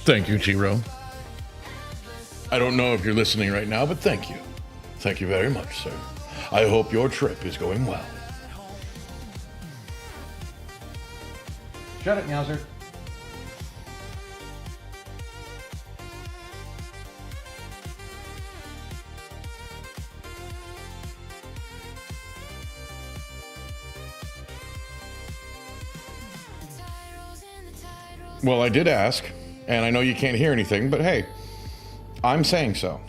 Thank you, T-Row. I don't know if you're listening right now, but thank you. Thank you very much, sir. I hope your trip is going well. Shut it, Meowser. Well, I did ask, and I know you can't hear anything, but hey, I'm saying so.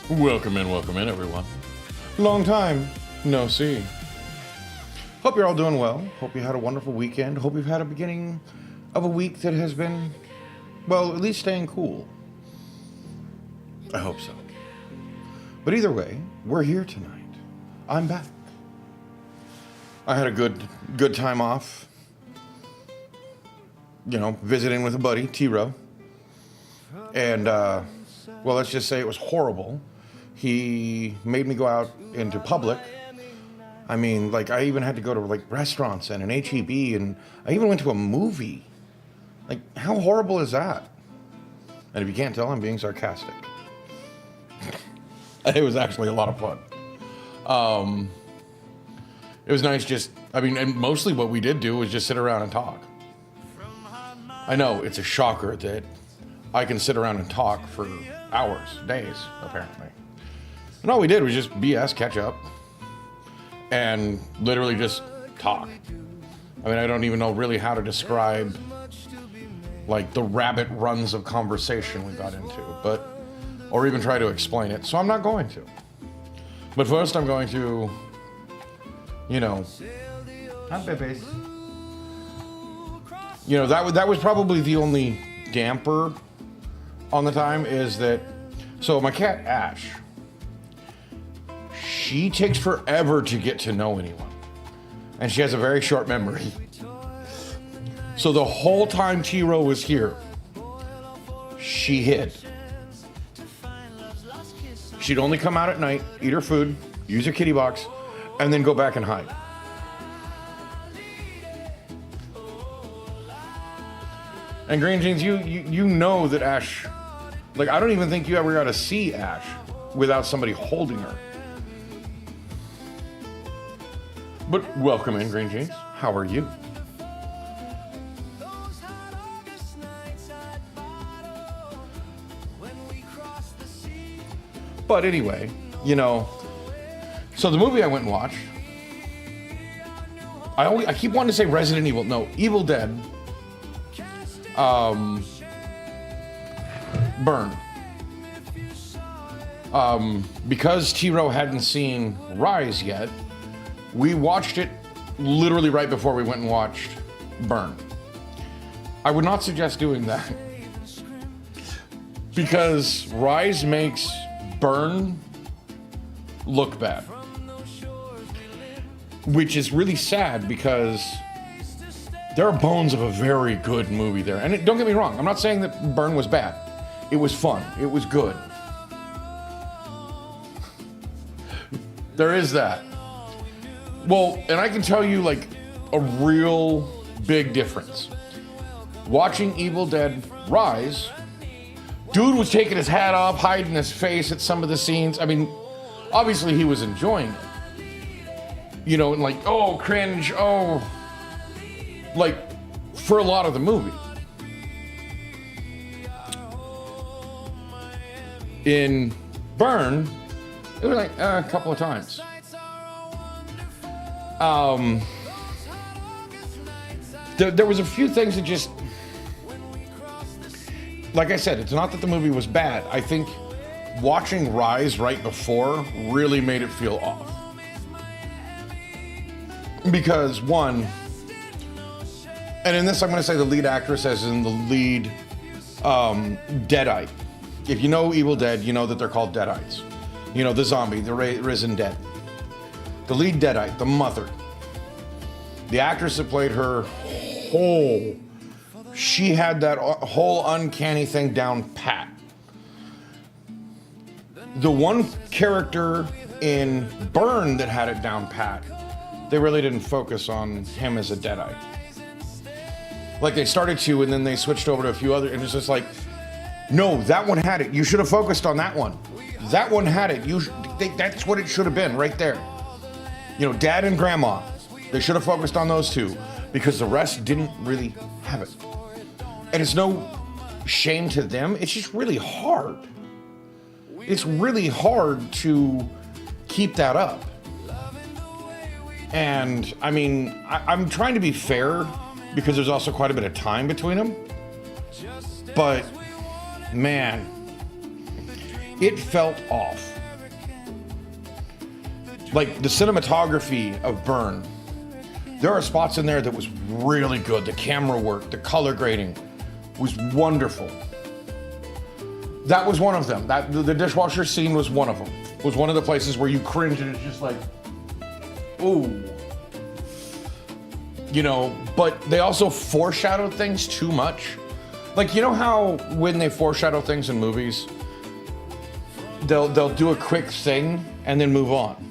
Welcome in, everyone. Long time no see. Hope you're all doing well. Hope you had a wonderful weekend. Hope you've had a beginning of a week that has been, well, at least staying cool. I hope so. But either way, we're here tonight. I'm back. I had a good time off. You know, visiting with a buddy, T-Row. And, well, let's just say it was horrible. He made me go out into public. I mean, like, I even had to go to, like, restaurants and an H-E-B, and I even went to a movie. Like, how horrible is that? And if you can't tell, I'm being sarcastic. It was actually a lot of fun. It was nice just, I mean, and mostly what we did do was just sit around and talk. I know, it's a shocker that I can sit around and talk for hours, days, apparently. And all we did was just BS, catch up, and literally just talk. I mean, I don't even know really how to describe, like, the rabbit runs of conversation we got into, but, or even try to explain it, so I'm not going to. But first I'm going to, you know, hi, babies. You know, that was probably the only damper on the time is that, so my cat Ash, she takes forever to get to know anyone. And she has a very short memory. So the whole time T-Row was here, she hid. She'd only come out at night, eat her food, use her kitty box, and then go back and hide. And Green Jeans, you know that Ash, like, I don't even think you ever got to see Ash without somebody holding her. But welcome in, Green Jeans. How are you? But anyway, you know, so the movie I went and watched, I keep wanting to say Resident Evil. No, Evil Dead. Burn. Because T-Row hadn't seen Rise yet, we watched it literally right before we went and watched Burn. I would not suggest doing that because Rise makes Burn look bad, which is really sad because there are bones of a very good movie there. And don't get me wrong, I'm not saying that Burn was bad. It was fun. It was good. There is that. Well, and I can tell you like a real big difference. Watching Evil Dead Rise, dude was taking his hat off, hiding his face at some of the scenes. I mean, obviously he was enjoying it. You know, and like, oh, cringe, oh. Like, for a lot of the movie. In Burn, it was like a couple of times. There was a few things that just, like I said, it's not that the movie was bad. I think watching Rise right before really made it feel off. Because one, and in this I'm going to say the lead actress as in the lead Deadite. If you know Evil Dead, you know that they're called Deadites. You know, the zombie, the risen dead. The lead Deadite, the mother. The actress that played her, she had that whole uncanny thing down pat. The one character in Burn that had it down pat, they really didn't focus on him as a Deadite. Like they started to, and then they switched over to a few other, and it's just like, no, that one had it. You should have focused on that one. That one had it. That's what it should have been right there. You know, Dad and Grandma, they should have focused on those two because the rest didn't really have it. And it's no shame to them. It's just really hard. It's really hard to keep that up. And I mean, I'm trying to be fair because there's also quite a bit of time between them. But man, it felt off. Like the cinematography of Burn, there are spots in there that was really good. The camera work, the color grading was wonderful. That was one of them. The dishwasher scene was one of them. Was one of the places where you cringe and it's just like, ooh. You know, but they also foreshadowed things too much. Like, you know how when they foreshadow things in movies, they'll do a quick thing and then move on.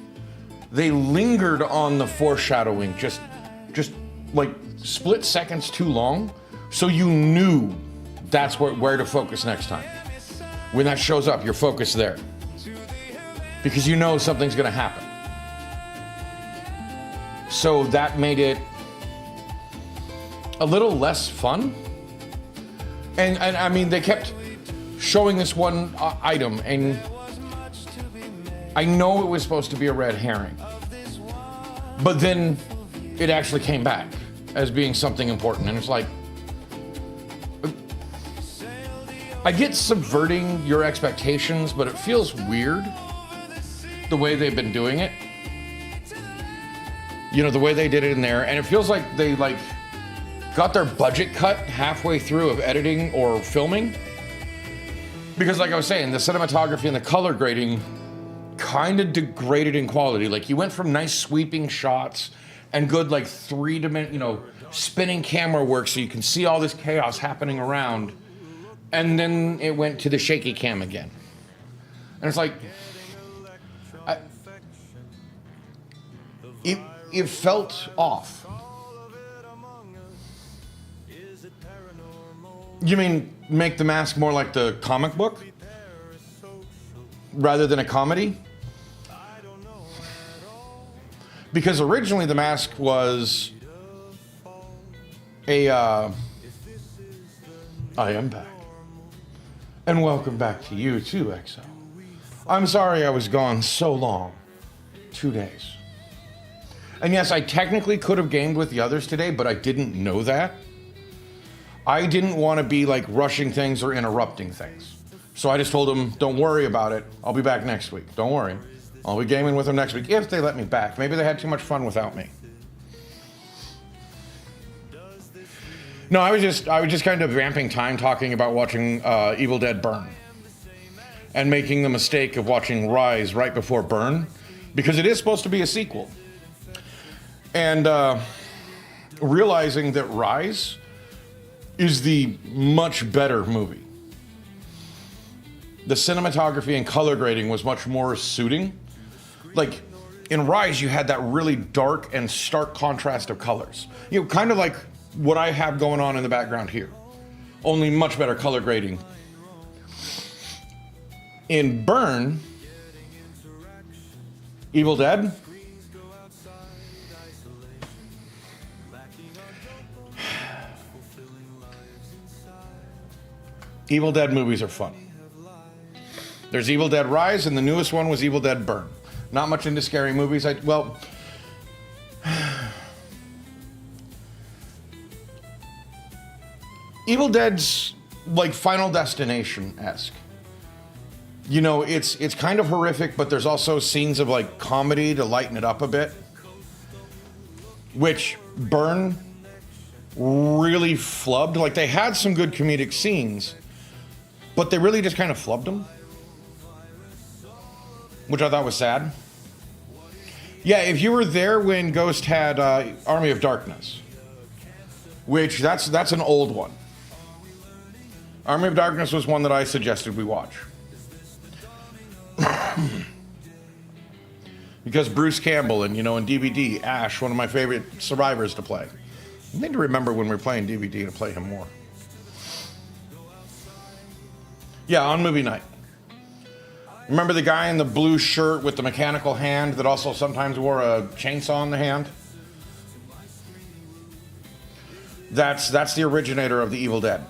They lingered on the foreshadowing just like split seconds too long, so you knew that's where to focus next time. When that shows up, you're focused there. Because you know something's gonna happen. So that made it a little less fun. And I mean, they kept showing this one item, and I know it was supposed to be a red herring, but then it actually came back as being something important. And it's like, I get subverting your expectations, but it feels weird the way they've been doing it. You know, the way they did it in there, and it feels like they got their budget cut halfway through of editing or filming. Because like I was saying, the cinematography and the color grading kind of degraded in quality. Like you went from nice sweeping shots and good like three-dimensional, spinning camera work so you can see all this chaos happening around, and then it went to the shaky cam again. And it's like, it felt off. You mean make The Mask more like the comic book rather than a comedy? Because originally The Mask was I am back. And welcome back to you too, EXO. I'm sorry I was gone so long. 2 days. And yes, I technically could have gamed with the others today, but I didn't know that. I didn't want to be like rushing things or interrupting things. So I just told them, don't worry about it. I'll be back next week. Don't worry. I'll be gaming with them next week if they let me back. Maybe they had too much fun without me. No, I was just kind of vamping time talking about watching Evil Dead Burn. And making the mistake of watching Rise right before Burn. Because it is supposed to be a sequel. And realizing that Rise is the much better movie. The cinematography and color grading was much more suiting. Like, in Rise, you had that really dark and stark contrast of colors. You know, kind of like what I have going on in the background here. Only much better color grading. In Burn, Evil Dead, Evil Dead movies are fun. There's Evil Dead Rise, and the newest one was Evil Dead Burn. Not much into scary movies. Evil Dead's like Final Destination-esque. You know, it's kind of horrific, but there's also scenes of like comedy to lighten it up a bit. Which Burn really flubbed. Like they had some good comedic scenes, but they really just kind of flubbed them. Which I thought was sad. Yeah, if you were there when Ghost had Army of Darkness, which that's an old one. Army of Darkness was one that I suggested we watch. Because Bruce Campbell and, you know, in DVD, Ash, one of my favorite survivors to play. I need to remember when we're playing DVD to play him more. Yeah, on movie night. Remember the guy in the blue shirt with the mechanical hand that also sometimes wore a chainsaw in the hand? That's the originator of the Evil Dead.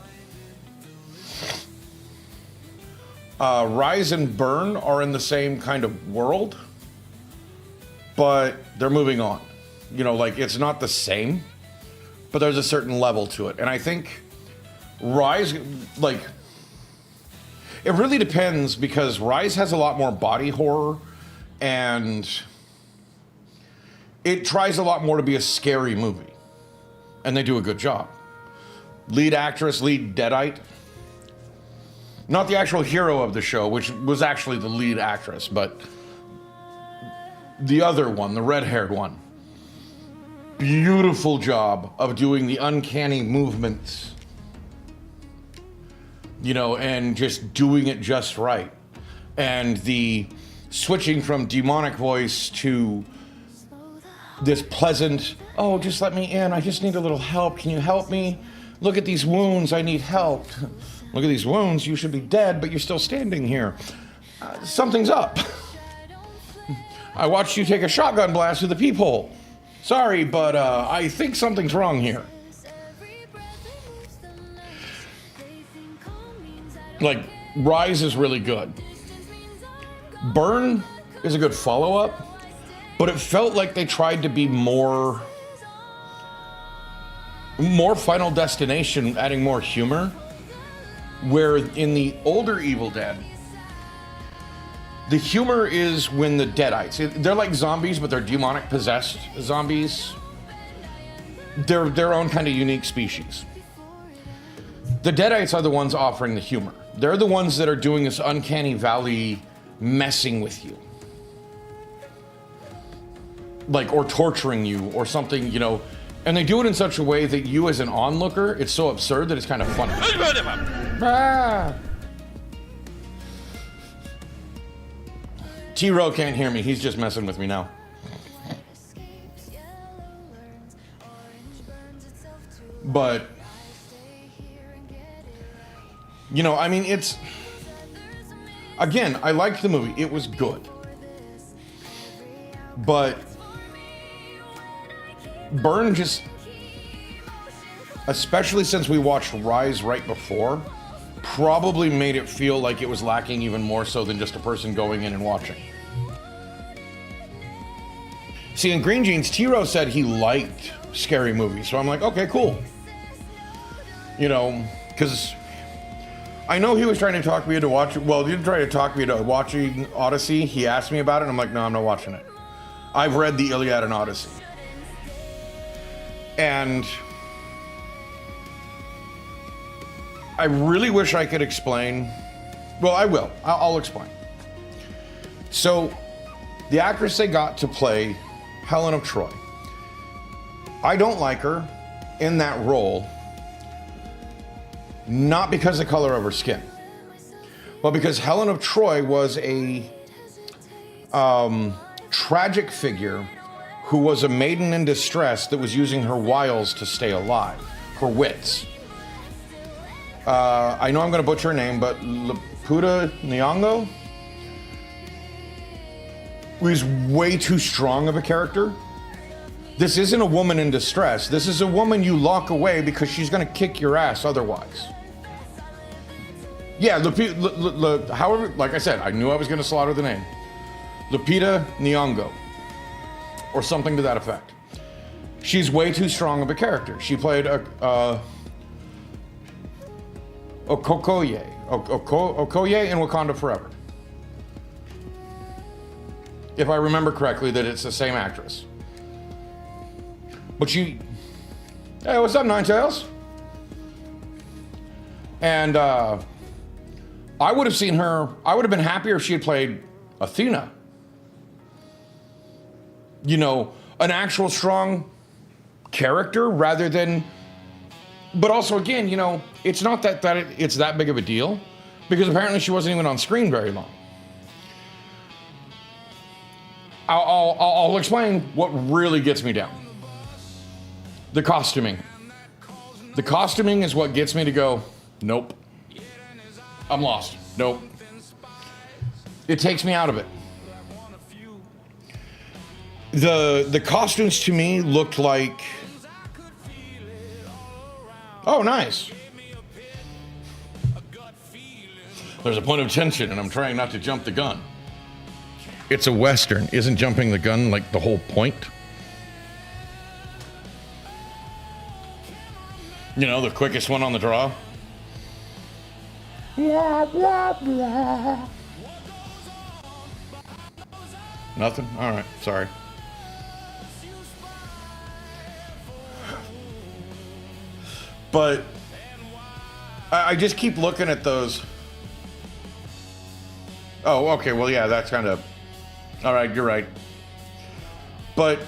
Rise and Burn are in the same kind of world, but they're moving on. You know, like it's not the same, but there's a certain level to it. And I think Rise, like, it really depends because Rise has a lot more body horror and it tries a lot more to be a scary movie. And they do a good job. Lead actress, lead Deadite. Not the actual hero of the show, which was actually the lead actress, but the other one, the red-haired one. Beautiful job of doing the uncanny movements. You know, and just doing it just right. And the switching from demonic voice to this pleasant, oh, just let me in. I just need a little help. Can you help me? Look at these wounds. I need help. Look at these wounds. You should be dead, but you're still standing here. Something's up. I watched you take a shotgun blast through the peephole. Sorry, but I think something's wrong here. Like, Rise is really good. Burn is a good follow-up, but it felt like they tried to be more Final Destination, adding more humor. Where in the older Evil Dead, the humor is when the Deadites, they're like zombies, but they're demonic possessed zombies. They're their own kind of unique species. The Deadites are the ones offering the humor. They're the ones that are doing this uncanny valley messing with you. Like, or torturing you or something, you know. And they do it in such a way that you as an onlooker, it's so absurd that it's kind of funny. Ah. T-Row can't hear me. He's just messing with me now. But, you know, I mean, it's... Again, I liked the movie. It was good. But Byrne just... Especially since we watched Rise right before, probably made it feel like it was lacking even more so than just a person going in and watching. See, in Green Jeans, T-Row said he liked scary movies, so I'm like, okay, cool. You know, because I know he was trying to talk me into watching, well, he didn't try to talk me into watching Odyssey. He asked me about it, and I'm like, no, I'm not watching it. I've read the Iliad and Odyssey. And I really wish I could explain. Well, I will. I'll explain. So, the actress they got to play Helen of Troy. I don't like her in that role, not because of the color of her skin, but because Helen of Troy was a tragic figure who was a maiden in distress that was using her wiles to stay alive, her wits. I know I'm going to butcher her name, but Lupita Nyong'o was way too strong of a character. This isn't a woman in distress. This is a woman you lock away because she's going to kick your ass otherwise. Yeah, however, like I said, I knew I was going to slaughter the name. Lupita Nyong'o, or something to that effect. She's way too strong of a character. She played Okoye in Wakanda Forever. If I remember correctly, that it's the same actress. But she... Hey, what's up, Nine Tails? And I would have seen her... I would have been happier if she had played Athena. You know, an actual strong character rather than... But also, again, you know, it's not that it's that big of a deal, because apparently she wasn't even on screen very long. I'll explain what really gets me down. The costuming. The costuming is what gets me to go, nope. I'm lost. Nope. It takes me out of it. The costumes to me looked like... Oh, nice. There's a point of tension, and I'm trying not to jump the gun. It's a Western. Isn't jumping the gun like the whole point? You know, the quickest one on the draw. Nothing? All right, sorry. But I just keep looking at those. Oh, okay, well, yeah, that's kind of... All right, you're right. But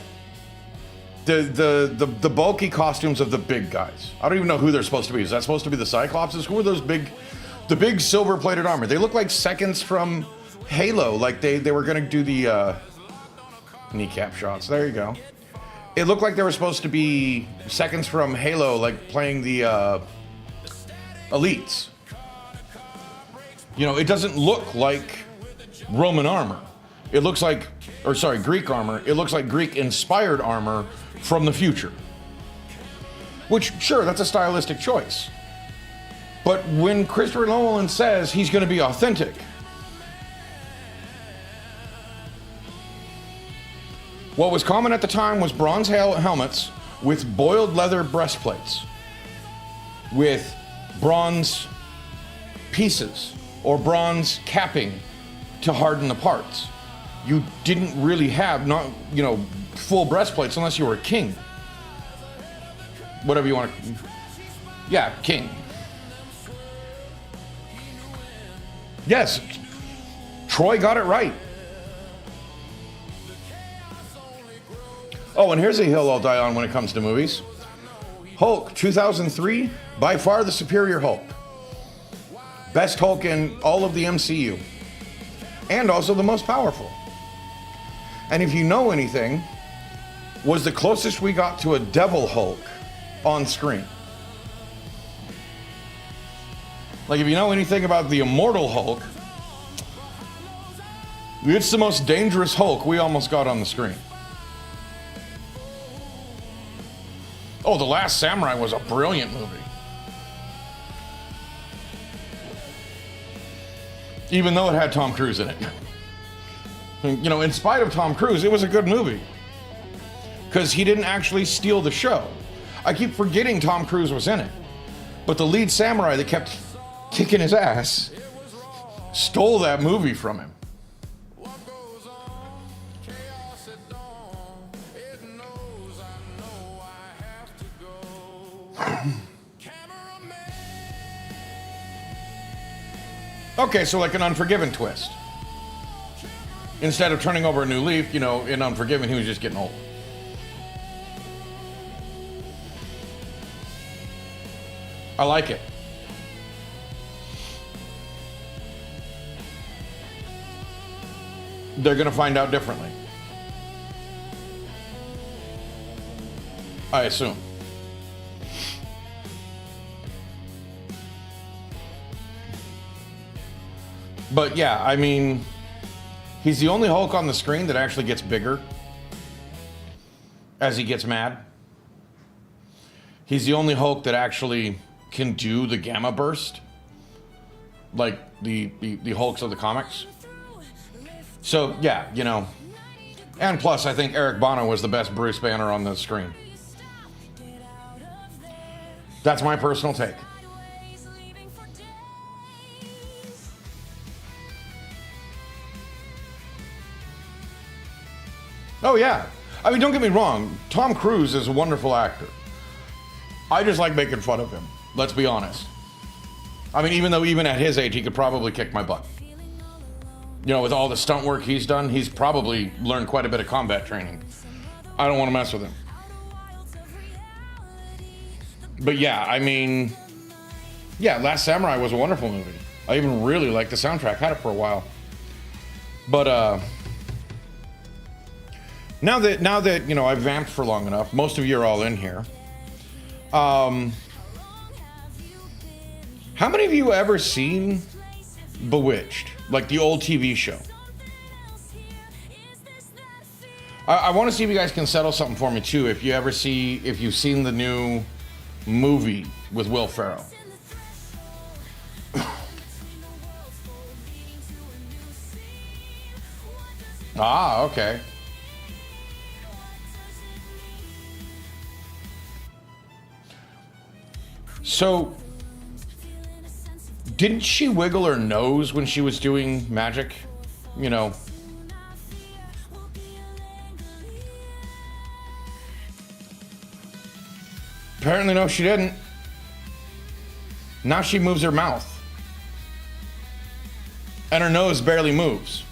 the bulky costumes of the big guys. I don't even know who they're supposed to be. Is that supposed to be the Cyclopses? Who are those the big silver-plated armor? They look like seconds from Halo. Like they were going to do the kneecap shots. There you go. It looked like they were supposed to be seconds from Halo, like playing the elites. You know, it doesn't look like Roman armor. It looks like, Greek armor. It looks like Greek-inspired armor from the future. Which, sure, that's a stylistic choice. But when Christopher Nolan says he's going to be authentic, what was common at the time was bronze helmets with boiled leather breastplates, with bronze pieces or bronze capping to harden the parts. You didn't really have, full breastplates unless you were a king. Whatever you want to... Yeah, king. Yes, Troy got it right. Oh, and here's a hill I'll die on when it comes to movies. Hulk, 2003, by far the superior Hulk. Best Hulk in all of the MCU. And also the most powerful. And if you know anything, was the closest we got to a Devil Hulk on screen. Like, if you know anything about the Immortal Hulk, it's the most dangerous Hulk we almost got on the screen. Oh, The Last Samurai was a brilliant movie. Even though it had Tom Cruise in it. You know, in spite of Tom Cruise, it was a good movie. Because he didn't actually steal the show. I keep forgetting Tom Cruise was in it. But the lead samurai that kept kicking his ass stole that movie from him. Okay, so like an Unforgiven twist. Instead of turning over a new leaf, you know, in Unforgiven, he was just getting old. I like it. They're going to find out differently. I assume. But yeah, I mean, he's the only Hulk on the screen that actually gets bigger as he gets mad. He's the only Hulk that actually can do the gamma burst, like the Hulks of the comics. So yeah, you know, and plus I think Eric Bana was the best Bruce Banner on the screen. That's my personal take. Oh yeah, I mean, don't get me wrong, Tom Cruise is a wonderful actor. I just like making fun of him. Let's be honest. I mean, even though even at his age, he could probably kick my butt. You know, with all the stunt work he's done, he's probably learned quite a bit of combat training. I don't want to mess with him. But yeah, I mean, yeah, Last Samurai was a wonderful movie. I even really liked the soundtrack. Had it for a while. But now that you know I've vamped for long enough, most of you are all in here. How many of you ever seen Bewitched, like the old TV show? I want to see if you guys can settle something for me too. If you've seen the new movie with Will Ferrell. Ah, okay. So, didn't she wiggle her nose when she was doing magic? You know. Apparently, no, she didn't. Now she moves her mouth. And her nose barely moves.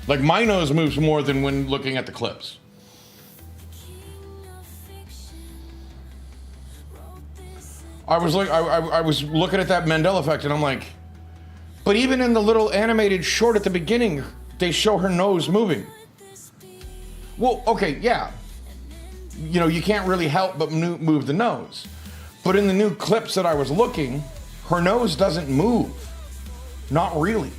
Like, my nose moves more than when looking at the clips. I was looking at that Mandela effect and I'm like, but even in the little animated short at the beginning, they show her nose moving. Well, okay, yeah. You know, you can't really help but move the nose. But in the new clips that I was looking, her nose doesn't move. Not really.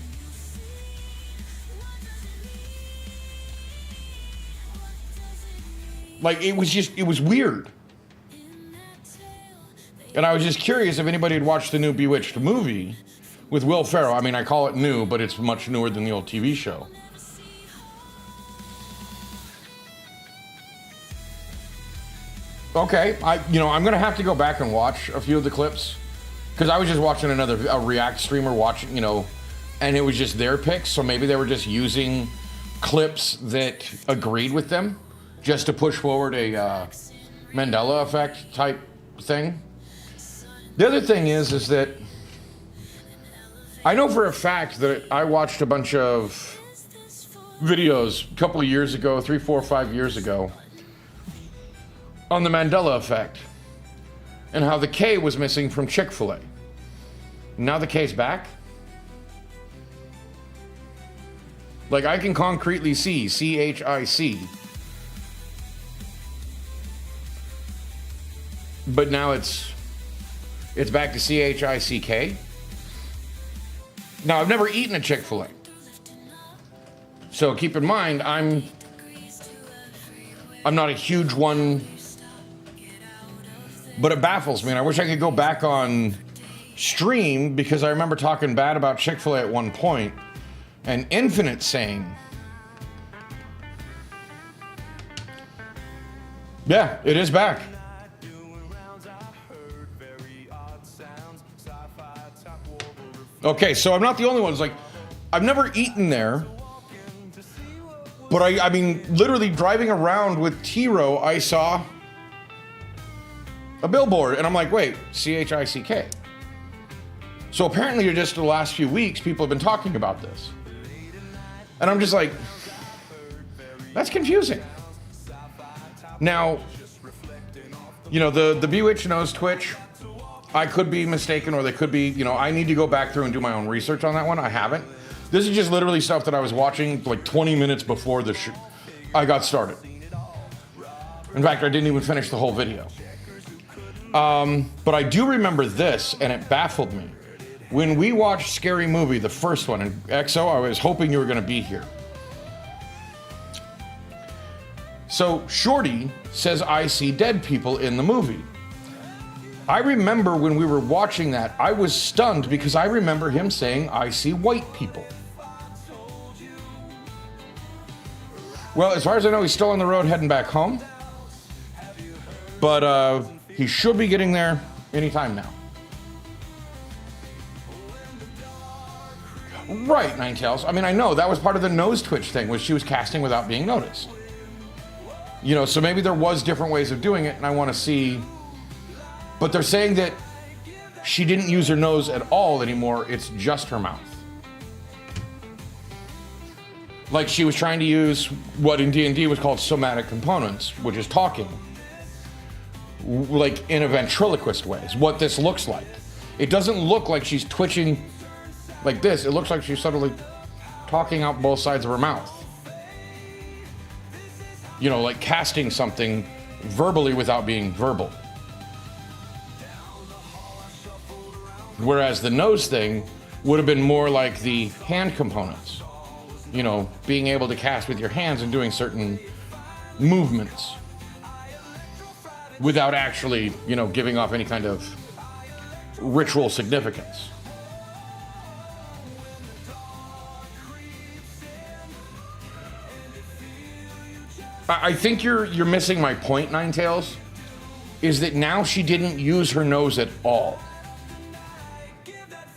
Like, it was weird. And I was just curious if anybody had watched the new Bewitched movie with Will Ferrell. I mean, I call it new, but it's much newer than the old TV show. Okay, I'm gonna have to go back and watch a few of the clips because I was just watching a React streamer watching, and it was just their picks. So maybe they were just using clips that agreed with them just to push forward a Mandela effect type thing. The other thing is that I know for a fact that I watched a bunch of videos a couple of years ago, 3, 4, 5 years ago, on the Mandela effect and how the K was missing from Chick-fil-A. Now the K's back. Like, I can concretely see CHIC. But now it's back to CHICK. Now, I've never eaten a Chick-fil-A. So keep in mind, I'm not a huge one, but it baffles me. And I wish I could go back on stream because I remember talking bad about Chick-fil-A at one point, and Infinite saying, yeah, it is back. Okay, so I'm not the only one. It's like, I've never eaten there, but I mean, literally driving around with T-Row, I saw a billboard, and I'm like, wait, CHICK. So apparently just the last few weeks, people have been talking about this. And I'm just like, that's confusing. Now, you know, the Bewitched knows Twitch. I could be mistaken, or they could be, you know, I need to go back through and do my own research on that one. I haven't. This is just literally stuff that I was watching like 20 minutes before I got started. In fact, I didn't even finish the whole video. But I do remember this, and it baffled me. When we watched Scary Movie, the first one, and EXO, I was hoping you were going to be here. So Shorty says, I see dead people in the movie. I remember when we were watching that, I was stunned because I remember him saying, I see white people. Well, as far as I know, he's still on the road heading back home. But he should be getting there anytime now. Right, Ninetales. I mean, I know that was part of the nose twitch thing, was she was casting without being noticed. You know, so maybe there was different ways of doing it, and I want to see. But they're saying that she didn't use her nose at all anymore. It's just her mouth. Like she was trying to use what in D&D was called somatic components, which is talking. Like in a ventriloquist way, is what this looks like. It doesn't look like she's twitching like this. It looks like she's suddenly talking out both sides of her mouth. You know, like casting something verbally without being verbal. Whereas the nose thing would have been more like the hand components. You know, being able to cast with your hands and doing certain movements without actually, you know, giving off any kind of ritual significance. I think you're missing my point, Ninetales, is that now she didn't use her nose at all.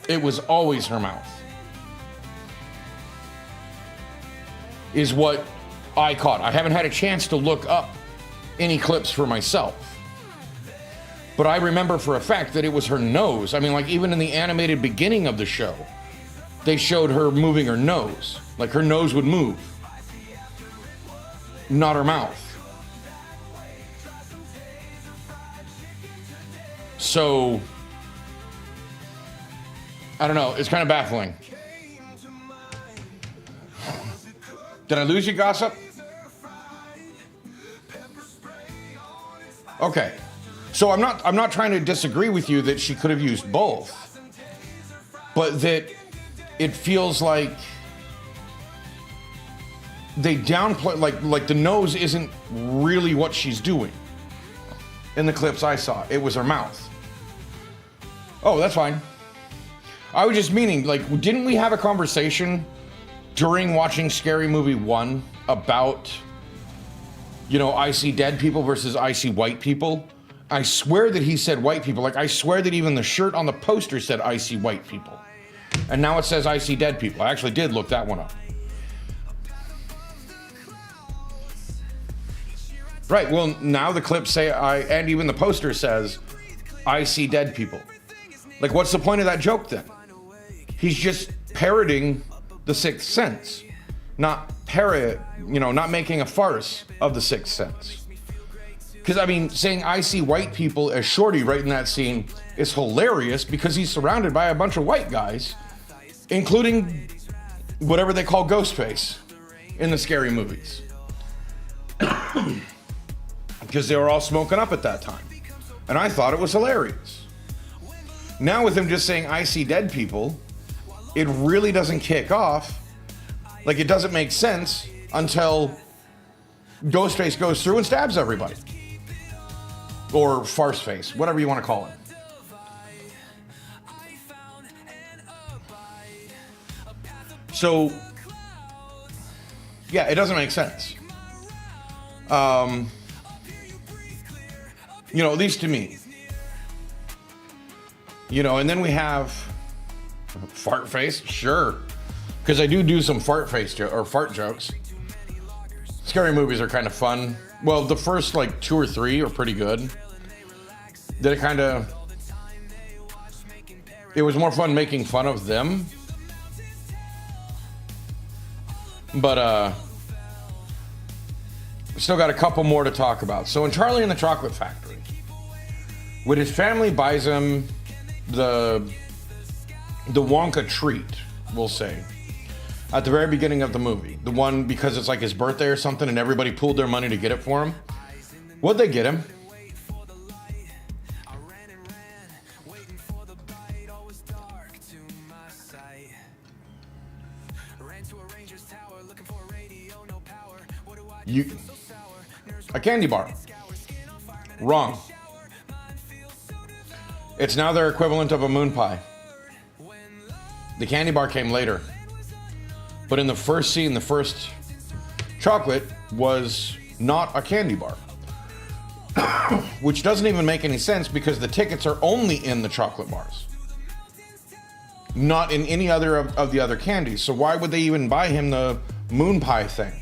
It was always her mouth. Is what I caught. I haven't had a chance to look up any clips for myself. But I remember for a fact that it was her nose. I mean, like even in the animated beginning of the show, they showed her moving her nose. Like her nose would move. Not her mouth. So, I don't know. It's kind of baffling. Did I lose you, Gossip? Okay. So I'm not trying to disagree with you that she could have used both. But that it feels like they downplay, like the nose isn't really what she's doing. In the clips I saw, it was her mouth. Oh, that's fine. I was just meaning, like, didn't we have a conversation during watching Scary Movie 1 about, you know, I see dead people versus I see white people? I swear that he said white people. Like, I swear that even the shirt on the poster said I see white people. And now it says I see dead people. I actually did look that one up. Right, well, now the clips say, and even the poster says, I see dead people. Like, what's the point of that joke then? He's just parroting The Sixth Sense, not making a farce of The Sixth Sense. Because, I mean, saying I see white people as Shorty right in that scene is hilarious because he's surrounded by a bunch of white guys, including whatever they call Ghostface in the scary movies. Because they were all smoking up at that time. And I thought it was hilarious. Now with him just saying I see dead people, it really doesn't kick off. Like, it doesn't make sense until Ghostface goes through and stabs everybody. Or Farceface, whatever you want to call it. So, yeah, it doesn't make sense. At least to me. And then we have fart face, sure. Because I do some fart jokes. Scary movies are kind of fun. Well, the first like 2 or 3 are pretty good. Then it was more fun making fun of them. But still got a couple more to talk about. So in Charlie and the Chocolate Factory, when his family buys him the Wonka treat, we'll say, at the very beginning of the movie, the one because it's like his birthday or something and everybody pooled their money to get it for him, what'd they get him? A candy bar. Wrong. It's now their equivalent of a moon pie. The candy bar came later. But in the first scene, the first chocolate was not a candy bar. Which doesn't even make any sense because the tickets are only in the chocolate bars. Not in any other of the other candies. So why would they even buy him the moon pie thing?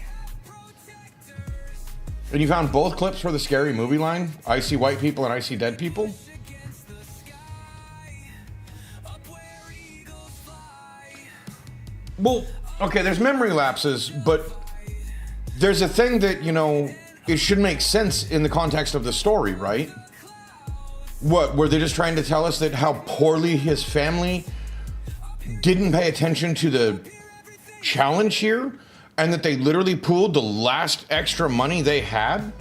And you found both clips for the Scary Movie line? I see white people and I see dead people? Well, okay, there's memory lapses, but there's a thing that, it should make sense in the context of the story, right? What, were they just trying to tell us that how poorly his family didn't pay attention to the challenge here? And that they literally pooled the last extra money they had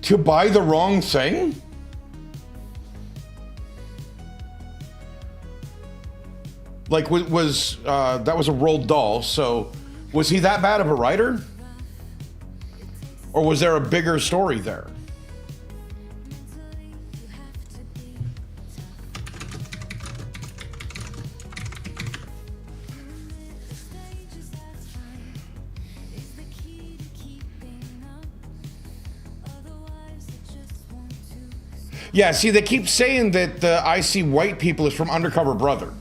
to buy the wrong thing? Like, that was a Roald Dahl, so was he that bad of a writer? Or was there a bigger story there? Yeah, see, they keep saying that the I See White People is from Undercover Brother.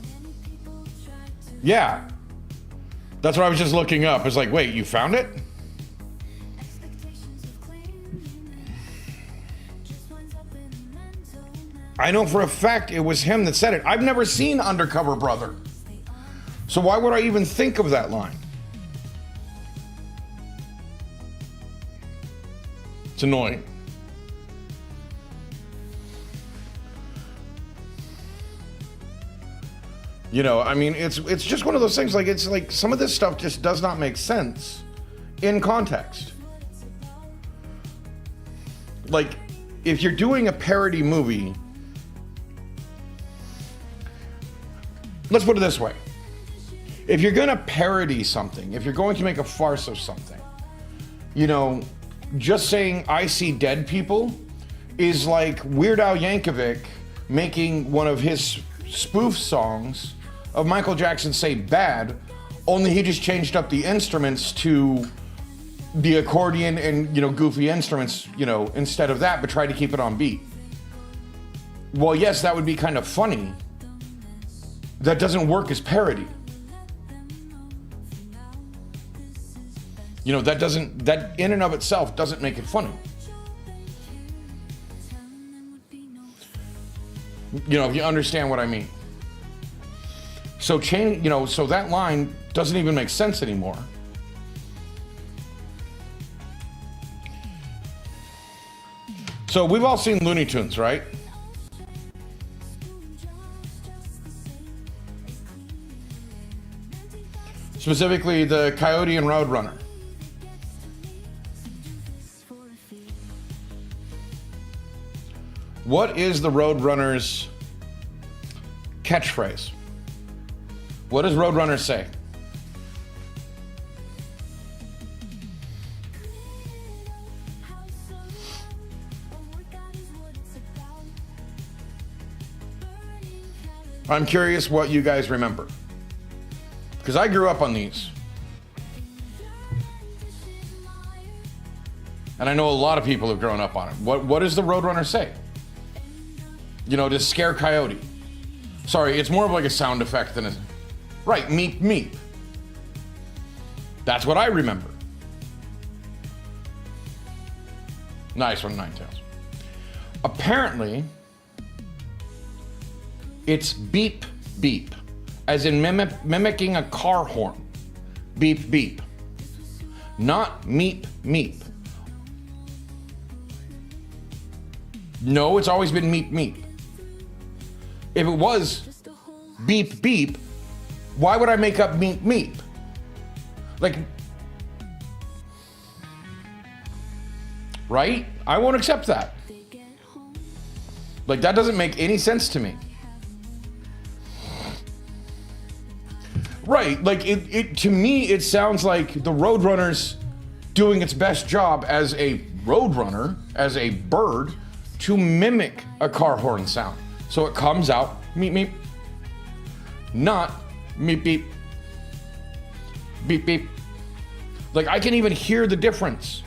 Yeah. That's what I was just looking up. It's like, wait, you found it? I know for a fact it was him that said it. I've never seen Undercover Brother. So why would I even think of that line? It's annoying. It's just one of those things, it's like some of this stuff just does not make sense in context. Like, if you're doing a parody movie, let's put it this way. If you're going to parody something, if you're going to make a farce of something, just saying I see dead people is like Weird Al Yankovic making one of his spoof songs of Michael Jackson Say Bad, only he just changed up the instruments to the accordion and, goofy instruments, instead of that, but tried to keep it on beat. Well, yes, that would be kind of funny. That doesn't work as parody. That in and of itself doesn't make it funny. If you understand what I mean. So so that line doesn't even make sense anymore. So we've all seen Looney Tunes, right? Specifically the Coyote and Roadrunner. What is the Roadrunner's catchphrase? What does Roadrunner say? I'm curious what you guys remember. Because I grew up on these. And I know a lot of people have grown up on it. What does the Roadrunner say? To scare Coyote. Sorry, it's more of like a sound effect than a... Right, meep, meep. That's what I remember. Nice one, Ninetales. Apparently, it's beep, beep. As in mimicking a car horn. Beep, beep. Not meep, meep. No, it's always been meep, meep. If it was beep, beep, why would I make up meep, meep? Like, right? I won't accept that. Like, that doesn't make any sense to me. Right, like it to me, it sounds like the Roadrunner's doing its best job as a roadrunner, as a bird, to mimic a car horn sound. So it comes out meep meep, not meep beep, beep beep. Like I can even hear the difference.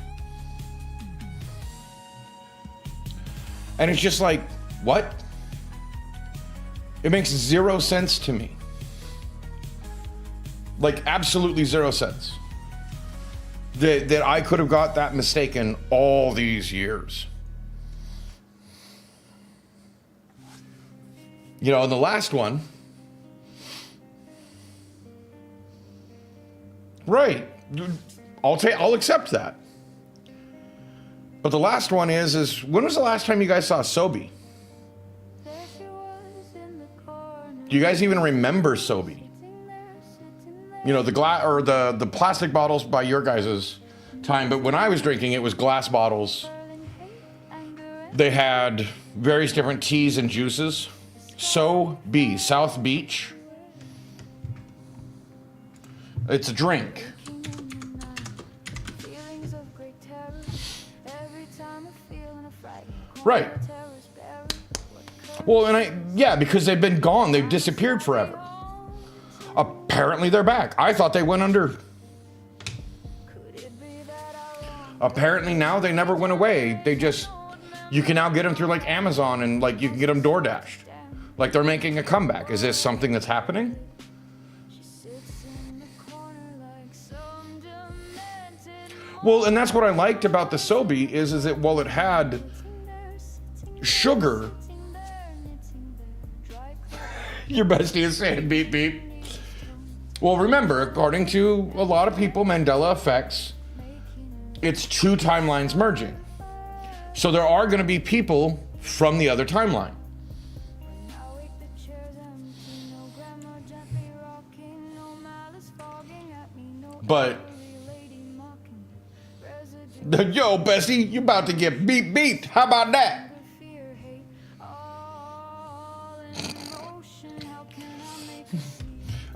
And it's just like, what? It makes zero sense to me. Like absolutely zero sense. That I could have got that mistaken all these years. You know, and the last one, right? I'll accept that. But the last one is when was the last time you guys saw Sobe? Do you guys even remember Sobe? You know, the glass or the plastic bottles by your guys' time, but when I was drinking, it was glass bottles. They had various different teas and juices. Sobe, South Beach. It's a drink. Right. Well, and because they've been gone. They've disappeared forever. Apparently they're back. I thought they went under. Apparently now they never went away. You can now get them through like Amazon and like you can get them DoorDashed. Like they're making a comeback. Is this something that's happening? Well, and that's what I liked about the Sobe is that while it had sugar, your bestie is saying beep beep. Well, remember, according to a lot of people, Mandela effects, it's two timelines merging. So there are going to be people from the other timeline. But, yo, bestie, you about to get beep beeped. How about that?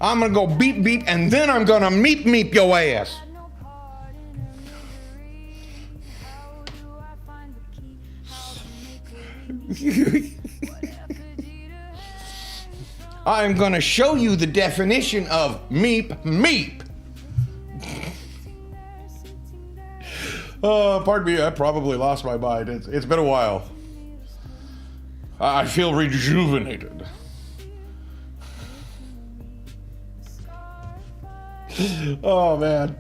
I'm gonna go beep beep and then I'm gonna meep meep your ass. I'm gonna show you the definition of meep meep. Pardon me, I probably lost my mind. It's been a while. I feel rejuvenated. Oh man.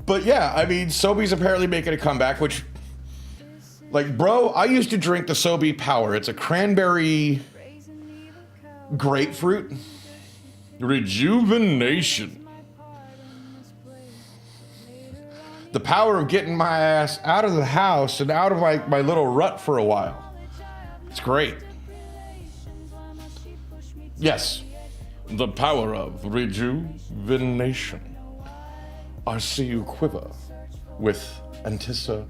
But yeah, I mean, Sobe's apparently making a comeback, which, like, bro, I used to drink the Sobe Power. It's a cranberry grapefruit. Rejuvenation. The power of getting my ass out of the house and out of my little rut for a while. It's great. Yes, the power of rejuvenation. I see you quiver with anticipation.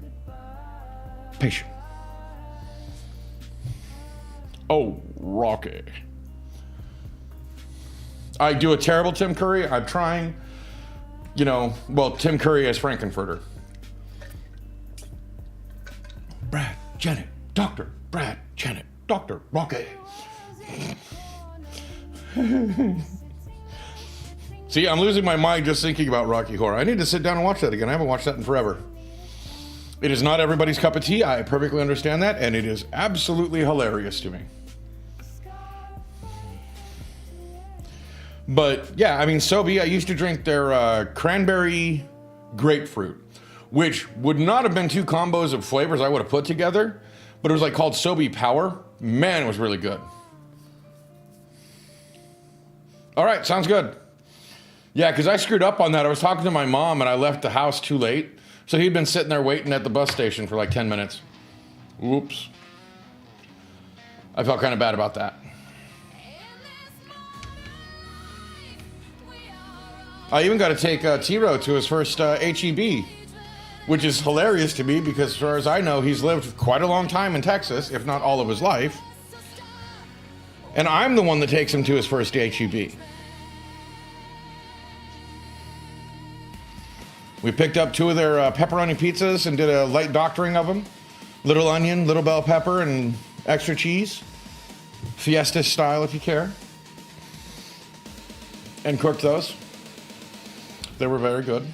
Oh, Rocky. I do a terrible Tim Curry. I'm trying. Tim Curry as Frankenfurter. Brad, Janet, Dr. Brad, Janet, Dr. Rocky. See, I'm losing my mind just thinking about Rocky Horror. I need to sit down and watch that again. I haven't watched that in forever. It is not everybody's cup of tea. I perfectly understand that, and it is absolutely hilarious to me. But yeah, I mean, Sobe, I used to drink their cranberry grapefruit, which would not have been two combos of flavors I would have put together, but it was like called Sobe Power. Man, it was really good. All right, sounds good. Yeah, because I screwed up on that. I was talking to my mom and I left the house too late. So he'd been sitting there waiting at the bus station for like 10 minutes. Oops. I felt kind of bad about that. I even got to take T-Row to his first HEB, which is hilarious to me because as far as I know, he's lived quite a long time in Texas, if not all of his life. And I'm the one that takes him to his first HEB. We picked up 2 of their pepperoni pizzas and did a light doctoring of them. Little onion, little bell pepper, and extra cheese. Fiesta style if you care. And cooked those. They were very good.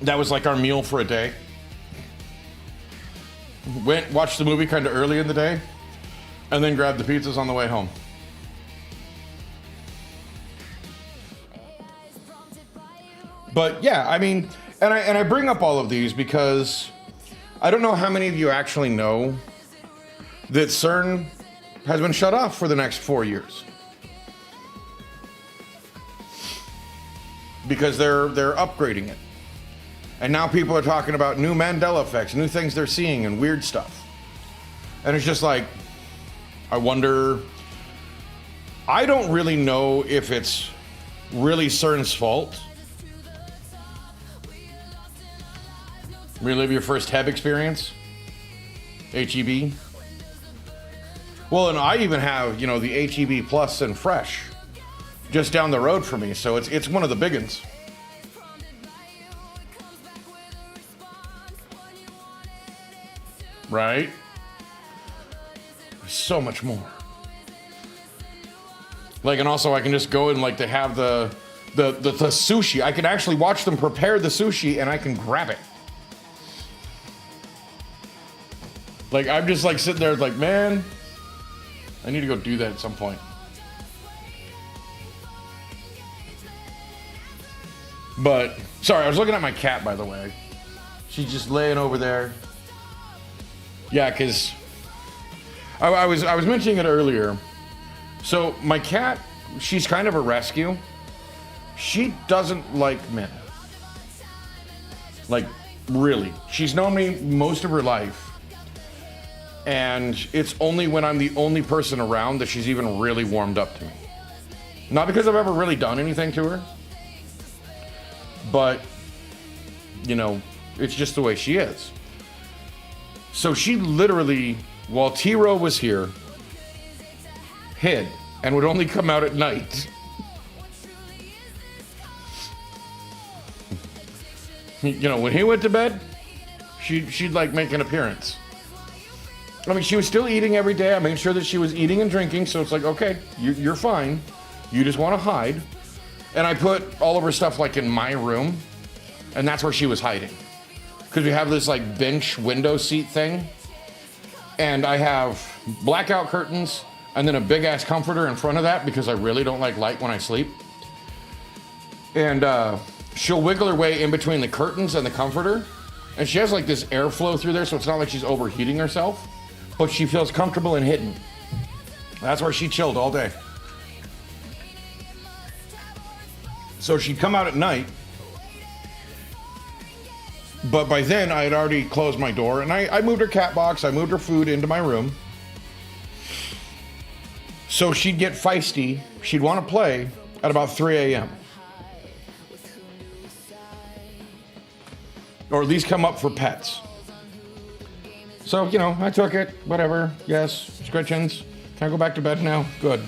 That was like our meal for a day. Went, watched the movie kind of early in the day, and then grabbed the pizzas on the way home. But yeah, I mean, and I bring up all of these because I don't know how many of you actually know that CERN has been shut off for the next 4 years. Because they're upgrading it. And now people are talking about new Mandela effects, new things they're seeing and weird stuff. And it's just like, I wonder, I don't really know if it's really CERN's fault. Relive your first HEB experience? HEB? Well, and I even have, the HEB Plus and Fresh just down the road from me, so it's one of the big ones. Right? There's so much more. Like, and also I can just go and like they have the sushi. I can actually watch them prepare the sushi and I can grab it. Like, I'm just like sitting there like, man, I need to go do that at some point. But, sorry, I was looking at my cat, by the way. She's just laying over there. Yeah, because I was mentioning it earlier. So my cat, she's kind of a rescue. She doesn't like men. Like, really. She's known me most of her life. And it's only when I'm the only person around that she's even really warmed up to me. Not because I've ever really done anything to her. But, it's just the way she is. So she literally, while T-Row was here, hid and would only come out at night. When he went to bed, she'd like make an appearance. I mean, she was still eating every day. I made sure that she was eating and drinking. So it's like, okay, you're fine. You just want to hide. And I put all of her stuff like in my room, and that's where she was hiding. Because we have this like bench window seat thing, and I have blackout curtains and then a big ass comforter in front of that because I really don't like light when I sleep. And she'll wiggle her way in between the curtains and the comforter, and she has like this airflow through there, so it's not like she's overheating herself, but she feels comfortable and hidden. That's where she chilled all day. So she'd come out at night, but by then I had already closed my door, and I moved her cat box, I moved her food into my room. So she'd get feisty, she'd want to play at about 3 a.m. Or at least come up for pets. So, you know, I took it, whatever, yes, scritchins. Can I go back to bed now? Good.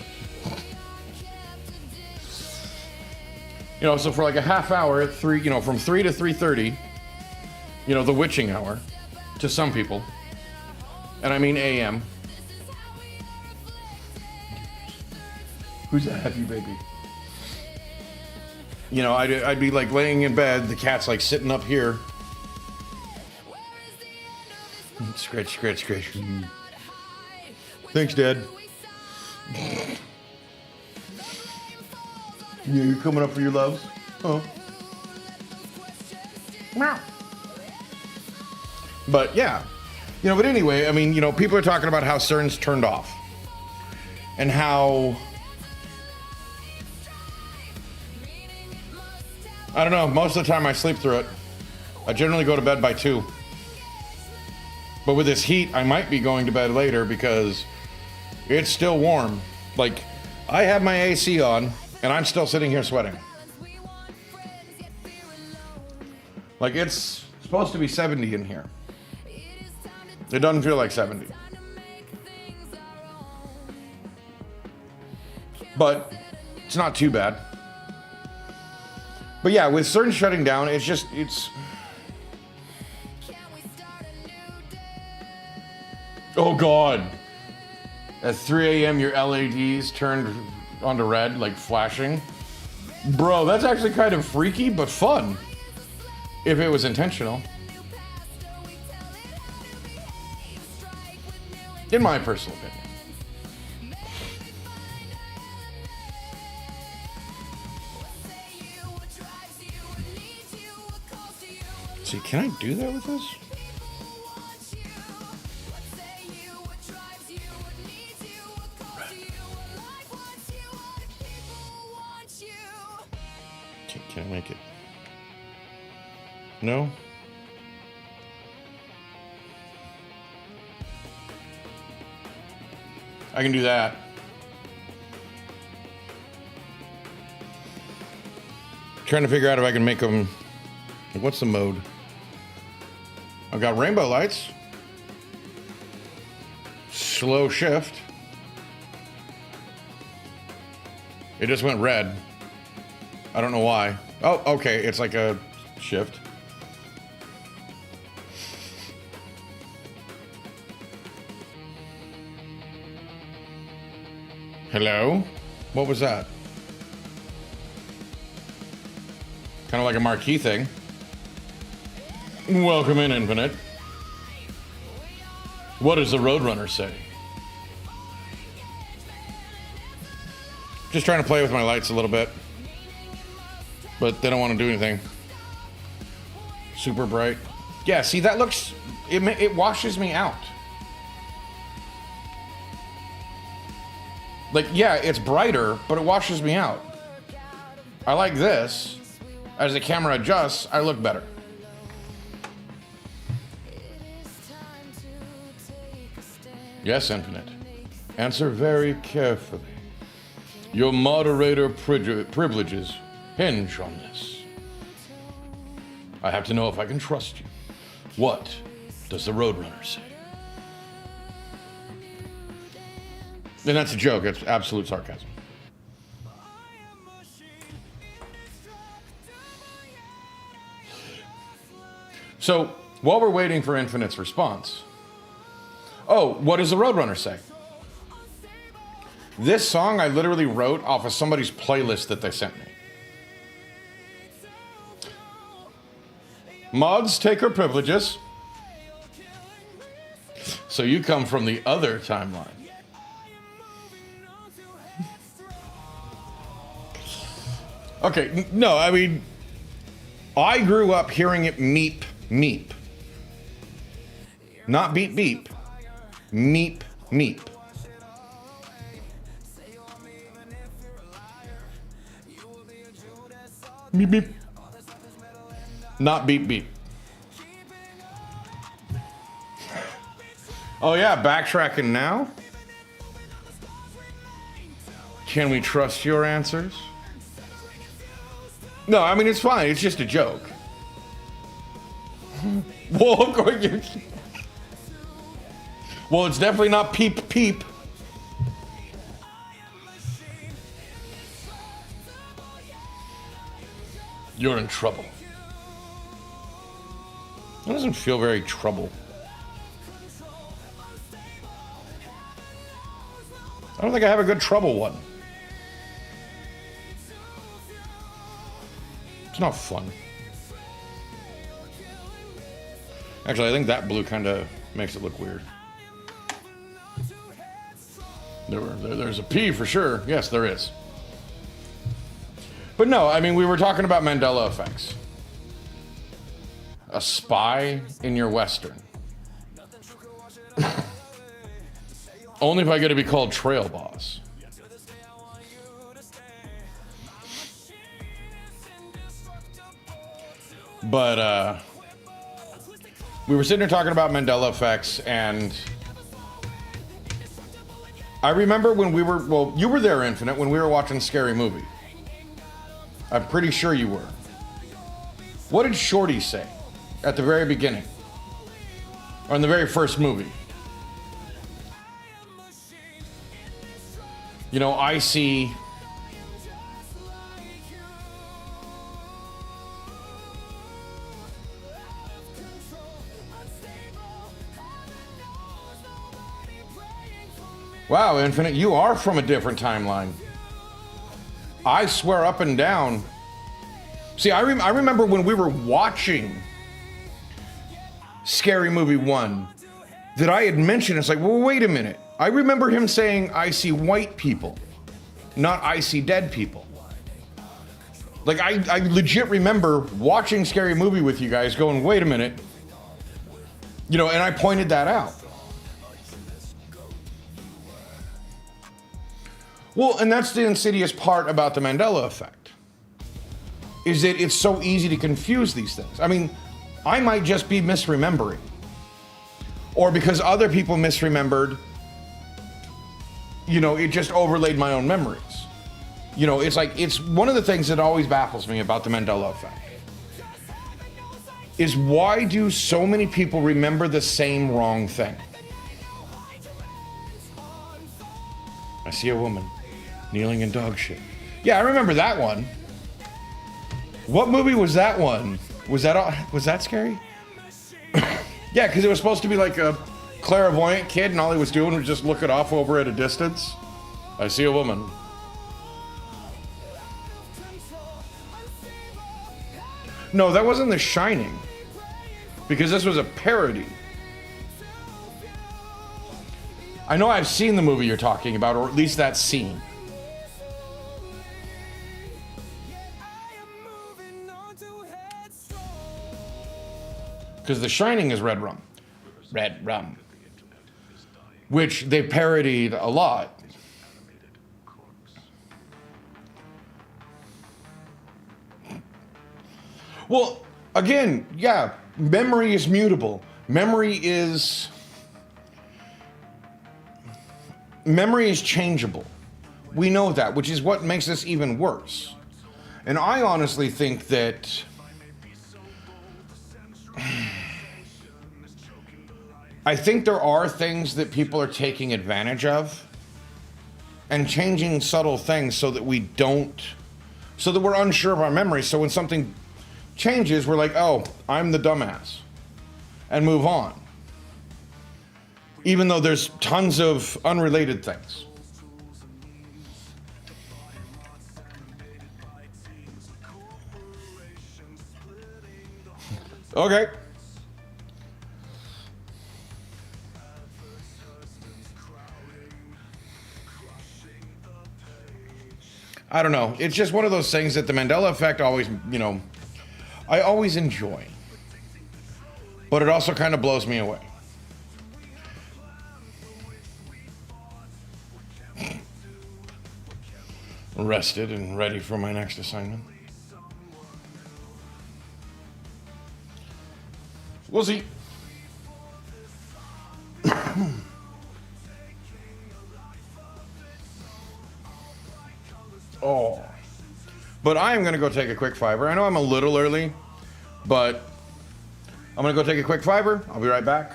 You know, so for like a half hour at 3, you know, from 3 to 3:30, you know, the witching hour to some people, and I mean AM. Who's a happy baby? You know, I'd be like laying in bed, the cat's like sitting up here. Scratch, scratch, scratch. Thanks, Dad. Yeah, you're coming up for your loves? Oh. Meow. But yeah, you know, but anyway, I mean, you know, people are talking about how CERN's turned off and how, I don't know, most of the time I sleep through it. I generally go to bed by 2. But with this heat, I might be going to bed later because it's still warm. Like, I have my AC on and I'm still sitting here sweating. Like, it's supposed to be 70 in here. It doesn't feel like 70. But it's not too bad. But yeah, with CERN shutting down, it's... Oh God. At 3 a.m. your LEDs turned onto red, like flashing. Bro, that's actually kind of freaky, but fun. If it was intentional. In my personal opinion. See, can I do that with this? Can I make it? No? I can do that. Trying to figure out if I can make them. What's the mode? I've got rainbow lights. Slow shift. It just went red. I don't know why. Oh, okay. It's like a shift. Hello? What was that? Kind of like a marquee thing. Welcome in, Infinite. What does the Roadrunner say? Just trying to play with my lights a little bit. But they don't want to do anything. Super bright. Yeah, see, that looks... It washes me out. Like, yeah, it's brighter, but it washes me out. I like this. As the camera adjusts, I look better. Yes, Infinite. Answer very carefully. Your moderator privileges hinge on this. I have to know if I can trust you. What does the Roadrunner say? And that's a joke. It's absolute sarcasm. So, while we're waiting for Infinite's response, oh, what does the Roadrunner say? This song I literally wrote off of somebody's playlist that they sent me. Mods take her privileges. So you come from the other timeline. Okay, no, I mean, I grew up hearing it meep, meep. Not beep, beep. Meep, meep. Beep, beep. Not beep, beep. Oh yeah, backtracking now? Can we trust your answers? No, I mean, it's fine. It's just a joke. Well, of course you... Well, it's definitely not peep, peep. You're in trouble. That doesn't feel very trouble. I don't think I have a good trouble one. It's not fun. Actually, I think that blue kind of makes it look weird. There's a P for sure. Yes, there is. But no, I mean, we were talking about Mandela effects. A spy in your Western. Only if I get to be called Trail Boss. But we were sitting there talking about Mandela effects, and I remember when we were, well, you were there, Infinite, when we were watching Scary Movie. I'm pretty sure you were. What did Shorty say at the very beginning? Or in the very first movie? You know, I see... Wow, Infinite, you are from a different timeline. I swear up and down. See, I remember when we were watching Scary Movie 1 that I had mentioned, it's like, well, wait a minute. I remember him saying, I see white people, not I see dead people. Like, I legit remember watching Scary Movie with you guys going, wait a minute. You know, and I pointed that out. Well, and that's the insidious part about the Mandela effect, is that it's so easy to confuse these things. I mean, I might just be misremembering. Or because other people misremembered, you know, it just overlaid my own memories. You know, it's like, it's one of the things that always baffles me about the Mandela effect. Is why do so many people remember the same wrong thing? I see a woman kneeling in dog shit. Yeah, I remember that one. What movie was that one? Was that scary? Yeah, because it was supposed to be like a clairvoyant kid, and all he was doing was just look it off over at a distance. I see a woman. No, that wasn't The Shining, because this was a parody. I know I've seen the movie you're talking about, or at least that scene. Because The Shining is Red Rum. Red Rum. Which they parodied a lot. Well, again, yeah, memory is mutable. Memory is changeable. We know that, which is what makes this even worse. And I honestly think that I think there are things that people are taking advantage of and changing subtle things so that we're unsure of our memory. So when something changes, we're like, oh, I'm the dumbass, and move on. Even though there's tons of unrelated things. Okay. I don't know. It's just one of those things that the Mandela effect always, you know, I always enjoy. But it also kind of blows me away. Rested and ready for my next assignment. We'll see. Oh. But I am going to go take a quick fiber. I know I'm a little early, but I'm going to go take a quick fiber. I'll be right back.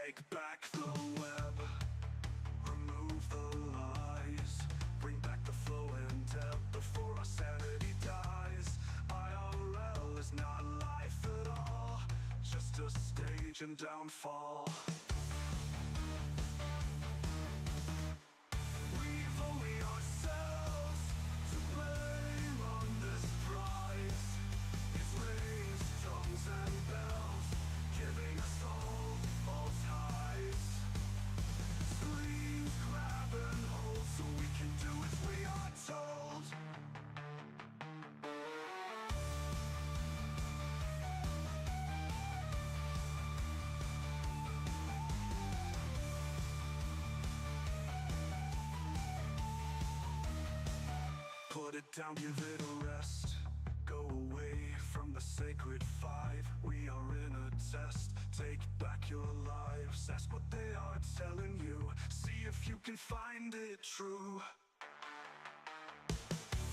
Take back the web, remove the lies, bring back the flow and depth before our sanity dies. IRL is not life at all, just a stage and downfall. We've only ourselves to blame on this prize. It's rings, tongues and bells, giving us all false highs. Sleeves grab and hold so we can do as we are told. Put it down, give it a rest. Go away from the sacred five. We are in a test. Take back your lives. That's what they are telling you. See if you can find it true.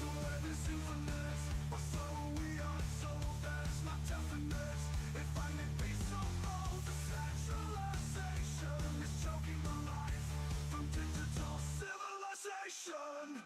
The web is infinite, or so we are told. That is not definite. If I may be so bold, the centralization is choking the life from digital civilization.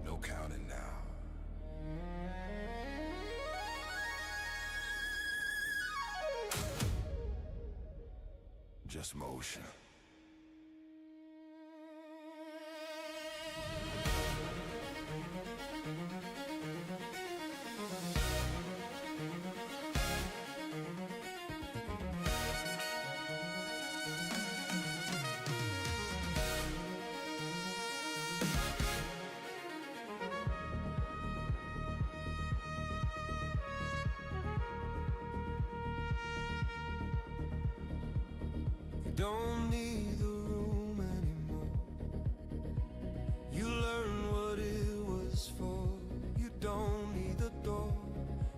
No counting now. Just motion. Don't need the room anymore. You learn what it was for. You don't need the door.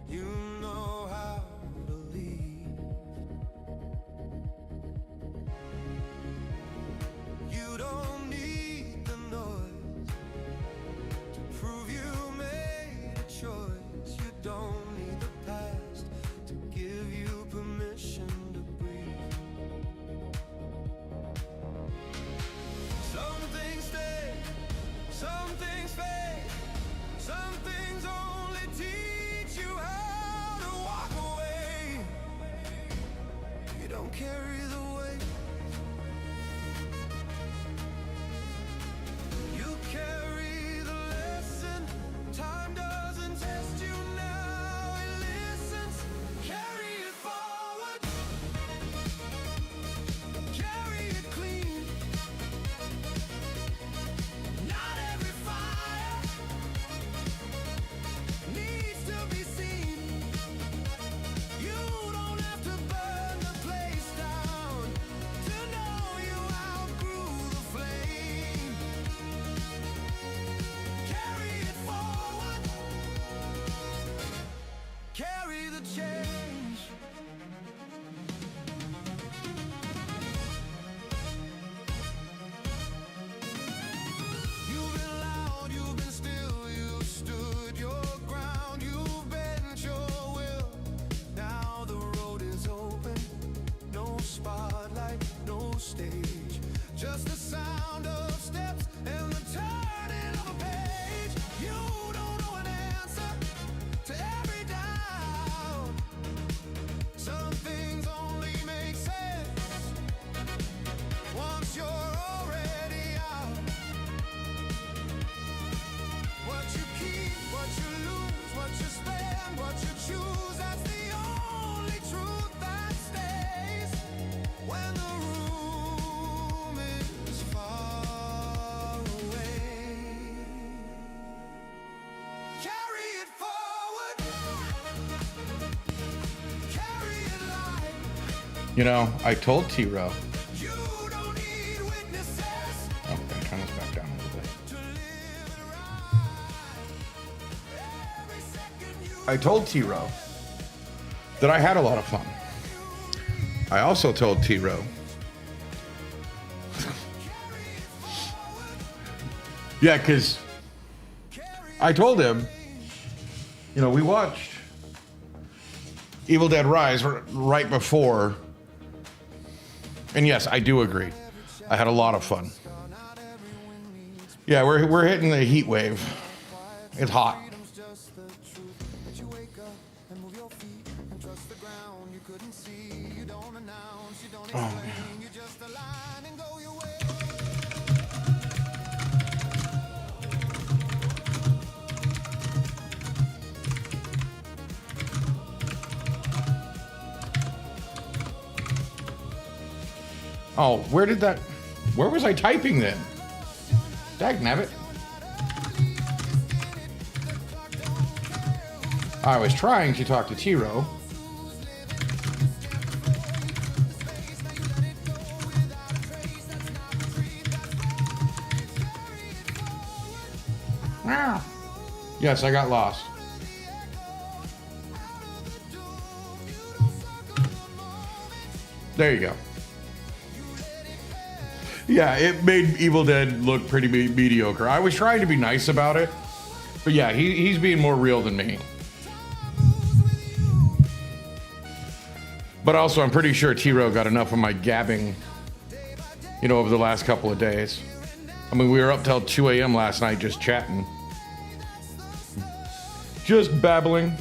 You know how to leave. You don't need the noise to prove you made a choice. You don't need the past to give you permission to breathe. Some things stay, some things fade, some things only teach you how to walk away. You don't carry the weight, you carry the lesson. Time doesn't test you now, it listens. Carry it forward, carry it clean. Not every fire needs to be seen. You don't have to burn the place down You know, I told T-Row. You don't need witnesses. Oh, I'm gonna turn this back down a little bit. I told T-Row that I had a lot of fun. I also told T-Row. Yeah, because I told him, you know, we watched Evil Dead Rise right before. And yes, I do agree. I had a lot of fun. Yeah, we're hitting the heat wave. It's hot. Oh, man. Oh, where was I typing then? Dagnabbit. I was trying to talk to T-Row. Yes, I got lost. There you go. Yeah, it made Evil Dead look pretty mediocre. I was trying to be nice about it, but yeah, he's being more real than me. But also, I'm pretty sure T-Row got enough of my gabbing, you know, over the last couple of days. I mean, we were up till 2 a.m. last night just chatting. Just babbling.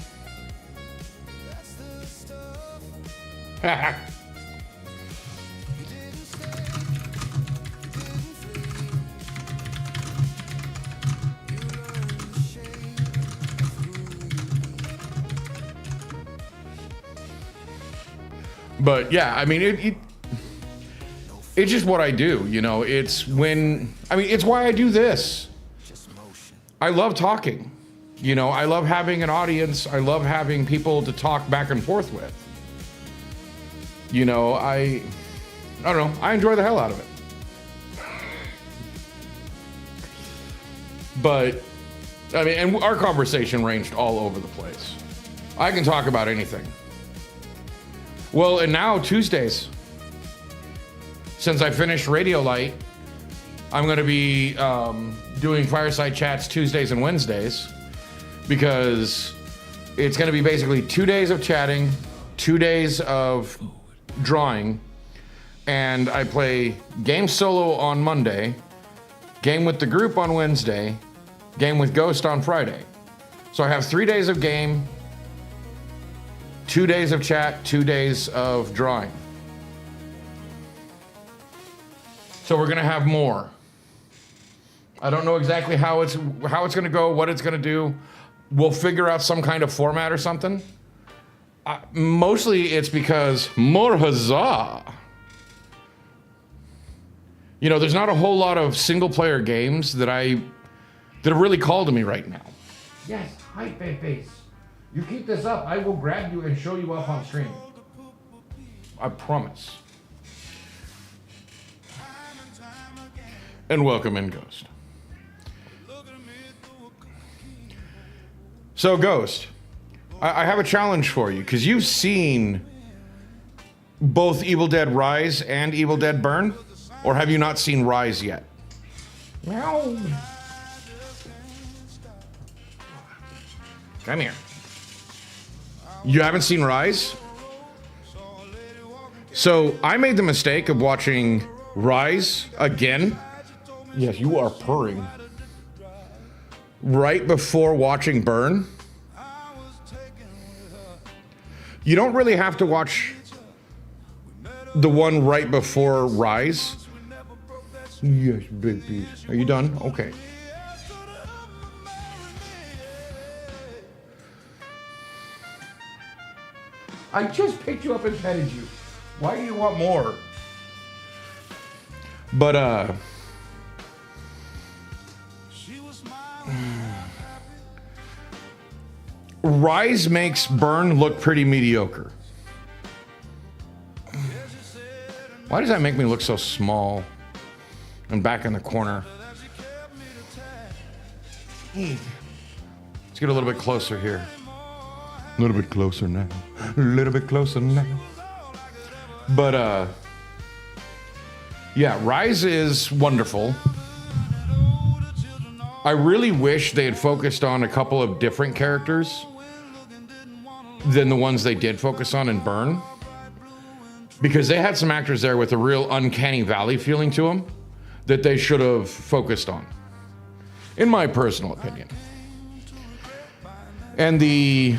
But yeah, I mean, it's just what I do, you know. It's it's why I do this. I love talking, you know. I love having an audience. I love having people to talk back and forth with. You know, I don't know. I enjoy the hell out of it. But I mean, and our conversation ranged all over the place. I can talk about anything. Well, and now Tuesdays, since I finished Radio Light, I'm going to be doing Fireside Chats Tuesdays and Wednesdays, because it's going to be basically 2 days of chatting, 2 days of drawing, and I play game solo on Monday, game with the group on Wednesday, game with Ghost on Friday. So I have 3 days of game, 2 days of chat, 2 days of drawing. So we're gonna have more. I don't know exactly how it's gonna go, what it's gonna do. We'll figure out some kind of format or something. Mostly it's because more huzzah. You know, there's not a whole lot of single player games that are really called to me right now. Yes, hi, Face. You keep this up, I will grab you and show you off on stream. I promise. And welcome in, Ghost. So, Ghost, I have a challenge for you, because you've seen both Evil Dead Rise and Evil Dead Burn, or have you not seen Rise yet? Meow. Come here. You haven't seen Rise? So I made the mistake of watching Rise again. Yes, you are purring. Right before watching Burn. You don't really have to watch the one right before Rise. Yes, big piece. Are you done? Okay. I just picked you up and petted you. Why do you want more? But, Rise makes Burn look pretty mediocre. Why does that make me look so small and back in the corner? Let's get a little bit closer here. A little bit closer now. A little bit closer now. But, yeah, Rise is wonderful. I really wish they had focused on a couple of different characters than the ones they did focus on in Burn. Because they had some actors there with a real uncanny valley feeling to them that they should have focused on, in my personal opinion. And the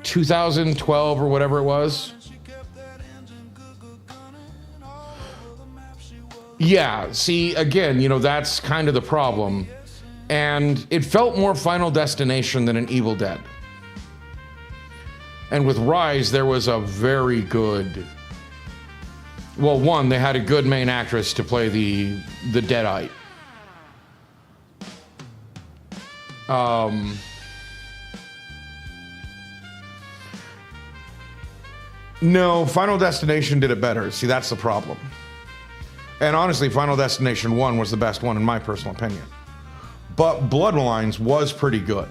2012 or whatever it was, yeah, see, again, you know, that's kind of the problem. And it felt more Final Destination than an Evil Dead. And with Rise, there was a very good... Well, one, they had a good main actress to play the Deadite. No, Final Destination did it better. See, that's the problem. And honestly, Final Destination 1 was the best one in my personal opinion. But Bloodlines was pretty good.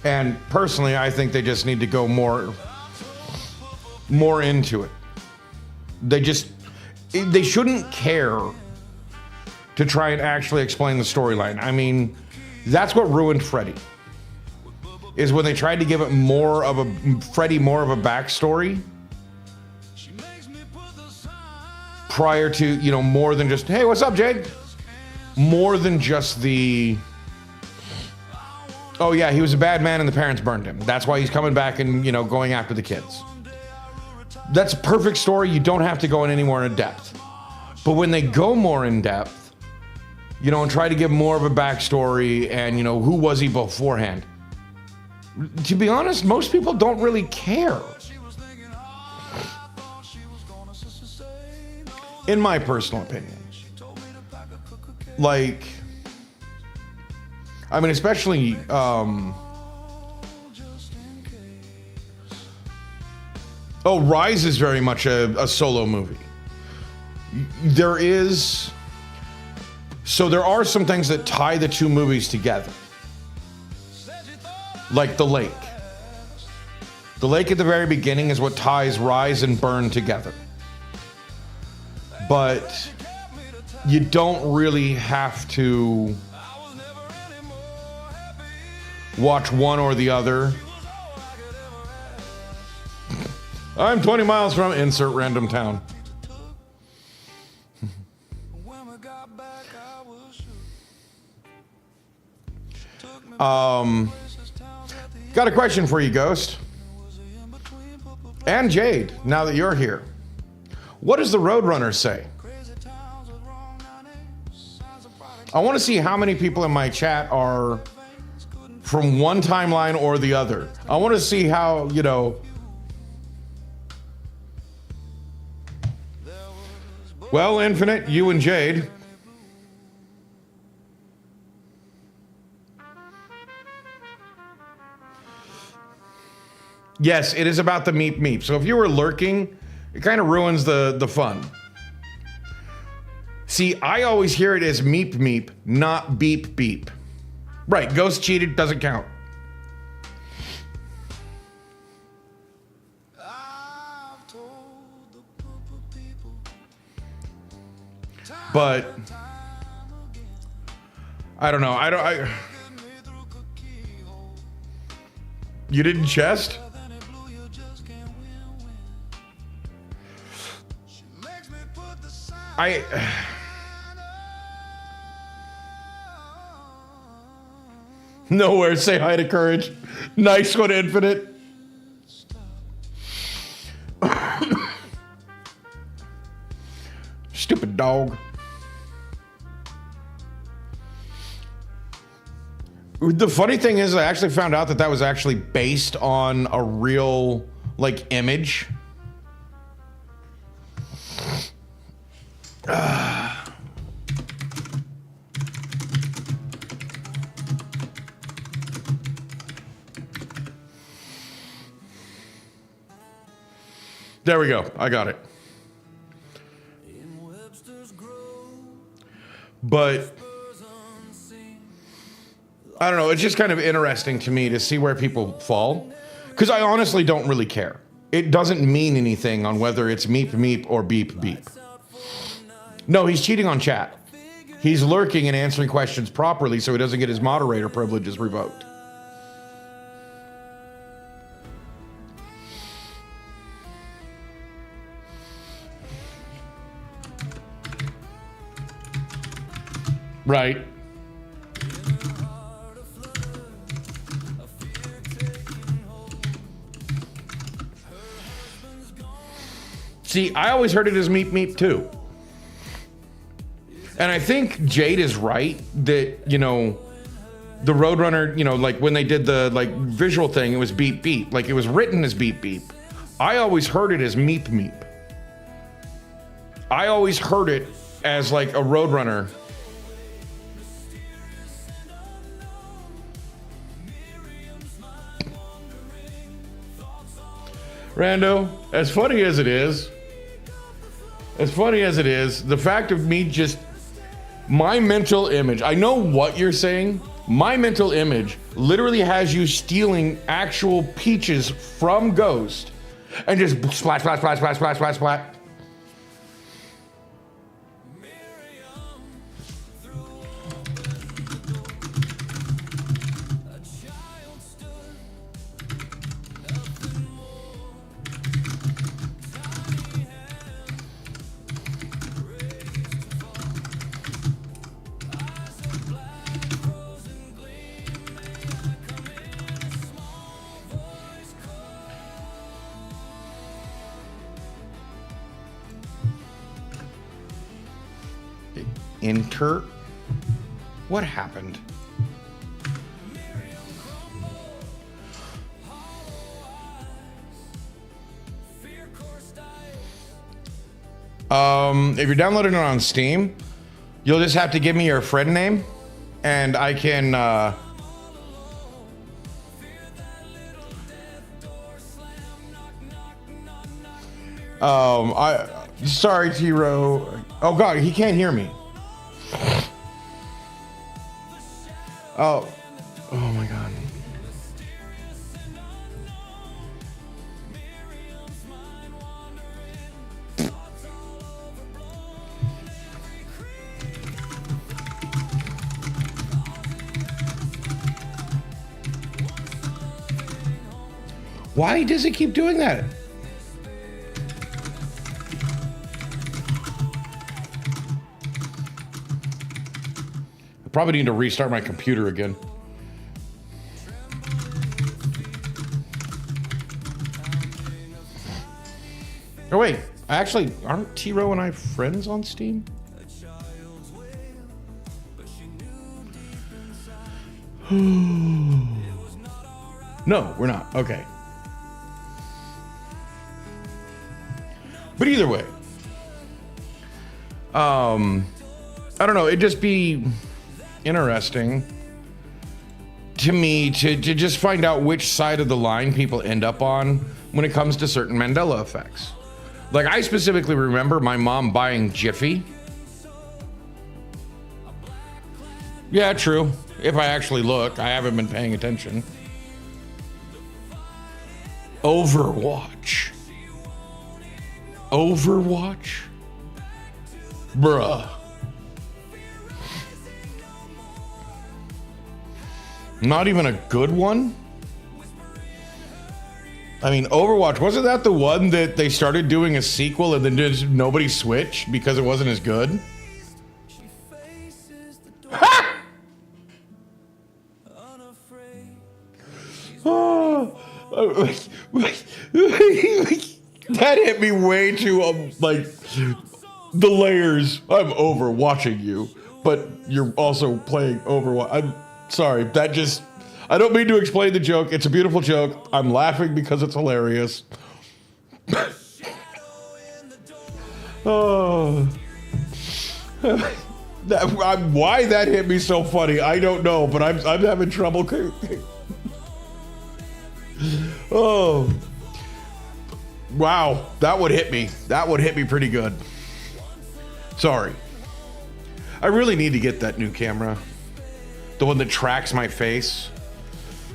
And personally, I think they just need to go more into it. They shouldn't care to try and actually explain the storyline. I mean, that's what ruined Freddy. Is when they tried to give it Freddy more of a backstory. Prior to, you know, more than just, hey, what's up, Jade? More than just the... Oh yeah, he was a bad man and the parents burned him. That's why he's coming back and, you know, going after the kids. That's a perfect story. You don't have to go in any more in depth. But when they go more in depth, you know, and try to give more of a backstory and, you know, who was he beforehand? To be honest, most people don't really care. In my personal opinion. Like... I mean, especially, Rise is very much a solo movie. There are some things that tie the two movies together. Like the lake. The lake at the very beginning is what ties Rise and Burn together. But you don't really have to watch one or the other. I'm 20 miles from insert random town. Got a question for you, Ghost. And Jade, now that you're here. What does the Roadrunner say? I want to see how many people in my chat are from one timeline or the other. I want to see how, you know... Well, Infinite, you and Jade. Yes, it is about the meep meep. So if you were lurking, it kind of ruins the fun. See, I always hear it as meep meep, not beep beep. Right, Ghost cheated, doesn't count. But I don't know. You didn't chest? Nowhere, say hi to Courage. Nice one, Infinite. Stupid dog. The funny thing is, I actually found out that was actually based on a real, like, image. There we go. I got it. But I don't know. It's just kind of interesting to me to see where people fall. Because I honestly don't really care. It doesn't mean anything on whether it's meep meep or beep beep. No, he's cheating on chat. He's lurking and answering questions properly so he doesn't get his moderator privileges revoked. Right. See, I always heard it as meep meep too. And I think Jade is right that, you know, the Roadrunner, you know, like when they did the like visual thing, it was beep beep. Like it was written as beep beep. I always heard it as meep meep. I always heard it as like a Roadrunner. Rando, as funny as it is, the fact of me just, my mental image, I know what you're saying, my mental image literally has you stealing actual peaches from Ghost and just splat, splat, splat, splat, splat, splat, splat. Enter? What happened? If you're downloading it on Steam, you'll just have to give me your friend name and I can sorry, T-Row. Oh god, he can't hear me. Oh my god. Why does it keep doing that? I probably need to restart my computer again. Oh wait, actually, aren't T-Row and I friends on Steam? No, we're not. Okay. But either way, I don't know. It'd just be interesting to me to just find out which side of the line people end up on when it comes to certain Mandela effects. Like, I specifically remember my mom buying Jiffy. Yeah, true. If I actually look, I haven't been paying attention. Overwatch. Overwatch? Bruh. Not even a good one? I mean, Overwatch, wasn't that the one that they started doing a sequel and then just nobody switched because it wasn't as good? Ha! Oh, that hit me way too, like, the layers. I'm overwatching you, but you're also playing Overwatch. I'm sorry, that just, I don't mean to explain the joke. It's a beautiful joke. I'm laughing because it's hilarious. Oh. Why that hit me so funny, I don't know, but I'm having trouble. Oh. Wow, that would hit me. That would hit me pretty good. Sorry. I really need to get that new camera. The one that tracks my face.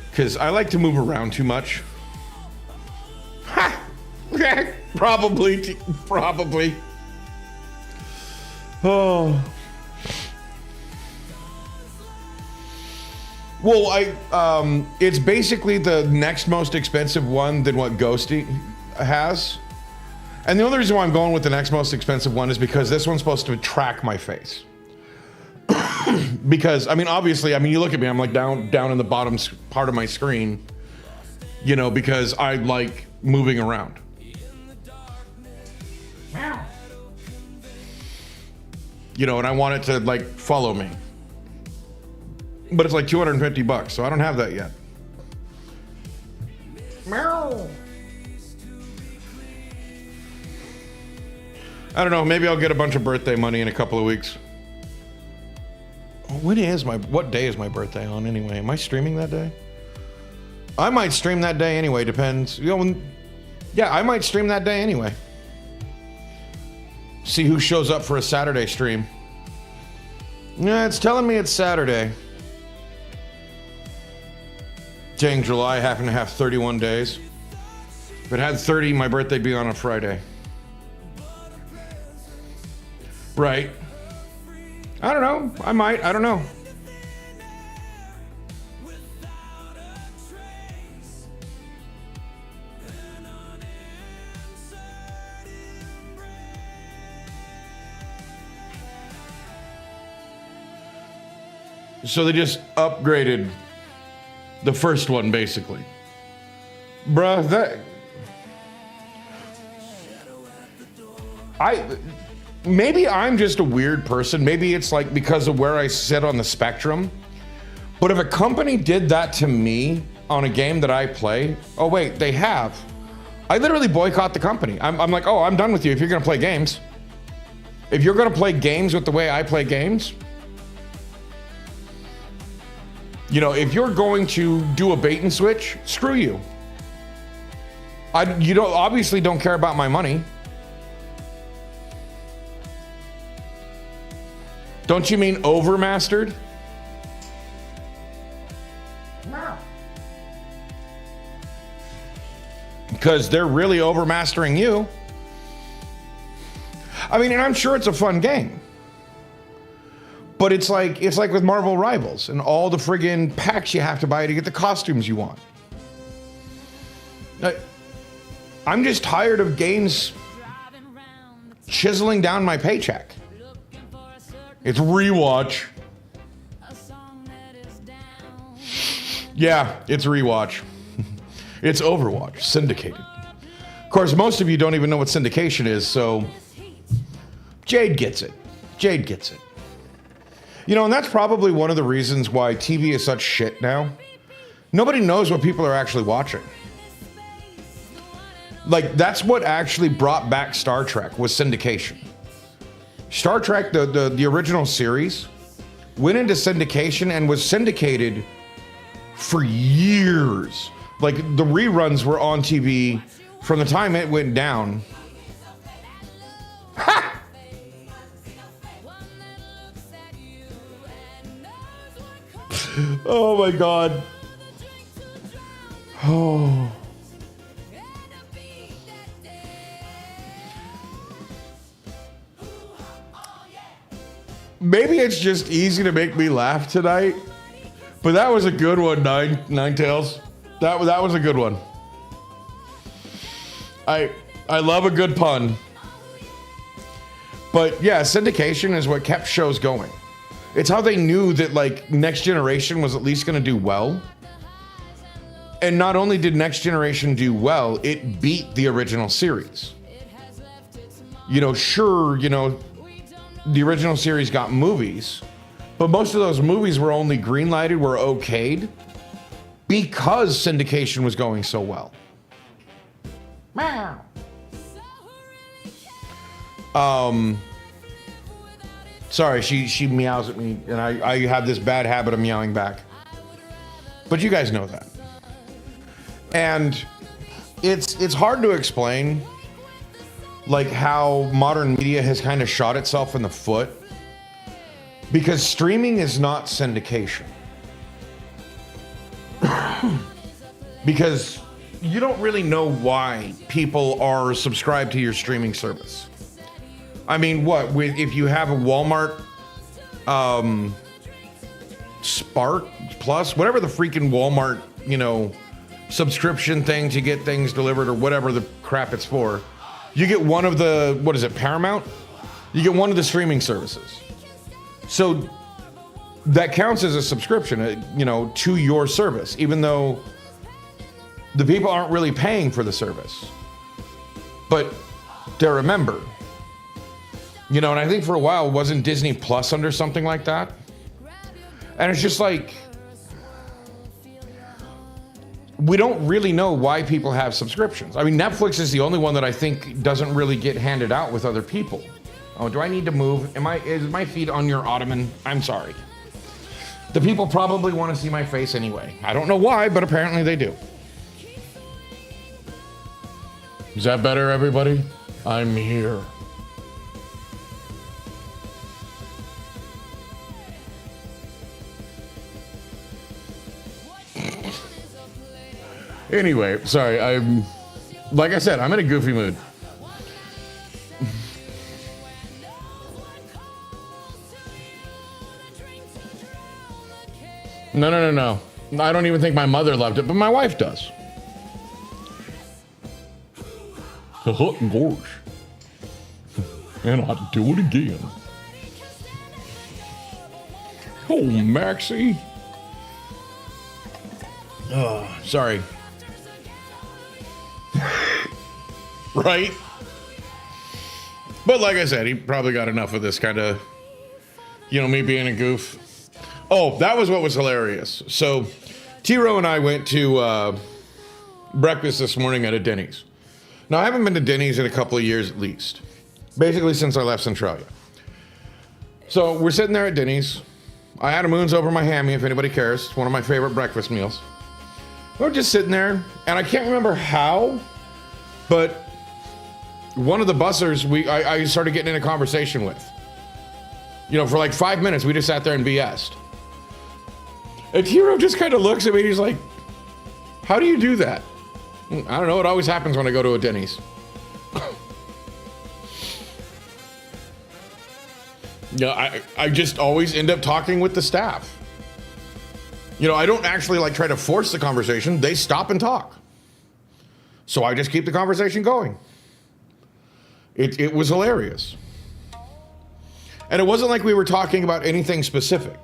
Because I like to move around too much. Ha! Probably. Oh. Well, it's basically the next most expensive one than what Ghosty has. And the only reason why I'm going with the next most expensive one is because this one's supposed to track my face. Because, I mean, obviously, I mean, you look at me, I'm like down in the bottom part of my screen, you know, because I like moving around. You know, and I want it to like follow me. But it's like $250, so I don't have that yet. Meow. I don't know, maybe I'll get a bunch of birthday money in a couple of weeks. What day is my birthday on anyway? Am I streaming that day? I might stream that day anyway, depends. You know, yeah, I might stream that day anyway. See who shows up for a Saturday stream. Yeah, it's telling me it's Saturday. Dang, July happen to have 31 days. If it had 30, my birthday'd be on a Friday. Right. I don't know. I might. I don't know. So they just upgraded the first one, basically. Bruh, maybe I'm just a weird person. Maybe it's like because of where I sit on the spectrum. But if a company did that to me on a game that I play, oh wait, they have. I literally boycott the company. I'm like, oh, I'm done with you if you're gonna play games. If you're gonna play games with the way I play games, you know, if you're going to do a bait and switch, screw you. You obviously don't care about my money. Don't you mean overmastered? No. Because they're really overmastering you. I mean, and I'm sure it's a fun game. But it's like with Marvel Rivals and all the friggin' packs you have to buy to get the costumes you want. I'm just tired of games chiseling down my paycheck. It's rewatch. Yeah, it's rewatch. It's Overwatch, syndicated. Of course, most of you don't even know what syndication is, so Jade gets it. Jade gets it. You know, and that's probably one of the reasons why TV is such shit now. Nobody knows what people are actually watching. Like, that's what actually brought back Star Trek, was syndication. Star Trek, the original series, went into syndication and was syndicated for years. Like, the reruns were on TV from the time it went down. Ha! Oh my God. Oh. Maybe it's just easy to make me laugh tonight, but that was a good one, Nine Tails. That was a good one. I love a good pun. But yeah, syndication is what kept shows going. It's how they knew that like Next Generation was at least going to do well. And not only did Next Generation do well, it beat the original series. You know, sure, you know, the original series got movies, but most of those movies were only greenlighted, were okayed, because syndication was going so well. Meow. Sorry, she meows at me, and I have this bad habit of meowing back. But you guys know that. And it's hard to explain, like how modern media has kind of shot itself in the foot, because streaming is not syndication. Because you don't really know why people are subscribed to your streaming service. I mean, if you have a Walmart Spark Plus, whatever the freaking Walmart, subscription thing to get things delivered or whatever the crap it's for, you get one of the, what is it, Paramount? You get one of the streaming services. So that counts as a subscription, to your service, even though the people aren't really paying for the service. But they're a member. And I think for a while, wasn't Disney Plus under something like that? And it's just like, we don't really know why people have subscriptions. I mean, Netflix is the only one that I think doesn't really get handed out with other people. Oh, do I need to move? Is my feet on your ottoman? I'm sorry. The people probably want to see my face anyway. I don't know why, but apparently they do. Is that better, everybody? I'm here. Anyway, sorry, like I said, I'm in a goofy mood. No. I don't even think my mother loved it, but my wife does. Gosh. And I'd do it again. Oh, Maxie. Oh, sorry. Right? But like I said, he probably got enough of this kind of, me being a goof. Oh, that was what was hilarious. So, T-Row and I went to breakfast this morning at a Denny's. Now, I haven't been to Denny's in a couple of years at least. Basically since I left Centralia. So, we're sitting there at Denny's. I had a Moons over my hammy, if anybody cares. It's one of my favorite breakfast meals. We're just sitting there, and I can't remember how, but one of the bussers I started getting in a conversation with. For like 5 minutes, we just sat there and BS'd. And T-Row just kind of looks at me and he's like, how do you do that? I don't know, it always happens when I go to a Denny's. I just always end up talking with the staff. I don't actually try to force the conversation. They stop and talk. So I just keep the conversation going. It was hilarious. And it wasn't like we were talking about anything specific.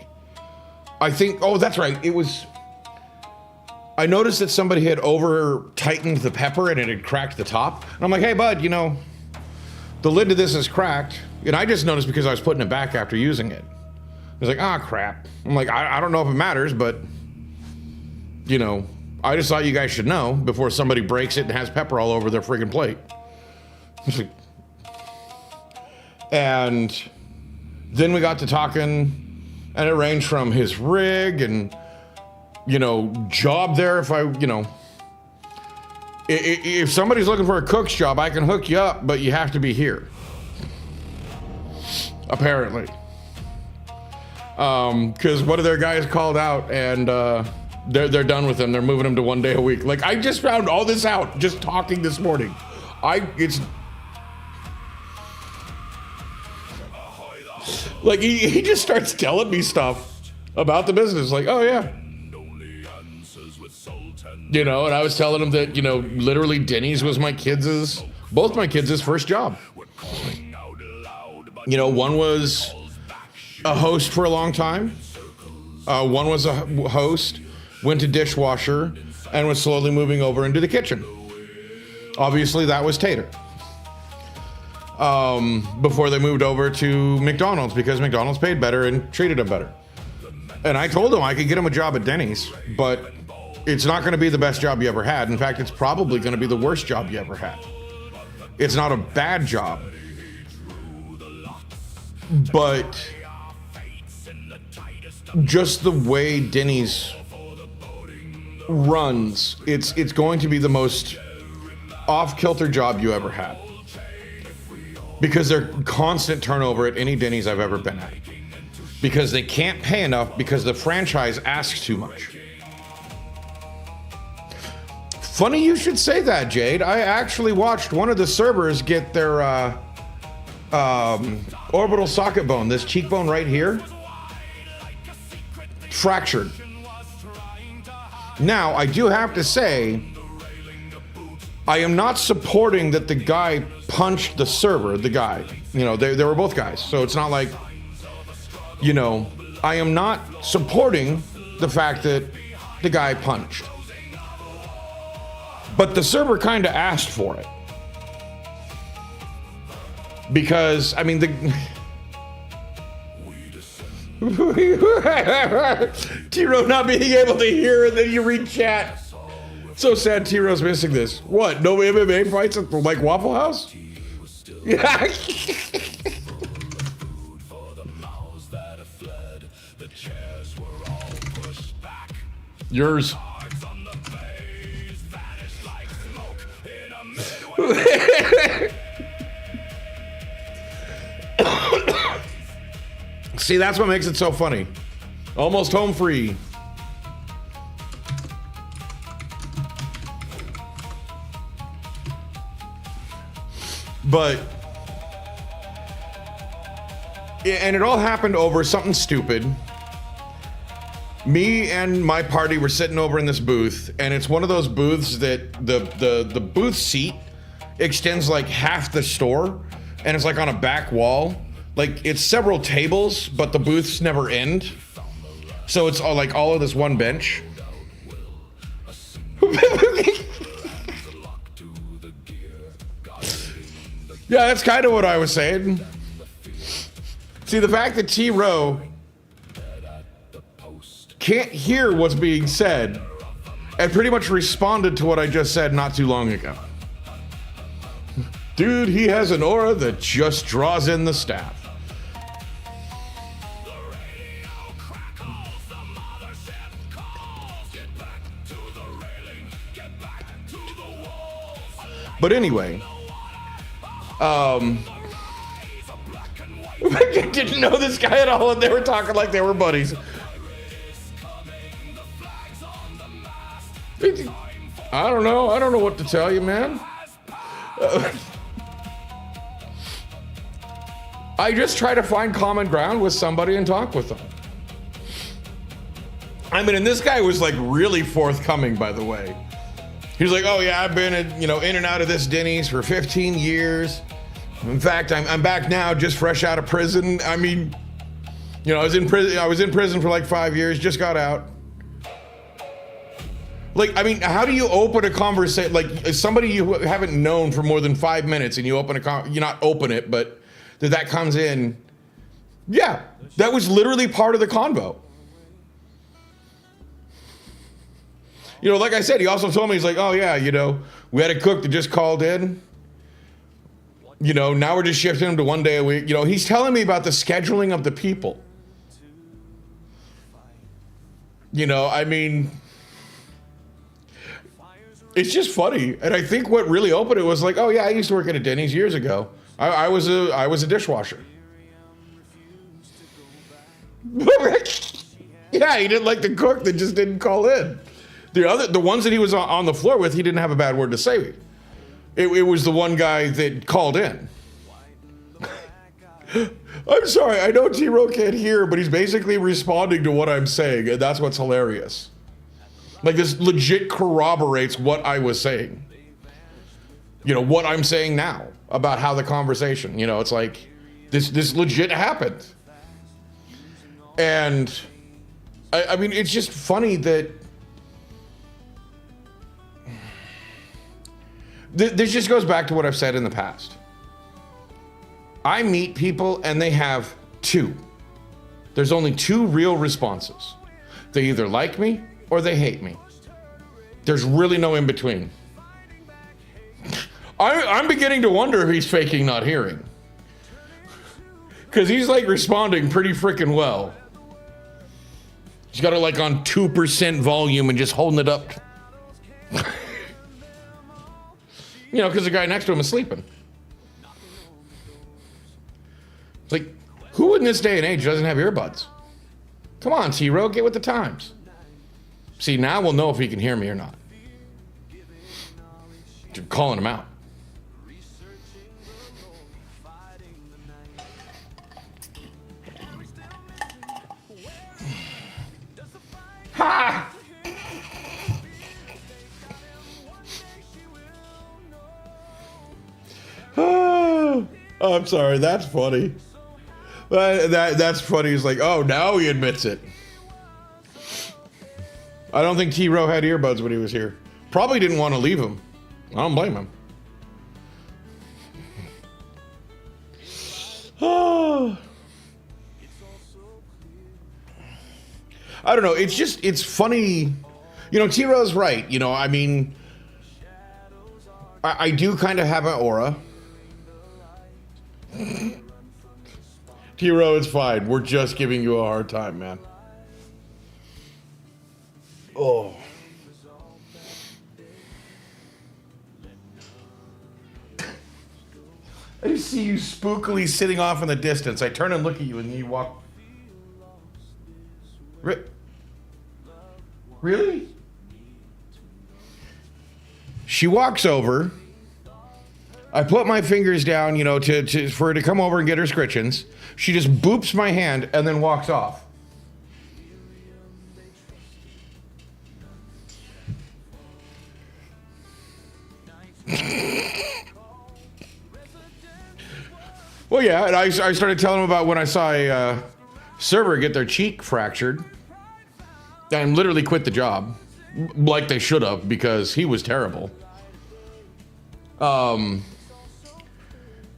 I think, oh, that's right. I noticed that somebody had over tightened the pepper and it had cracked the top. And I'm like, hey, bud, the lid to this is cracked. And I just noticed because I was putting it back after using it. I was like, crap. I'm like, I don't know if it matters, but, I just thought you guys should know before somebody breaks it and has pepper all over their friggin' plate. And then we got to talking, and it ranged from his rig and, job there. If somebody's looking for a cook's job, I can hook you up, but you have to be here. Apparently. Because one of their guys called out, and they're done with him. They're moving him to 1 day a week. Like, I just found all this out just talking this morning. Like, he just starts telling me stuff about the business. Like, oh, yeah. And I was telling him that, literally Denny's was both my kids' first job. One was a host for a long time. One was a host, went to dishwasher, and was slowly moving over into the kitchen. Obviously, that was Tater. Before they moved over to McDonald's, because McDonald's paid better and treated him better. And I told him I could get him a job at Denny's, but it's not going to be the best job you ever had. In fact, it's probably going to be the worst job you ever had. It's not a bad job, but just the way Denny's runs, it's going to be the most off-kilter job you ever had. Because they're constant turnover at any Denny's I've ever been at. Because they can't pay enough because the franchise asks too much. Funny you should say that, Jade. I actually watched one of the servers get their orbital socket bone, this cheekbone right here, fractured. Now, I do have to say, I am not supporting that the guy punched the server, the guy. You know, they were both guys. So it's not like, you know, I am not supporting the fact that the guy punched. But the server kind of asked for it. Because, I mean, T-Row not being able to hear and then you read chat. So sad T-Row's missing this. What? No MMA fights at like Waffle House? Yeah. Yours. See, that's what makes it so funny. Almost home free. But, and it all happened over something stupid. Me and my party were sitting over in this booth, and it's one of those booths that the booth seat extends like half the store, and it's like on a back wall. Like, it's several tables, but the booths never end. So it's all like all of this one bench. Yeah, that's kind of what I was saying. See, the fact that T-Row can't hear what's being said and pretty much responded to what I just said not too long ago. Dude, he has an aura that just draws in the staff. But anyway, I didn't know this guy at all, and they were talking like they were buddies. I don't know what to tell you, man. I just try to find common ground with somebody and talk with them. I mean, and this guy was like really forthcoming, by the way. He was like, "Oh yeah, I've been in and out of this Denny's for 15 years. In fact, I'm back now, just fresh out of prison. I mean, I was in prison for like 5 years, just got out." Like, I mean, how do you open a conversation? Like, somebody you haven't known for more than 5 minutes, and you open you not open it, but that comes in. Yeah, that was literally part of the convo. Like I said, he also told me, he's like, "Oh yeah, we had a cook that just called in. Now we're just shifting him to 1 day a week." He's telling me about the scheduling of the people. I mean, it's just funny. And I think what really opened it was like, "Oh yeah, I used to work at a Denny's years ago. I was a dishwasher." Yeah, he didn't like the cook that just didn't call in. The ones that he was on the floor with, he didn't have a bad word to say. It was the one guy that called in. I'm sorry, I know T-Row can't hear, but he's basically responding to what I'm saying, and that's what's hilarious. Like, this legit corroborates what I was saying. What I'm saying now about how the conversation, it's like, this legit happened. And, I mean, it's just funny that this just goes back to what I've said in the past. I meet people and they have two. There's only two real responses. They either like me or they hate me. There's really no in between. I'm beginning to wonder if he's faking not hearing. Because he's like responding pretty freaking well. He's got it like on 2% volume and just holding it up. You know, because the guy next to him is sleeping. It's like, who in this day and age doesn't have earbuds? Come on, T-Row, get with the times. See, now we'll know if he can hear me or not. You're calling him out. Ha! Oh, I'm sorry, that's funny. That's funny. He's like, oh, now he admits it. I don't think T-Row had earbuds when he was here. Probably didn't want to leave him. I don't blame him. Oh. I don't know. It's funny. You know, T-Row's right. You know, I mean, I do kind of have an aura. T-Row, it's fine. We're just giving you a hard time, man. Oh. I just see you spookily sitting off in the distance. I turn and look at you and you walk. Really? She walks over. I put my fingers down, you know, for her to come over and get her scritchins. She just boops my hand and then walks off. Well, yeah, and I started telling him about when I saw a server get their cheek fractured and literally quit the job, like they should have, because he was terrible.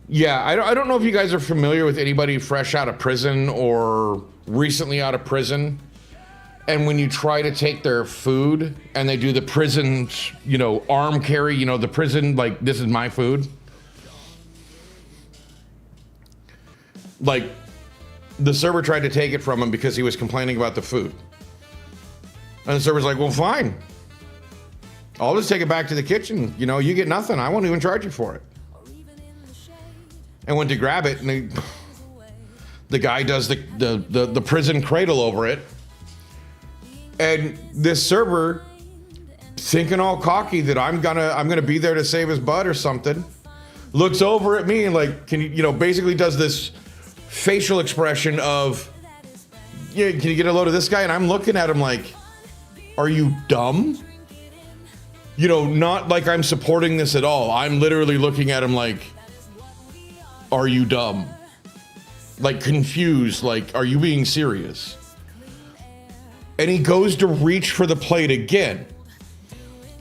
Yeah, I don't know if you guys are familiar with anybody fresh out of prison or recently out of prison. And when you try to take their food and they do the prison, you know, arm carry, you know, the prison, like, this is my food. Like, the server tried to take it from him because he was complaining about the food. And the server's like, well, fine. I'll just take it back to the kitchen. You know, you get nothing. I won't even charge you for it. And went to grab it, and the guy does the prison cradle over it. And this server, thinking all cocky that I'm gonna be there to save his butt or something, looks over at me and like, can you know, basically does this facial expression of, yeah, can you get a load of this guy? And I'm looking at him like, are you dumb? You know, not like I'm supporting this at all. I'm literally looking at him like, are you dumb? Like confused, like, are you being serious? And he goes to reach for the plate again.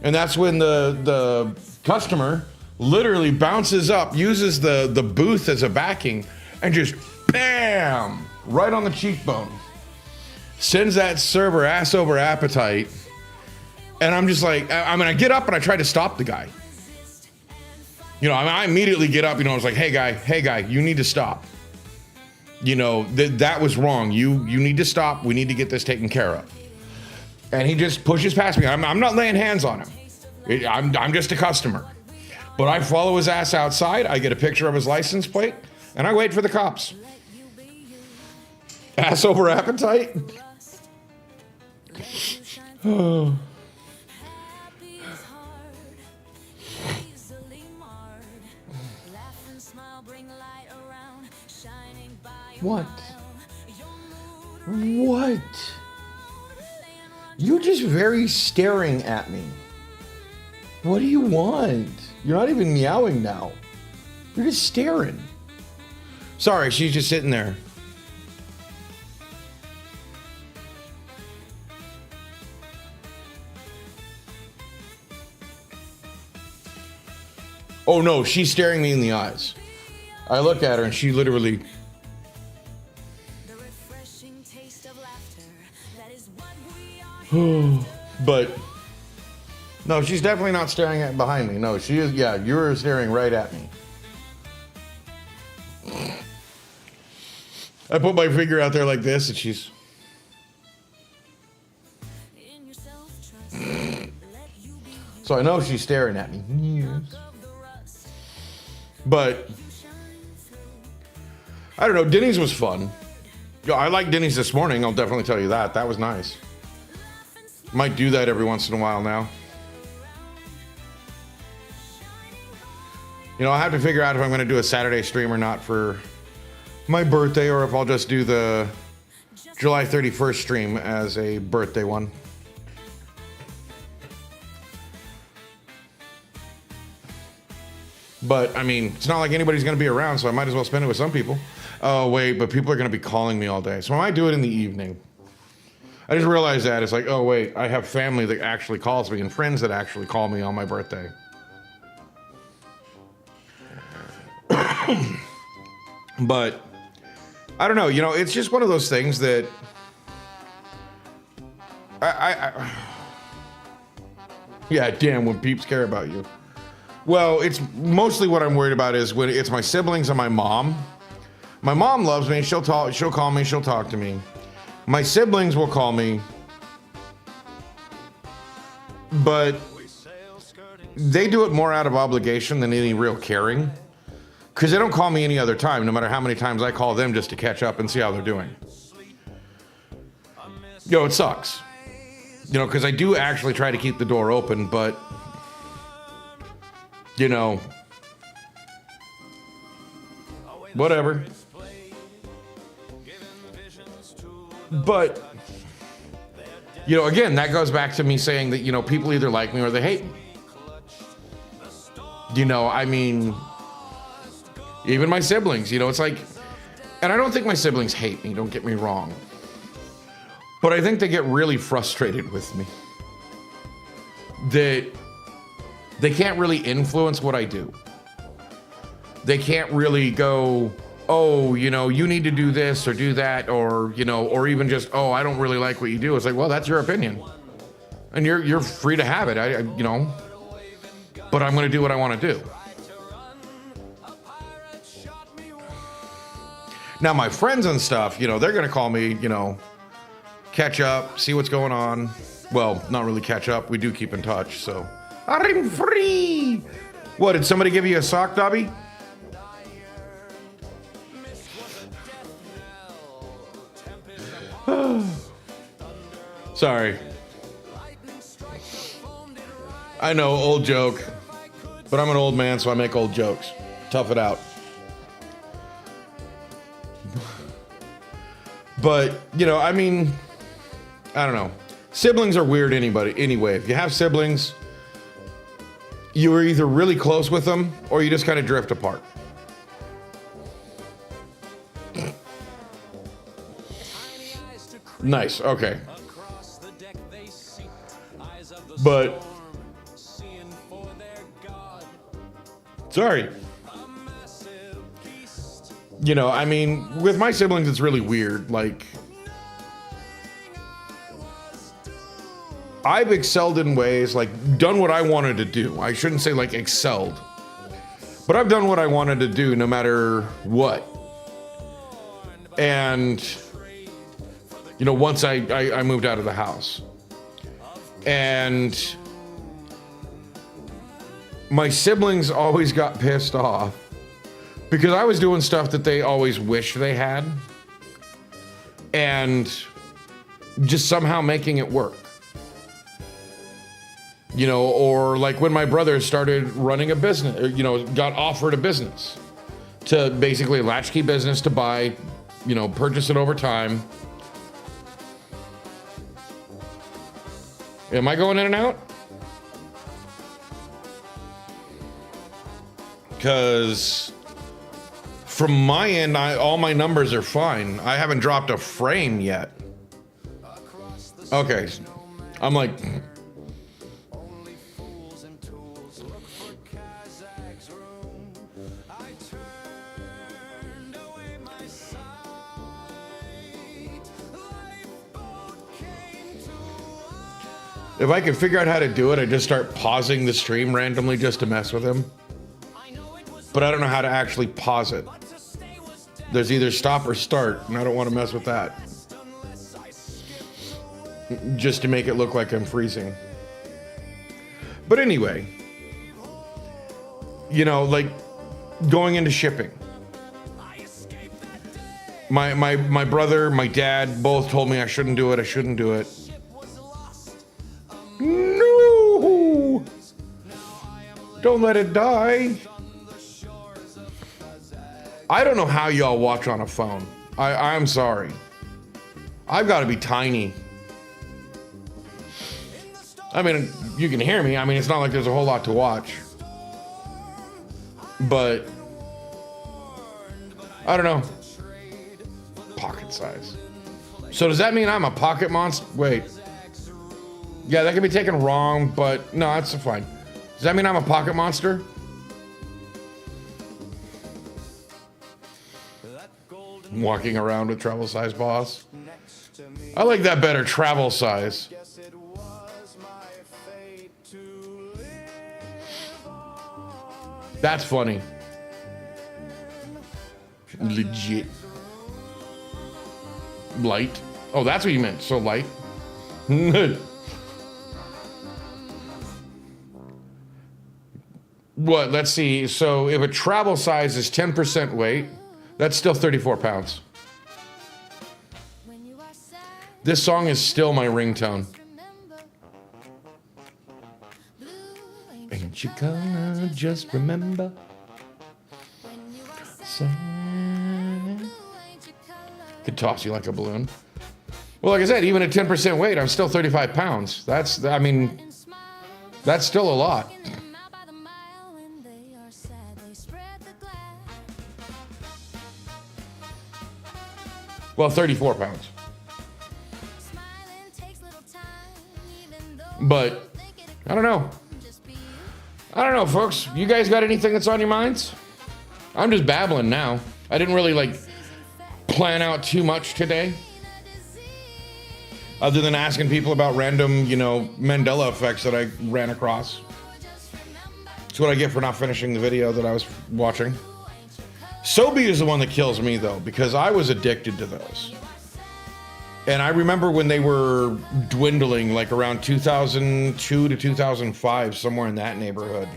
And that's when the customer literally bounces up, uses the booth as a backing, and just bam, right on the cheekbone. Sends that server ass over appetite. And I'm just like, I mean, I get up and I try to stop the guy. You know, I immediately get up, you know, I was like, hey guy, you need to stop. You know, that was wrong. You need to stop. We need to get this taken care of. And he just pushes past me. I'm not laying hands on him. I'm just a customer. But I follow his ass outside. I get a picture of his license plate, and I wait for the cops. Ass over appetite. Oh. What? What? You're just very staring at me. What do you want? You're not even meowing now. You're just staring. Sorry, she's just sitting there. Oh no, she's staring me in the eyes. I look at her and she literally... But no, she's definitely not staring at behind me. No, she is. Yeah, you're staring right at me. I put my finger out there like this, and she's. So I know she's staring at me. Yes. But I don't know. Denny's was fun. Yo, I like Denny's this morning. I'll definitely tell you that. That was nice. Might do that every once in a while now. You know, I have to figure out if I'm going to do a Saturday stream or not for my birthday, or if I'll just do the July 31st stream as a birthday one. But, I mean, it's not like anybody's going to be around, so I might as well spend it with some people. Oh, wait, but people are going to be calling me all day. So I might do it in the evening. I just realized that. It's like, oh, wait, I have family that actually calls me and friends that actually call me on my birthday. But, I don't know. You know, it's just one of those things that yeah, damn, when peeps care about you. Well, it's mostly what I'm worried about is when it's my siblings and my mom. My mom loves me. She'll call me. She'll talk to me. My siblings will call me. But they do it more out of obligation than any real caring. Because they don't call me any other time, no matter how many times I call them just to catch up and see how they're doing. Yo, it sucks. You know, because I do actually try to keep the door open, but, you know, whatever. But, you know, again, that goes back to me saying that, you know, people either like me or they hate me. You know, I mean, even my siblings, you know, it's like, and I don't think my siblings hate me, don't get me wrong. But I think they get really frustrated with me. That they can't really influence what I do. They can't really go, oh, you know, you need to do this or do that, or, you know, or even just, oh, I don't really like what you do. It's like, well, that's your opinion. And you're free to have it, you know, but I'm going to do what I want to do. Now, my friends and stuff, you know, they're going to call me, you know, catch up, see what's going on. Well, not really catch up. We do keep in touch, so. I'm free. What, did somebody give you a sock, Dobby? Sorry. I know, old joke. But I'm an old man, so I make old jokes. Tough it out. But, you know, I mean, I don't know. Siblings are weird anyway. If you have siblings, you are either really close with them or you just kind of drift apart. Nice, okay. But, sorry. You know, I mean, with my siblings, it's really weird. Like, I've excelled in ways, like, done what I wanted to do. I shouldn't say, like, excelled. But I've done what I wanted to do no matter what. And, you know, once I moved out of the house. And my siblings always got pissed off because I was doing stuff that they always wished they had. And just somehow making it work. You know, or like when my brother started running a business, or, you know, got offered a business to basically a latchkey business to buy, you know, purchase it over time. Am I going in and out? Because from my end, all my numbers are fine. I haven't dropped a frame yet. Okay. I'm like... If I can figure out how to do it, I just start pausing the stream randomly just to mess with him. But I don't know how to actually pause it. There's either stop or start, and I don't want to mess with that. Just to make it look like I'm freezing. But anyway, you know, like, going into shipping. My brother, my dad both told me I shouldn't do it. I shouldn't do it. No! Don't let it die. I don't know how y'all watch on a phone. I'm sorry. I've got to be tiny. I mean, you can hear me. I mean, it's not like there's a whole lot to watch. But I don't know. Pocket size. So does that mean I'm a pocket monster? Wait. Yeah, that can be taken wrong, but no, that's fine. Does that mean I'm a pocket monster? Walking around with travel size boss. I like that better, travel size. That's funny. Legit. Light. Oh, that's what you meant. So light. What? Let's see. So if a travel size is 10% weight, that's still 34 pounds. This song is still my ringtone. Ain't you gonna just remember? Could toss you like a balloon. Well, like I said, even at 10% weight, I'm still 35 pounds. That's, I mean, that's still a lot. Well, 34 pounds. But, I don't know. I don't know, folks. You guys got anything that's on your minds? I'm just babbling now. I didn't really, like, plan out too much today. Other than asking people about random, you know, Mandela effects that I ran across. That's what I get for not finishing the video that I was watching. Sobe is the one that kills me, though, because I was addicted to those. And I remember when they were dwindling, like around 2002 to 2005, somewhere in that neighborhood.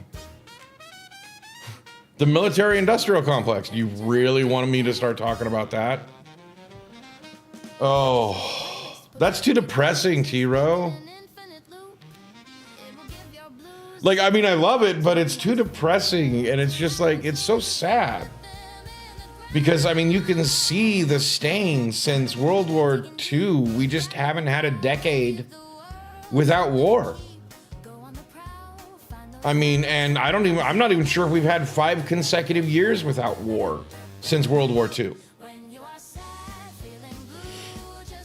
The military-industrial complex. You really wanted me to start talking about that? Oh, that's too depressing, T-Row. Like, I mean, I love it, but it's too depressing, and it's just like, it's so sad. Because, I mean, you can see the stain since World War II. We just haven't had a decade without war. I mean, and I'm not even sure if we've had 5 consecutive years without war since World War II.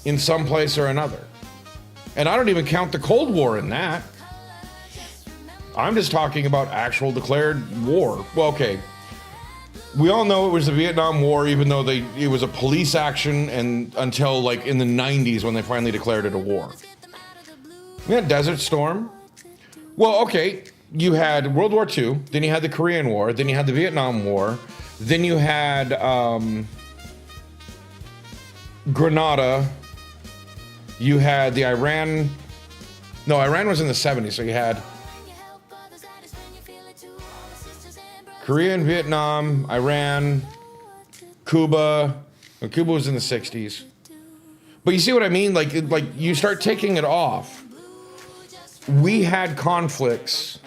In some place or another. And I don't even count the Cold War in that. I'm just talking about actual declared war. Well, okay. We all know it was the Vietnam War, even though it was a police action and until like in the 90s when they finally declared it a war. We had Desert Storm. Well, okay, you had World War II, then you had the Korean War, then you had the Vietnam War, then you had Grenada, you had the Iran was in the 70s, so you had Korea and Vietnam, Iran, Cuba. Well, Cuba was in the 60s. But you see what I mean? Like you start taking it off. We had conflicts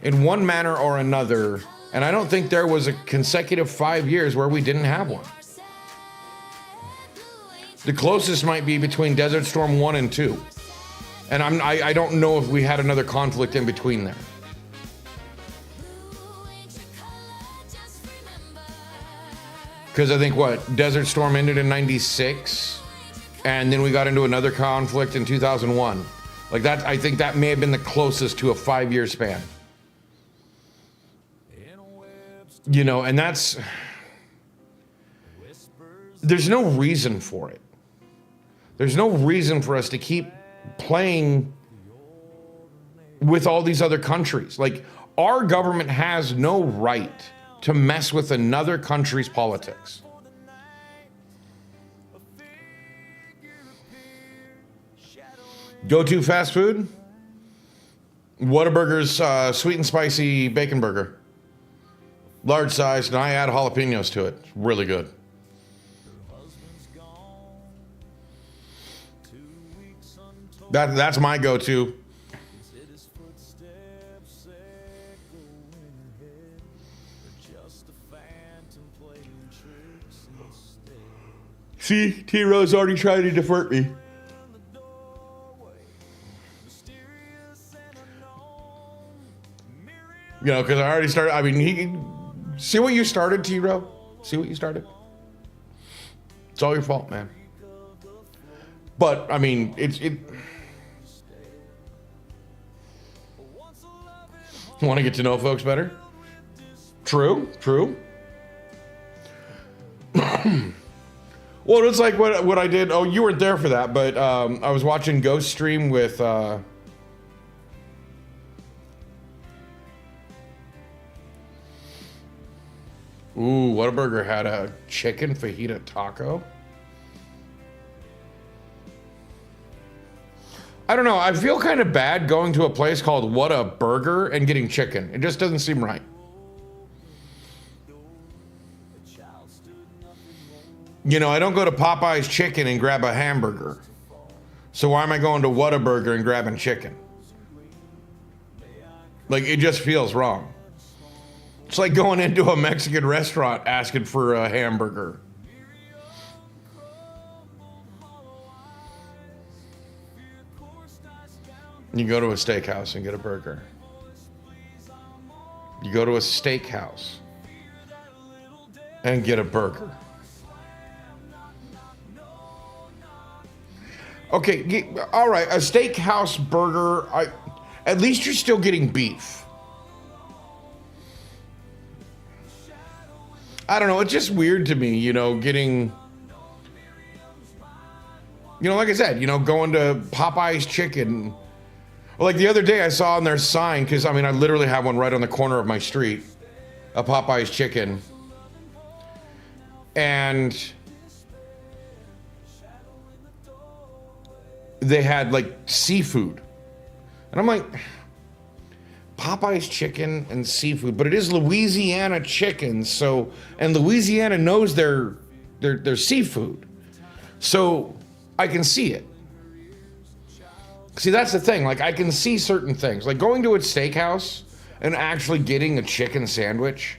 in one manner or another, and I don't think there was a consecutive 5 years where we didn't have one. The closest might be between Desert Storm 1 and 2. And I don't know if we had another conflict in between there. Because I think Desert Storm ended in 96, and then we got into another conflict in 2001. Like that, I think that may have been the closest to a 5-year span. You know, and there's no reason for it. There's no reason for us to keep playing with all these other countries. Like, our government has no right to mess with another country's politics. Go-to fast food? Whataburger's sweet and spicy bacon burger. large size, and I add jalapenos to it. It's really good. That's my go-to. See, T-Rose already tried to divert me. You know, because I already started. I mean, see what you started, T-Ro? See what you started? It's all your fault, man. But, I mean, it. Want to get to know folks better? True. Well, it's like what I did. Oh, you weren't there for that, but I was watching Ghost Stream with. Ooh, Whataburger had a chicken fajita taco. I don't know. I feel kind of bad going to a place called What a Burger and getting chicken. It just doesn't seem right. You know, I don't go to Popeye's Chicken and grab a hamburger. So why am I going to Whataburger and grabbing chicken? Like, it just feels wrong. It's like going into a Mexican restaurant asking for a hamburger. You go to a steakhouse and get a burger. You go to a steakhouse and get a burger. Okay, all right, a steakhouse burger, at least you're still getting beef. I don't know, it's just weird to me, you know, getting, you know, like I said, you know, going to Popeye's Chicken. Like the other day I saw on their sign, because I mean, I literally have one right on the corner of my street, a Popeye's Chicken. And they had like seafood. And I'm like, Popeye's Chicken and seafood, but it is Louisiana chicken, so, and Louisiana knows their seafood. So I can see it. See, that's the thing, like I can see certain things. Like going to a steakhouse and actually getting a chicken sandwich,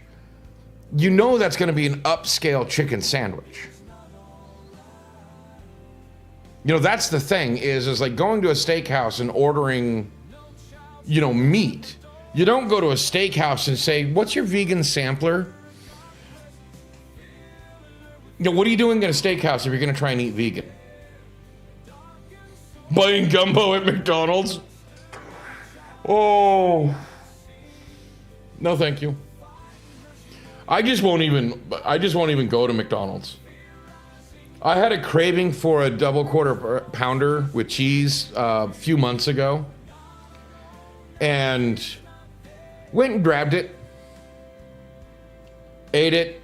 you know that's gonna be an upscale chicken sandwich. You know, that's the thing is like going to a steakhouse and ordering, you know, meat. You don't go to a steakhouse and say, what's your vegan sampler? You know, what are you doing at a steakhouse if you're going to try and eat vegan? Buying gumbo at McDonald's? Oh. No, thank you. I just won't even go to McDonald's. I had a craving for a double quarter pounder with cheese a few months ago. And went and grabbed it. Ate it.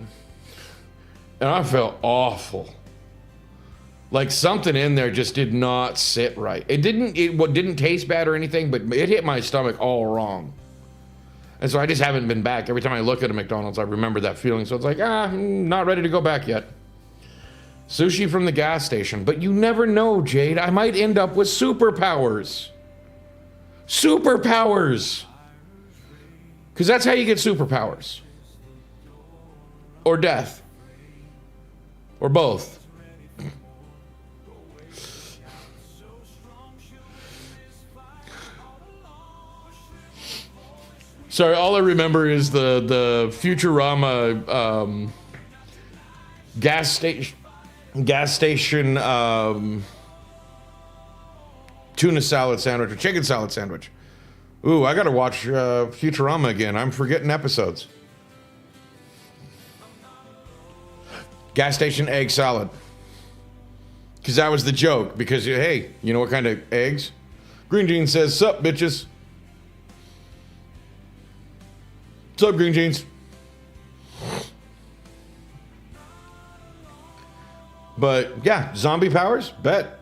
And I felt awful. Like something in there just did not sit right. It didn't taste bad or anything, but it hit my stomach all wrong. And so I just haven't been back. Every time I look at a McDonald's, I remember that feeling. So it's like, I'm not ready to go back yet. Sushi from the gas station. But you never know, Jade. I might end up with superpowers. Superpowers. Because that's how you get superpowers. Or death. Or both. Sorry, all I remember is the Futurama gas station tuna salad sandwich or chicken salad sandwich. Ooh, I gotta watch Futurama again. I'm forgetting episodes. Gas station egg salad. Because that was the joke. Because, hey, you know what kind of eggs? Green Jeans says, sup, bitches. What's up, Green Jeans? But, yeah, zombie powers? Bet.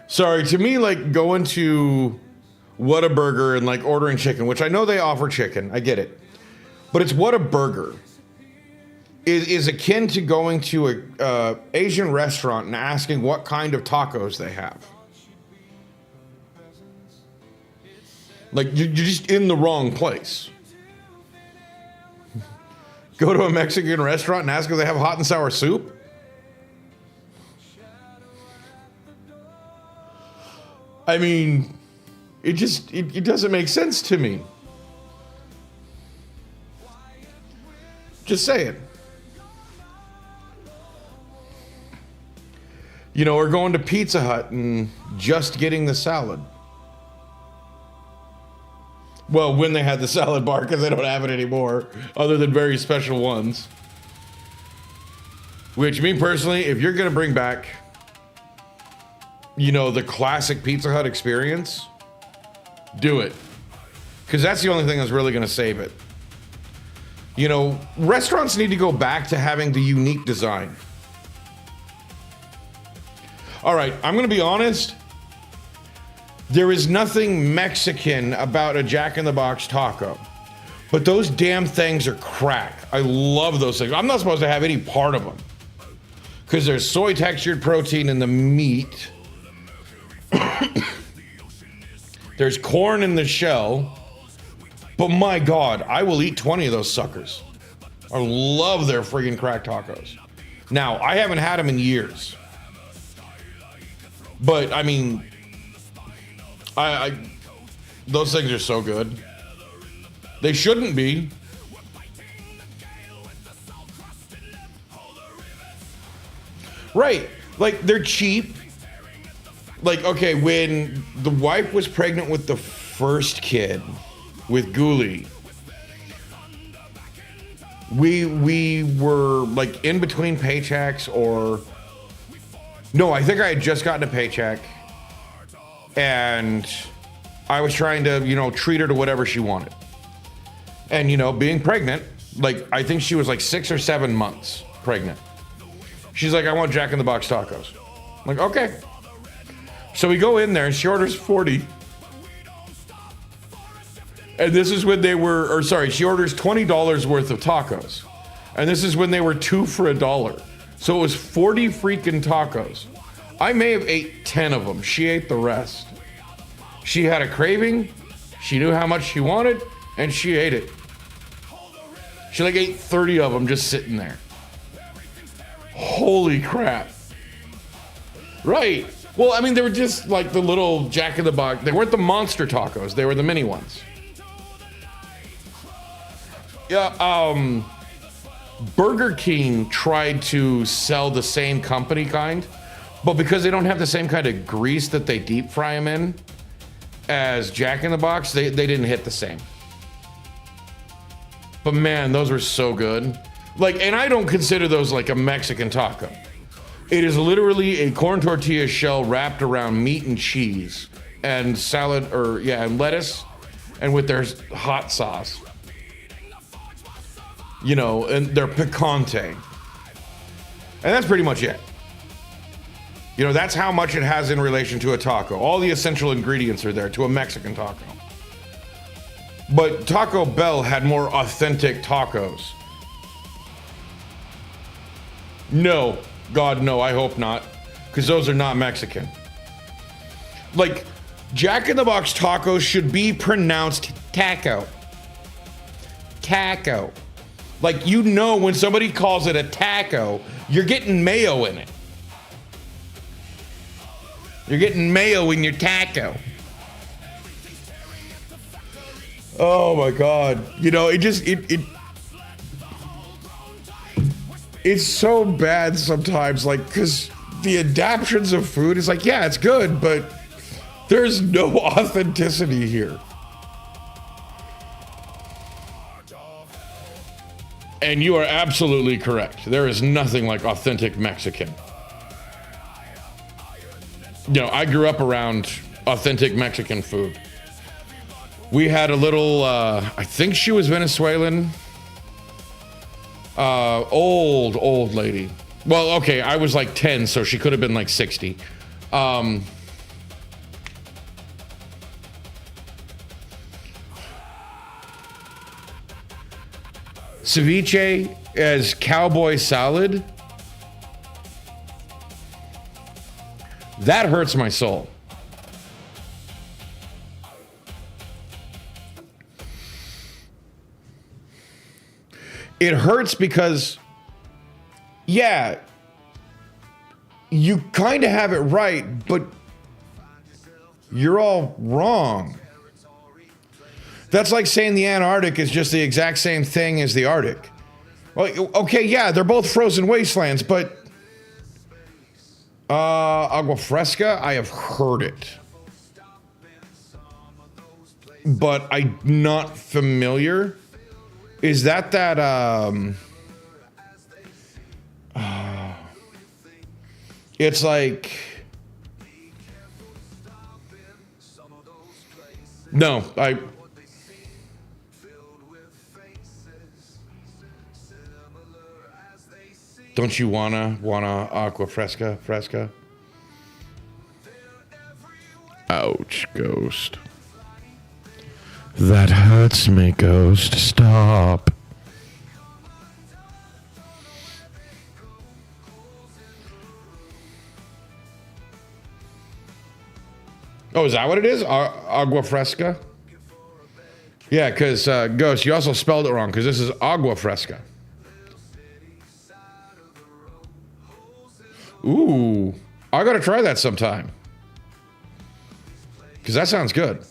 Sorry, to me, like, going to Whataburger and like ordering chicken, which I know they offer chicken. I get it. But it's Whataburger is akin to going to a Asian restaurant and asking what kind of tacos they have. Like, you're just in the wrong place. Go to a Mexican restaurant and ask if they have hot and sour soup? I mean, it doesn't make sense to me. Just say it. You know, or going to Pizza Hut and just getting the salad. Well, when they had the salad bar, because they don't have it anymore, other than very special ones. Which, me personally, if you're going to bring back, you know, the classic Pizza Hut experience, do it. Because that's the only thing that's really going to save it. You know, restaurants need to go back to having the unique design. All right, I'm going to be honest. There is nothing Mexican about a Jack in the Box taco. But those damn things are crack. I love those things. I'm not supposed to have any part of them. Because there's soy textured protein in the meat. There's corn in the shell. But my God, I will eat 20 of those suckers. I love their friggin' crack tacos. Now, I haven't had them in years. But, I mean, those things are so good. They shouldn't be. Right. Like, they're cheap. Like, okay, when the wife was pregnant with the first kid, with Ghoulie, we were, like, in between paychecks or... No, I think I had just gotten a paycheck. And I was trying to, you know, treat her to whatever she wanted. And, you know, being pregnant, like, I think she was like 6 or 7 months pregnant. She's like, I want Jack in the Box tacos. I'm like, okay. So we go in there and she orders 40. And this is when they were, or sorry, she orders $20 worth of tacos. And this is when they were 2 for $1. So it was 40 freaking tacos. I may have ate 10 of them. She ate the rest. She had a craving. She knew how much she wanted, and she ate it. She like ate 30 of them just sitting there. Holy crap. Right. Well, I mean, they were just like the little Jack in the Box. They weren't the monster tacos. They were the mini ones. Yeah, Burger King tried to sell the same company kind, but because they don't have the same kind of grease that they deep fry them in as Jack in the Box, they didn't hit the same. But man, those were so good. Like, and I don't consider those like a Mexican taco. It is literally a corn tortilla shell wrapped around meat and cheese and salad, or yeah, and lettuce, and with their hot sauce. You know, and they're picante. And that's pretty much it. You know, that's how much it has in relation to a taco. All the essential ingredients are there to a Mexican taco. But Taco Bell had more authentic tacos. No, God, no, I hope not. Because those are not Mexican. Like, Jack in the Box tacos should be pronounced taco. Taco. Like, you know, when somebody calls it a taco, you're getting mayo in it. You're getting mayo in your taco. Oh my God. You know, it's so bad sometimes, like, because the adaptions of food is like, yeah, it's good, but there's no authenticity here. And you are absolutely correct. There is nothing like authentic Mexican. You know, I grew up around authentic Mexican food. We had a little, I think she was Venezuelan. Old lady. Well, okay, I was like 10, so she could have been like 60. ceviche as cowboy salad, that hurts my soul. It hurts because, yeah, you kind of have it right, but you're all wrong. That's like saying the Antarctic is just the exact same thing as the Arctic. Well, okay, yeah, they're both frozen wastelands, but agua fresca, I have heard it, but I'm not familiar. Is that it's like, no, don't you wanna aqua fresca? Ouch, Ghost. That hurts me, Ghost. Stop. Oh, is that what it is? Agua fresca? Yeah, because, Ghost, you also spelled it wrong, because this is agua fresca. Ooh, I gotta try that sometime. Because that sounds good.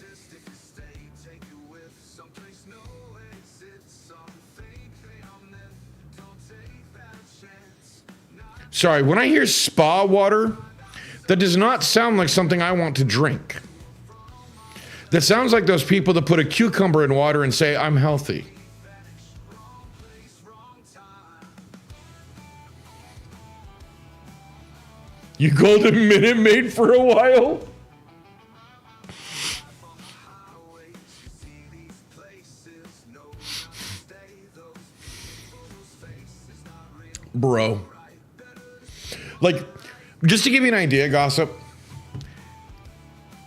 Sorry, when I hear spa water, that does not sound like something I want to drink. That sounds like those people that put a cucumber in water and say, I'm healthy. You golden Minute Maid for a while? Bro. Like, just to give you an idea, Gossip,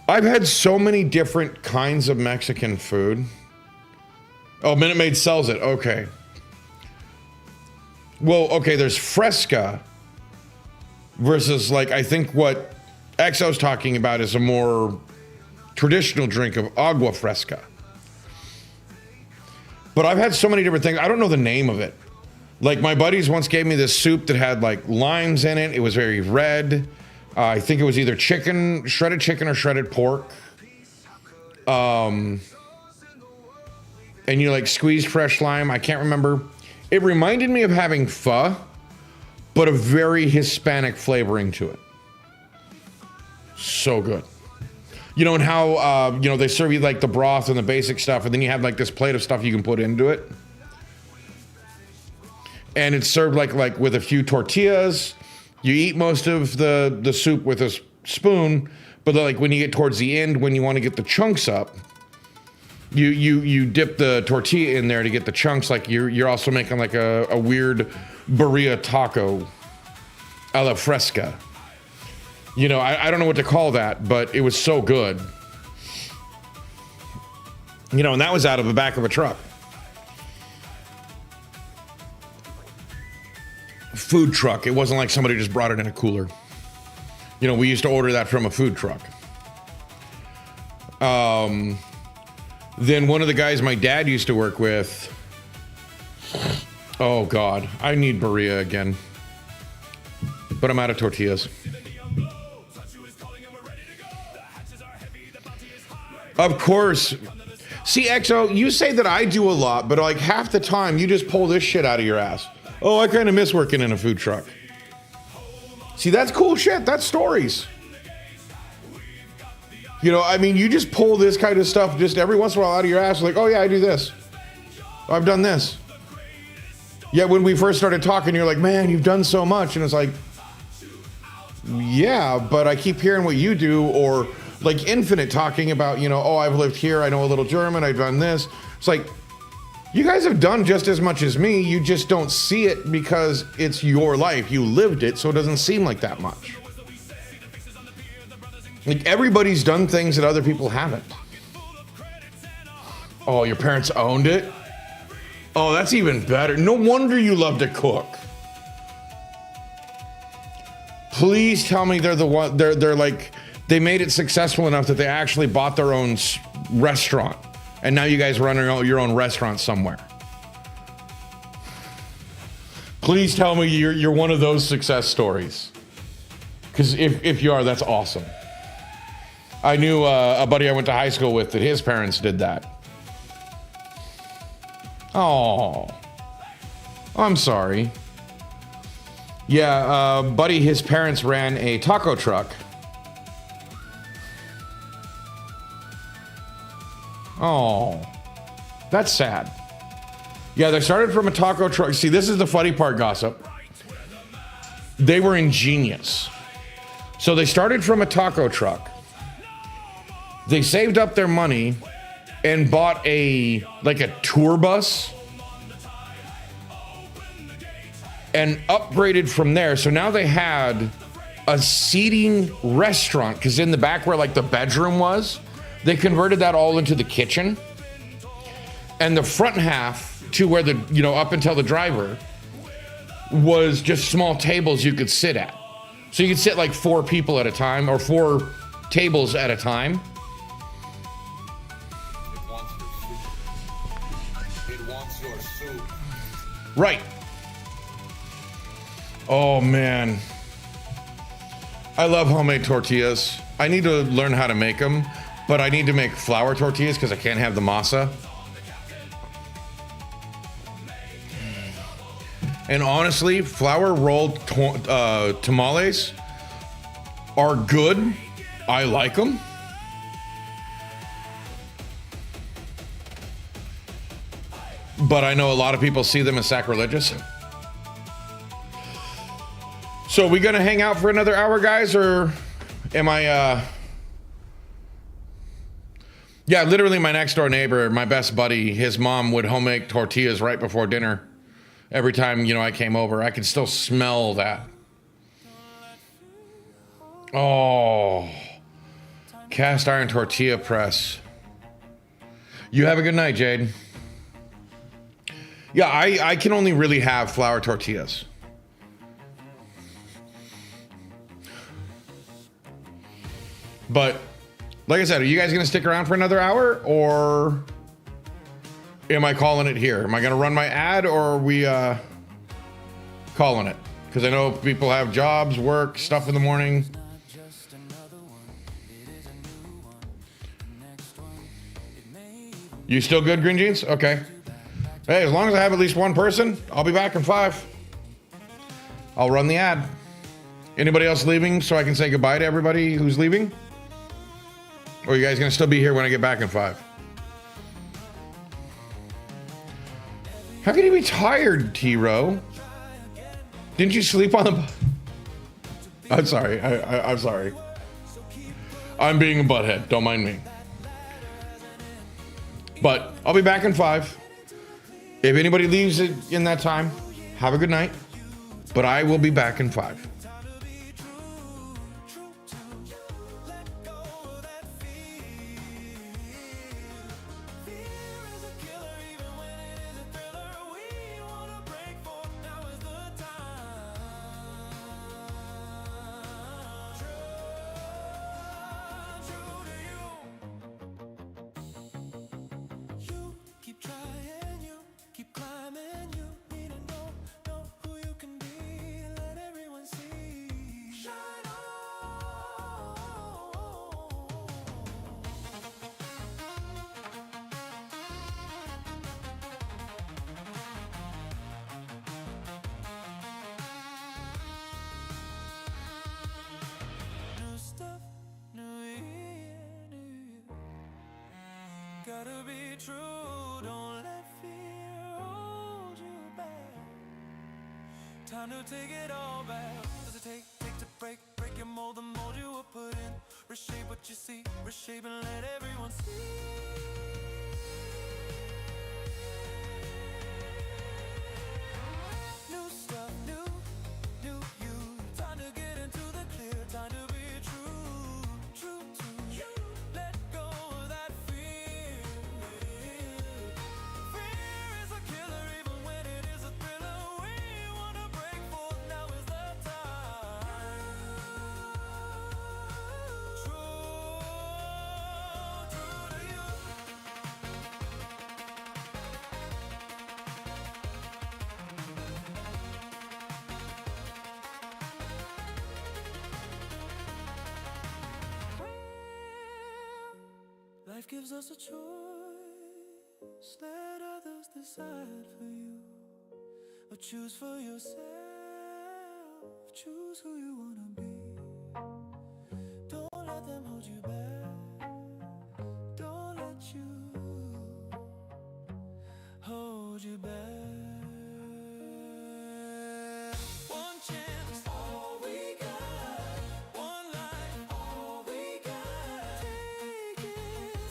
I've had so many different kinds of Mexican food. Oh, Minute Maid sells it. Okay. Well, okay, there's fresca versus, like, I think what XO's talking about is a more traditional drink of agua fresca. But I've had so many different things. I don't know the name of it. Like, my buddies once gave me this soup that had, like, limes in it. It was very red. I think it was either shredded chicken or shredded pork. And you, like, squeezed fresh lime. I can't remember. It reminded me of having pho, but a very Hispanic flavoring to it. So good. You know, and how, you know, they serve you, like, the broth and the basic stuff, and then you have, like, this plate of stuff you can put into it. And it's served like with a few tortillas. You eat most of the soup with a spoon, but like when you get towards the end, when you want to get the chunks up, you dip the tortilla in there to get the chunks. Like you're also making like a weird birria taco a la fresca. You know, I don't know what to call that, but it was so good. You know, and that was out of the back of a truck. Food truck. It wasn't like somebody just brought it in a cooler. You know, we used to order that from a food truck. Then one of the guys my dad used to work with. Oh God, I need birria again. But I'm out of tortillas. Of course. See, XO, you say that I do a lot, but like half the time you just pull this shit out of your ass. Oh, I kind of miss working in a food truck. See, that's cool shit. That's stories. You know, I mean, you just pull this kind of stuff just every once in a while out of your ass. Like, oh yeah, I do this. I've done this. Yeah, when we first started talking, you're like, man, you've done so much. And it's like, yeah, but I keep hearing what you do. Or like Infinite talking about, you know, oh, I've lived here. I know a little German. I've done this. It's like, you guys have done just as much as me. You just don't see it because it's your life. You lived it, so it doesn't seem like that much. Like, everybody's done things that other people haven't. Oh, your parents owned it? Oh, that's even better. No wonder you love to cook. Please tell me they're the one. They're like they made it successful enough that they actually bought their own restaurant, and now you guys run your own restaurant somewhere. Please tell me you're one of those success stories. Because if you are, that's awesome. I knew a buddy I went to high school with that his parents did that. Oh, I'm sorry. Yeah, buddy, his parents ran a taco truck. Oh, that's sad. Yeah, they started from a taco truck. See, this is the funny part, gossip. They were ingenious. So they started from a taco truck. They saved up their money and bought a tour bus and upgraded from there. So now they had a seating restaurant, because in the back where like the bedroom was, they converted that all into the kitchen. And the front half to where the, up until the driver was just small tables you could sit at. So you could sit like 4 people at a time, or 4 tables at a time. It wants your soup. Right. Oh man. I love homemade tortillas. I need to learn how to make them, but I need to make flour tortillas because I can't have the masa. And honestly, flour rolled tamales are good. I like them. But I know a lot of people see them as sacrilegious. So are we gonna hang out for another hour, guys, or am I Yeah, literally my next door neighbor, my best buddy, his mom would homemade tortillas right before dinner. Every time, I came over, I could still smell that. Oh, cast iron tortilla press. You have a good night, Jade. Yeah, I can only really have flour tortillas. But like I said, are you guys gonna stick around for another hour, or am I calling it here? Am I gonna run my ad, or are we calling it? Because I know people have jobs, work, stuff in the morning. You still good, Green Jeans? Okay. Hey, as long as I have at least one person, I'll be back in 5. I'll run the ad. Anybody else leaving so I can say goodbye to everybody who's leaving? Or are you guys gonna still be here when I get back in 5? How can you be tired, T-Row? Didn't you sleep on the... I'm sorry. I'm sorry. I'm being a butthead. Don't mind me. But I'll be back in 5. If anybody leaves in that time, have a good night. But I will be back in 5. Gotta be true, don't let fear hold you back. Time to take it all back. Does it take to break your mold, the mold you were put in? Reshape what you see, reshape and let everyone see. New stuff, new you. Time to get into the clear, time to be true to you. Let go of that fear. Fear is a killer. Life gives us a choice. Let others decide for you. Or choose for yourself. Choose who you wanna be. Don't let them hold you back. Don't let you hold you back. One chance, all we got. One life, all we got.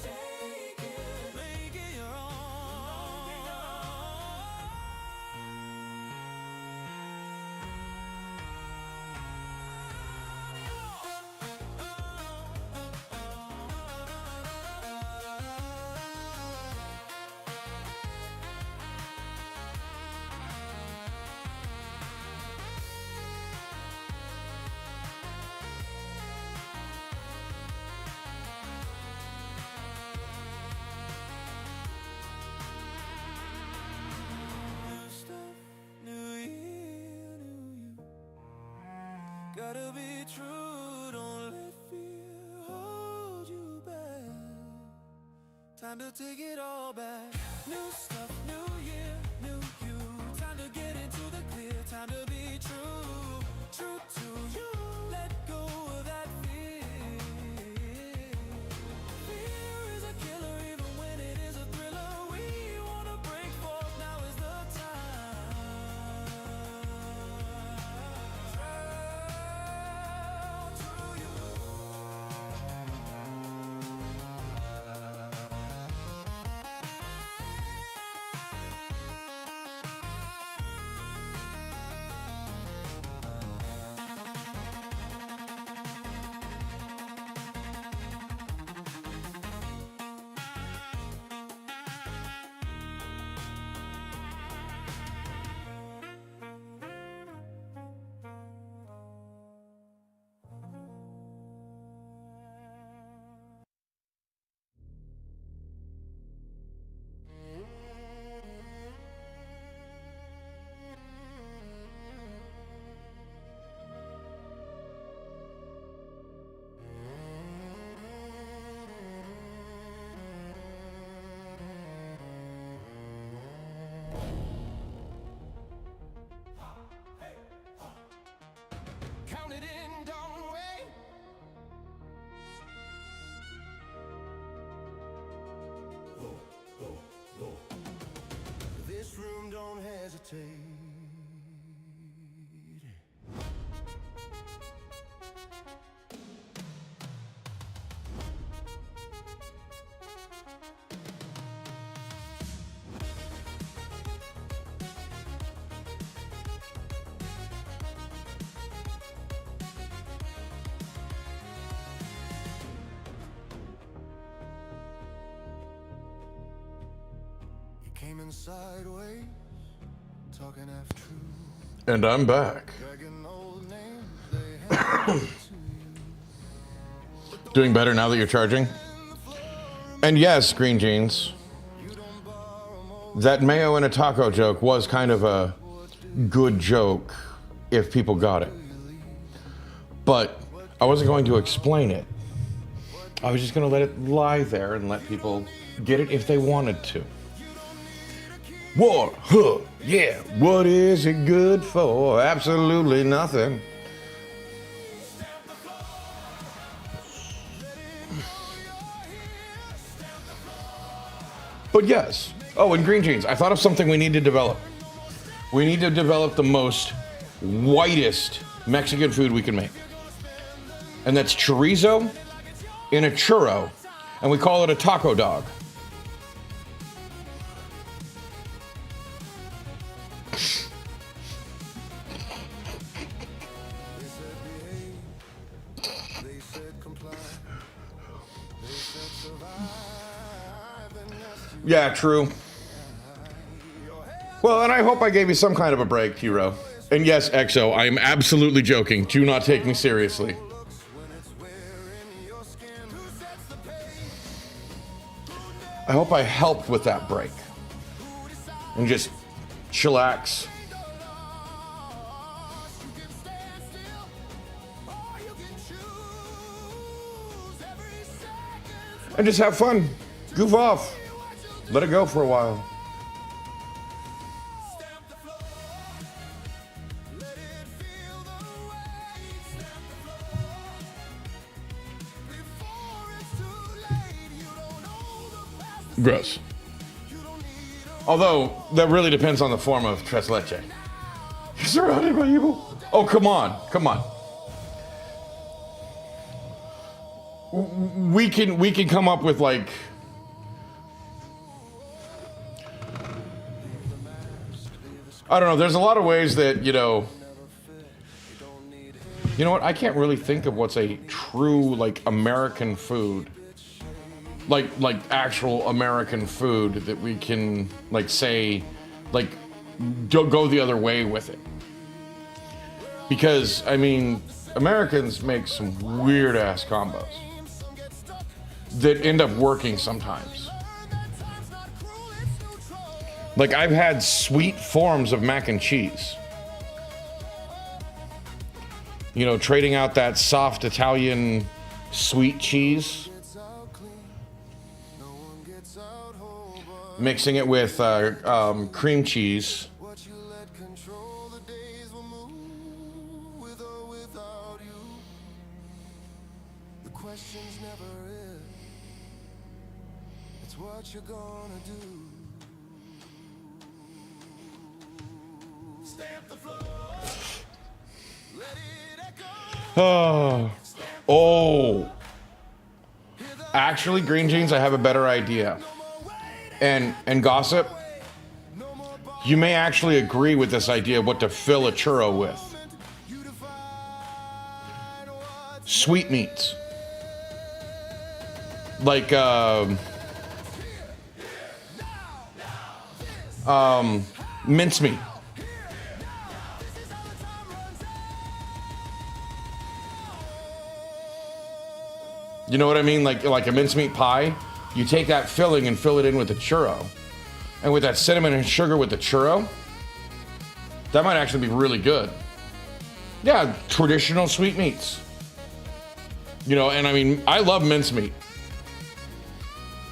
Take it, make it your own. New stuff, new year, new you. Gotta be true, don't let fear hold you back. Time to take it all back. New stuff, new year, new you. Time to get into the clear. Time to be true, true to you. Let go of that fear. Fear is a killer even when it is a thriller. We wanna break forth, now is the time. True to you. Count it in, don't wait. This room don't hesitate. You came in sideways, talking half true. And I'm back. Dragging old names they handed to you. Doing better now that you're charging? And yes, Green Jeans, that mayo in a taco joke was kind of a good joke if people got it. But I wasn't going to explain it. I was just going to let it lie there and let people get it if they wanted to. What? Huh? Yeah. What is it good for? Absolutely nothing. But yes. Oh, and Green Jeans, I thought of something we need to develop. We need to develop the most whitest Mexican food we can make. And that's chorizo in a churro. And we call it a taco dog. They said comply. They said survive. And that's you. Yeah, true. Well, and I hope I gave you some kind of a break, Hero. And yes, EXO, I am absolutely joking. Do not take me seriously. When it's wearing your skin. Who sets the pace? I hope I helped with that break. And just chillax. You can stand still, or you can choose every second. And just have fun. Goof off. Let it go for a while. Gross. Although, that really depends on the form of tres leche. You're surrounded by evil. Oh, come on. Come on. We can come up with like... I don't know. There's a lot of ways that, you know... You know what? I can't really think of what's a true, like, American food. Like actual American food that we can, like, say, like, go the other way with it. Because, I mean, Americans make some weird-ass combos that end up working sometimes. Like, I've had sweet forms of mac and cheese. You know, trading out that soft Italian sweet cheese, mixing it with cream cheese. Oh. Actually, Green Jeans, I have a better idea. And Gossip, you may actually agree with this idea of what to fill a churro with. Sweetmeats. Like, mincemeat. You know what I mean? Like a mincemeat pie. You take that filling and fill it in with the churro. And with that cinnamon and sugar with the churro, that might actually be really good. Yeah, traditional sweetmeats. You know, and I mean, I love mincemeat.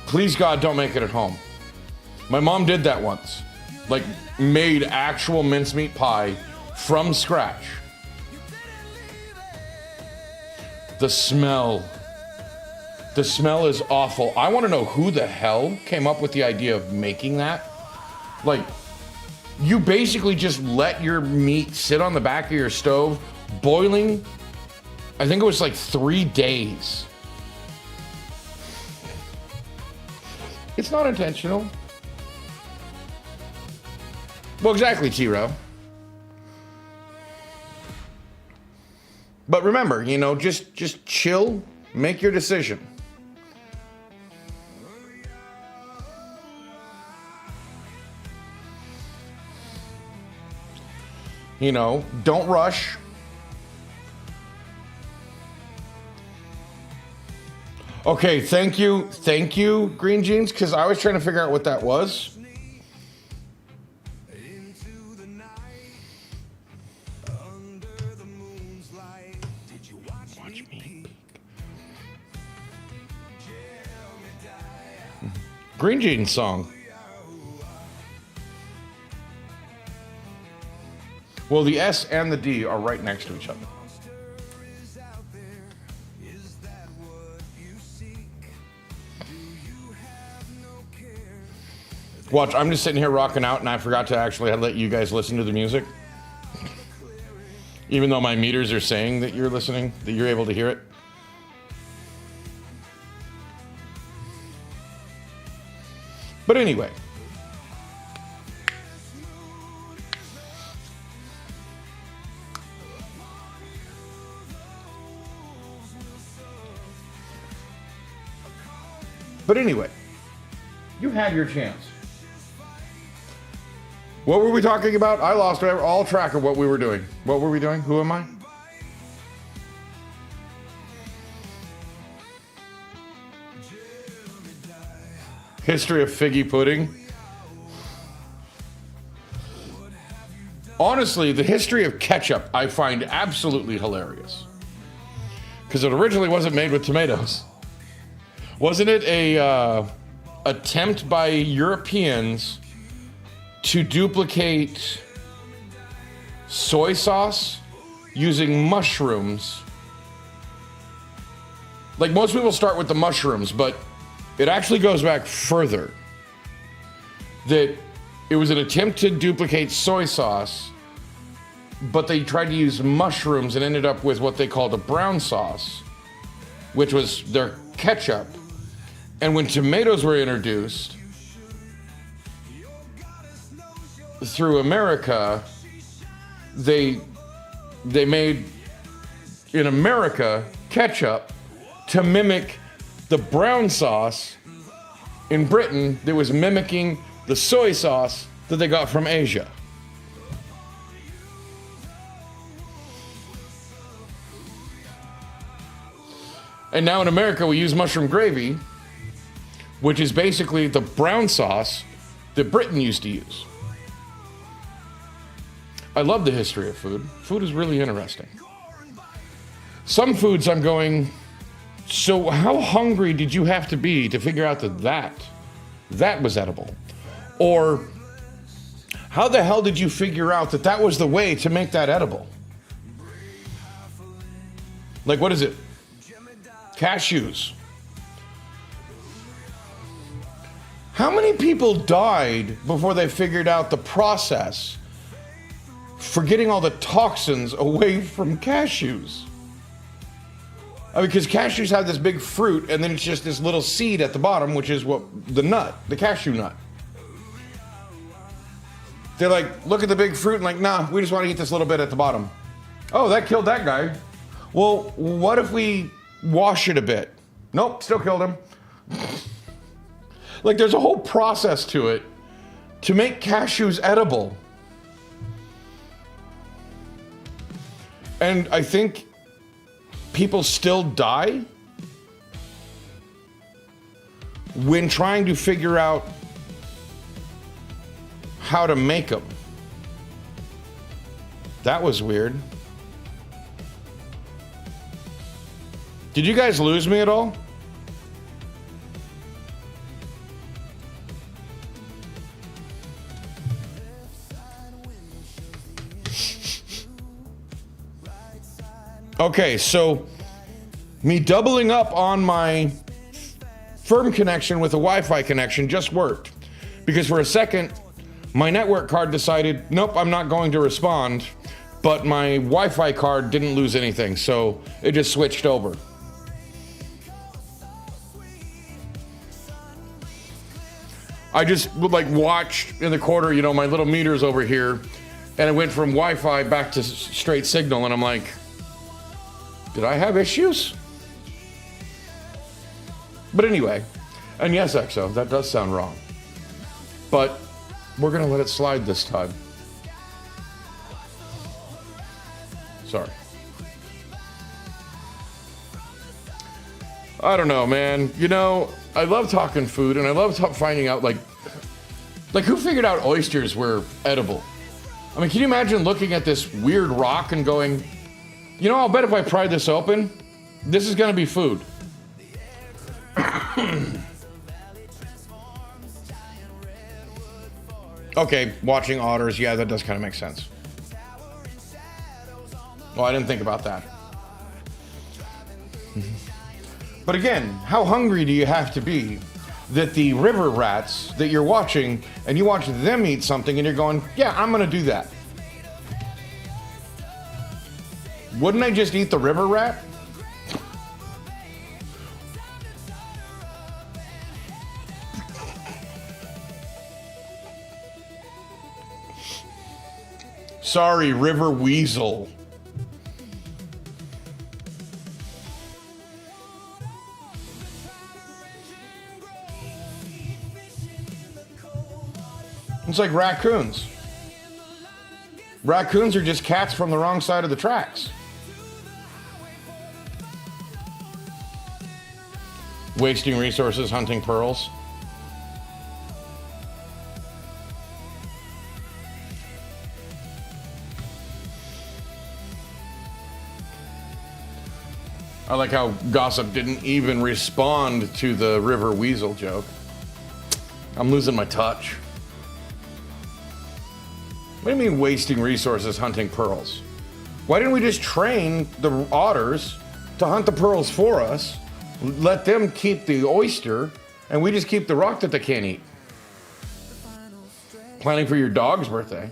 Please God, don't make it at home. My mom did that once. Like, made actual mincemeat pie from scratch. The smell is awful. I want to know who the hell came up with the idea of making that. Like, you basically just let your meat sit on the back of your stove, boiling, I think it was like 3 days. It's not intentional. Well, exactly, T-Row. But remember, you know, just chill, make your decision. You know, don't rush. Okay, thank you, Green Jeans, because I was trying to figure out what that was. Watch me. Green Jeans song. Well, the S and the D are right next to each other. Watch, I'm just sitting here rocking out and I forgot to actually let you guys listen to the music. Even though my meters are saying that you're listening, that you're able to hear it. But anyway. You had your chance. What were we talking about? I lost all track of what we were doing. What were we doing? Who am I? History of figgy pudding. Honestly, the history of ketchup I find absolutely hilarious. Because it originally wasn't made with tomatoes. Wasn't it attempt by Europeans to duplicate soy sauce using mushrooms. Like, most people start with the mushrooms, but it actually goes back further. That it was an attempt to duplicate soy sauce, but they tried to use mushrooms and ended up with what they called a brown sauce, which was their ketchup. And when tomatoes were introduced through America, they made in America ketchup to mimic the brown sauce in Britain that was mimicking the soy sauce that they got from Asia. And now in America we use mushroom gravy, which is basically the brown sauce that Britain used to use. I love the history of food. Food is really interesting. Some foods I'm going, so how hungry did you have to be to figure out that was edible? Or how the hell did you figure out that was the way to make that edible? Like, what is it? Cashews. How many people died before they figured out the process for getting all the toxins away from cashews? I mean, because cashews have this big fruit, and then it's just this little seed at the bottom, which is what the nut, the cashew nut. They're like, look at the big fruit, and like, nah, we just want to eat this little bit at the bottom. Oh, that killed that guy. Well, what if we wash it a bit? Nope, still killed him. Like, there's a whole process to it to make cashews edible. And I think people still die when trying to figure out how to make them. That was weird. Did you guys lose me at all? Okay, so me doubling up on my firm connection with a Wi-Fi connection just worked. Because for a second, my network card decided, nope, I'm not going to respond. But my Wi-Fi card didn't lose anything, so it just switched over. I just like watched in the corner, you know, my little meters over here, and it went from Wi-Fi back to straight signal, and I'm like, did I have issues? But anyway, and yes, EXO, that does sound wrong. But we're gonna let it slide this time. Sorry. I don't know, man. You know, I love talking food, and I love finding out, like who figured out oysters were edible? I mean, can you imagine looking at this weird rock and going, you know, I'll bet if I pry this open, this is gonna be food. Okay, watching otters, yeah, that does kind of make sense. Well, I didn't think about that. But again, how hungry do you have to be that the river rats that you're watching, and you watch them eat something and you're going, yeah, I'm gonna do that. Wouldn't I just eat the river rat? Sorry, river weasel. It's like raccoons. Raccoons are just cats from the wrong side of the tracks. Wasting resources hunting pearls. I like how Gossip didn't even respond to the river weasel joke. I'm losing my touch. What do you mean wasting resources hunting pearls? Why didn't we just train the otters to hunt the pearls for us, let them keep the oyster, and we just keep the rock that they can't eat? Planning for your dog's birthday?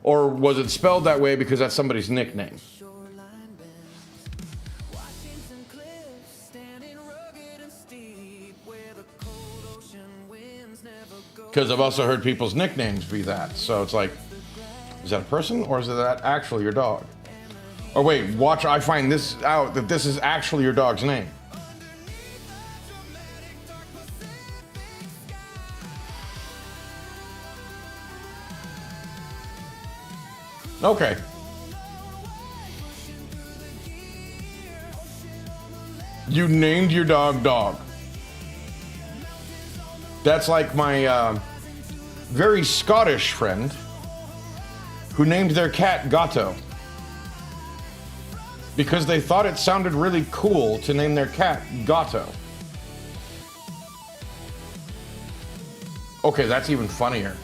Or was it spelled that way because that's somebody's nickname? Because I've also heard people's nicknames be that. So it's like, is that a person or is that actually your dog? Or wait, watch, I find this out that this is actually your dog's name. Okay. You named your dog Dog. That's like my very Scottish friend who named their cat Gatto because they thought it sounded really cool to name their cat Gatto. Okay, that's even funnier.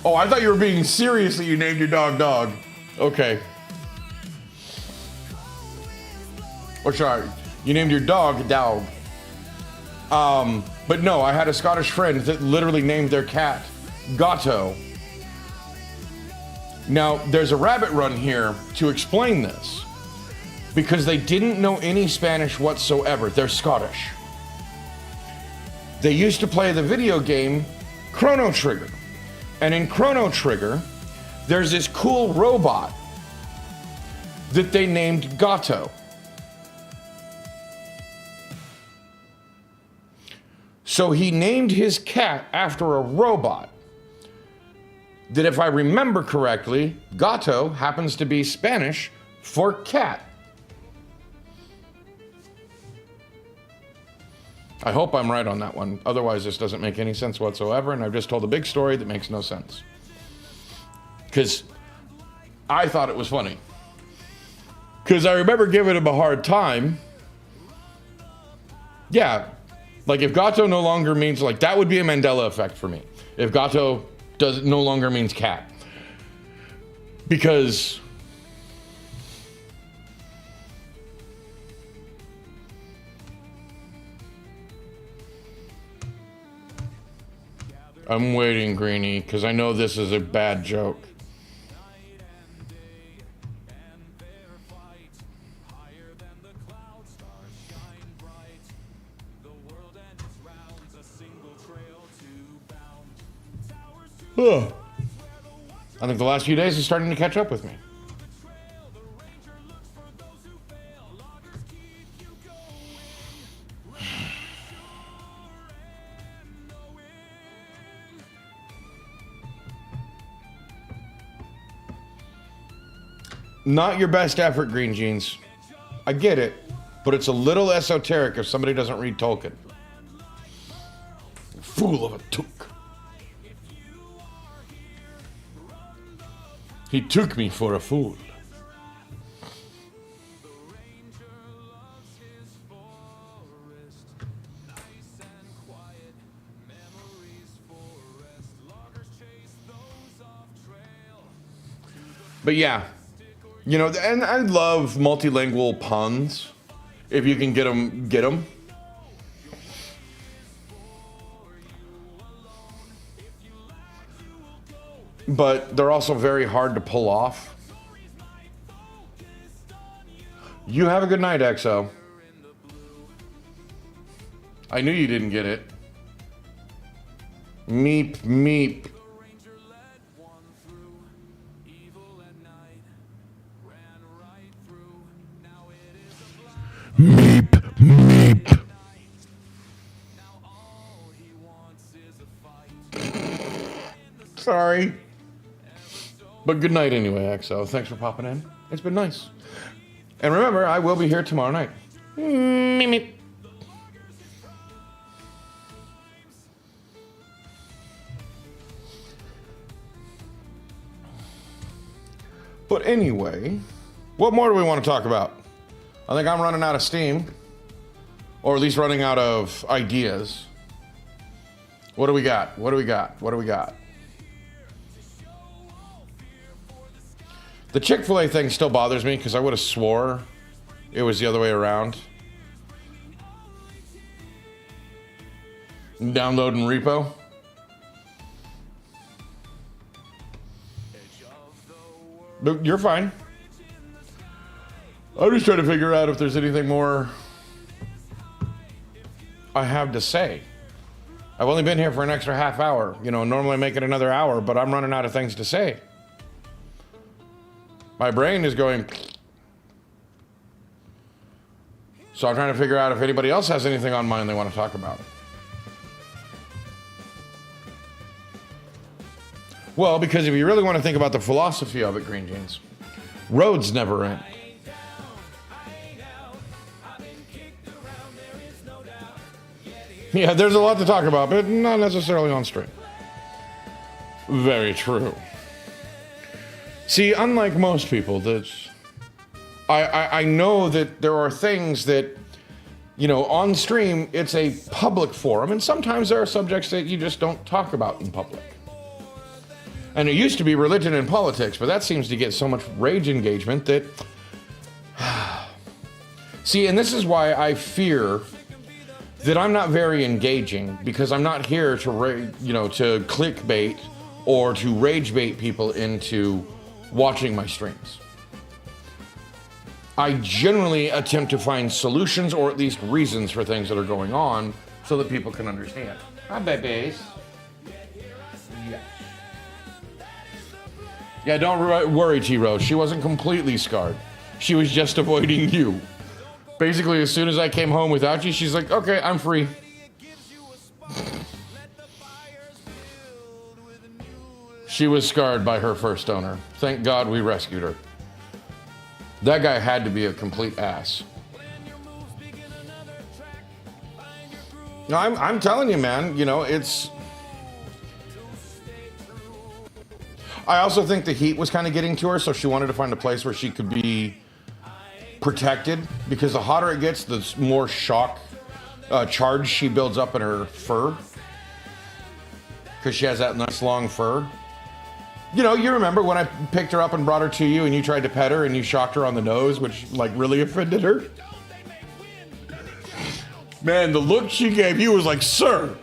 Oh, I thought you were being serious that you named your dog Dog. Okay. Or sorry, you named your dog Dog. But no, I had a Scottish friend that literally named their cat Gatto. Now, there's a rabbit run here to explain this because they didn't know any Spanish whatsoever. They're Scottish. They used to play the video game Chrono Trigger. And in Chrono Trigger, there's this cool robot that they named Gatto. So he named his cat after a robot that, if I remember correctly, Gato happens to be Spanish for cat. I hope I'm right on that one. Otherwise, this doesn't make any sense whatsoever, and I've just told a big story that makes no sense. Because I thought it was funny. Because I remember giving him a hard time. Yeah, like if Gato no longer means, like that would be a Mandela effect for me. If Gato no longer means cat. Because I'm waiting, Greenie, because I know this is a bad joke. Ugh. I think the last few days is starting to catch up with me. Not your best effort, Green Jeans. I get it, but it's a little esoteric if somebody doesn't read Tolkien. Fool of a took. He took me for a fool. But yeah, you know, and I love multilingual puns. If you can get them, get them. But they're also very hard to pull off. You have a good night, XO. I knew you didn't get it. Meep, meep. Meep, meep. Sorry. But good night anyway, XO. Thanks for popping in. It's been nice. And remember, I will be here tomorrow night. Meep, meep. But anyway, what more do we want to talk about? I think I'm running out of steam. or at least running out of ideas. What do we got? What do we got? What do we got? The Chick-fil-A thing still bothers me because I would have swore it was the other way around. Downloading repo. But you're fine. I'm just trying to figure out if there's anything more I have to say. I've only been here for an extra half hour. You know, normally I make it another hour, but I'm running out of things to say. My brain is going. So I'm trying to figure out if anybody else has anything on mind they want to talk about. Well, because if you really want to think about the philosophy of it, Green Jeans, roads never end. Yeah, there's a lot to talk about, but not necessarily on stream. Very true. See, unlike most people, I know that there are things that, you know, on stream, it's a public forum, and sometimes there are subjects that you just don't talk about in public. And it used to be religion and politics, but that seems to get so much rage engagement that... See, and this is why I fear that I'm not very engaging, because I'm not here to, to clickbait or to rage bait people into watching my streams. I generally attempt to find solutions or at least reasons for things that are going on so that people can understand. Hi, babies. Yeah. Yeah, don't worry, T-Rose. She wasn't completely scarred. She was just avoiding you. Basically, as soon as I came home without you, she's like, okay, I'm free. She was scarred by her first owner. Thank God we rescued her. That guy had to be a complete ass. No, I'm telling you, man, you know, it's... I also think the heat was kind of getting to her, so she wanted to find a place where she could be protected, because the hotter it gets, the more shock charge she builds up in her fur, because she has that nice long fur. You know, you remember when I picked her up and brought her to you and you tried to pet her and you shocked her on the nose, which like really offended her? Man, the look she gave you was like, sir,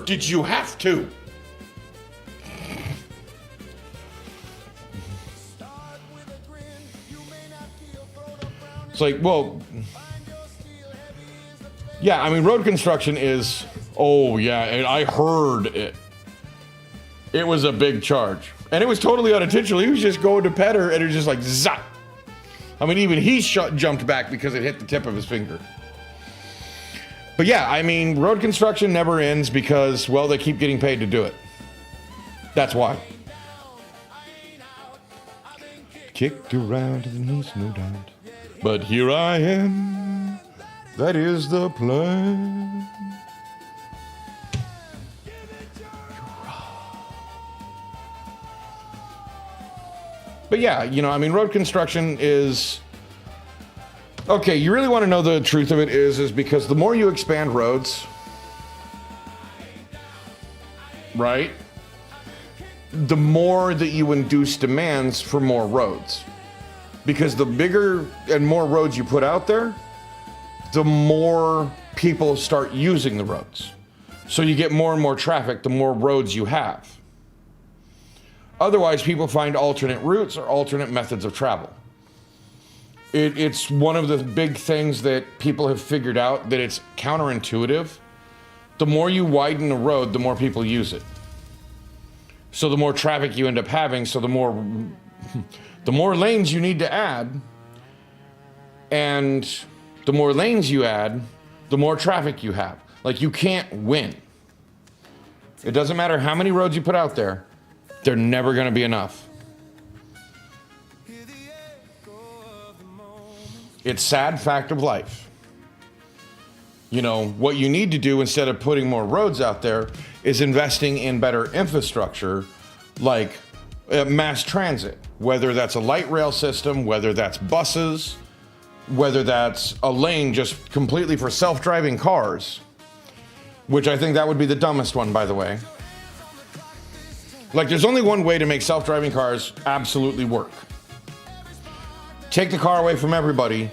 did you have to? It's like, well, yeah, I mean, road construction is, oh yeah, and I heard it. It was a big charge. And it was totally unintentional. He was just going to pet her and it was just like, zap. I mean, even he jumped back because it hit the tip of his finger. But yeah, I mean, road construction never ends because, well, they keep getting paid to do it. That's why. Kicked around to the knees, no doubt. But here I am. That is the plan. But yeah, you know, I mean, road construction is... Okay, you really want to know the truth of it is because the more you expand roads, right, the more that you induce demands for more roads. Because the bigger and more roads you put out there, the more people start using the roads. So you get more and more traffic, the more roads you have. Otherwise, people find alternate routes or alternate methods of travel. It's one of the big things that people have figured out, that it's counterintuitive. The more you widen a road, the more people use it. So the more traffic you end up having, so the more lanes you need to add, and the more lanes you add, the more traffic you have. Like, you can't win. It doesn't matter how many roads you put out there, they're never going to be enough. It's sad fact of life. You know, what you need to do instead of putting more roads out there is investing in better infrastructure, like mass transit, whether that's a light rail system, whether that's buses, whether that's a lane just completely for self-driving cars, which I think that would be the dumbest one, by the way. Like, there's only one way to make self-driving cars absolutely work. Take the car away from everybody.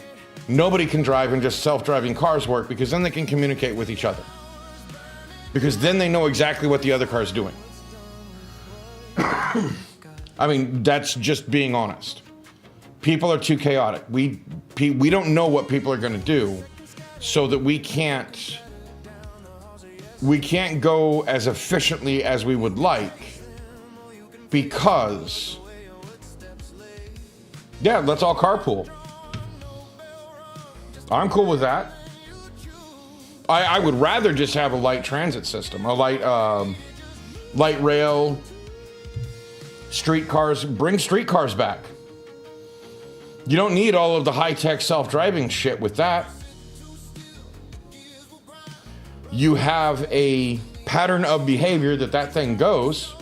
Nobody can drive, and just self-driving cars work, because then they can communicate with each other. Because then they know exactly what the other car's doing. I mean, that's just being honest. People are too chaotic. We don't know what people are going to do, so that we can't go as efficiently as we would like, because, yeah, let's all carpool. I'm cool with that. I would rather just have a light transit system, a light rail, streetcars. Bring streetcars back. You don't need all of the high-tech self-driving shit with that. You have a pattern of behavior that thing goes.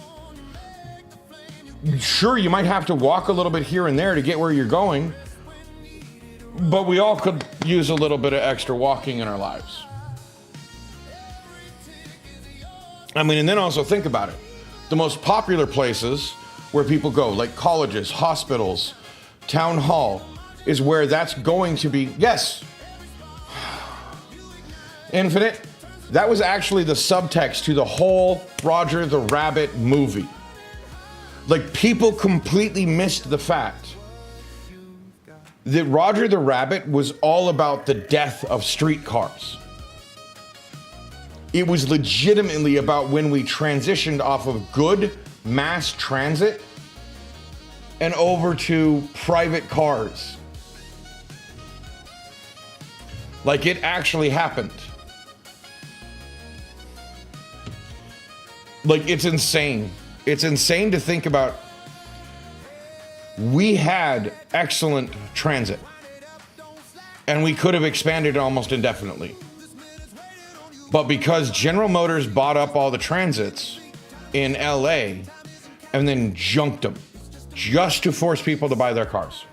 Sure, you might have to walk a little bit here and there to get where you're going, but we all could use a little bit of extra walking in our lives. I mean, and then also think about it. The most popular places where people go, like colleges, hospitals, town hall, is where that's going to be. Yes. Infinite. That was actually the subtext to the whole Roger the Rabbit movie. Like, people completely missed the fact that Roger the Rabbit was all about the death of streetcars. It was legitimately about when we transitioned off of good mass transit and over to private cars. Like, it actually happened. Like, it's insane. It's insane to think about. We had excellent transit, and we could have expanded almost indefinitely. But because General Motors bought up all the transits in LA and then junked them just to force people to buy their cars.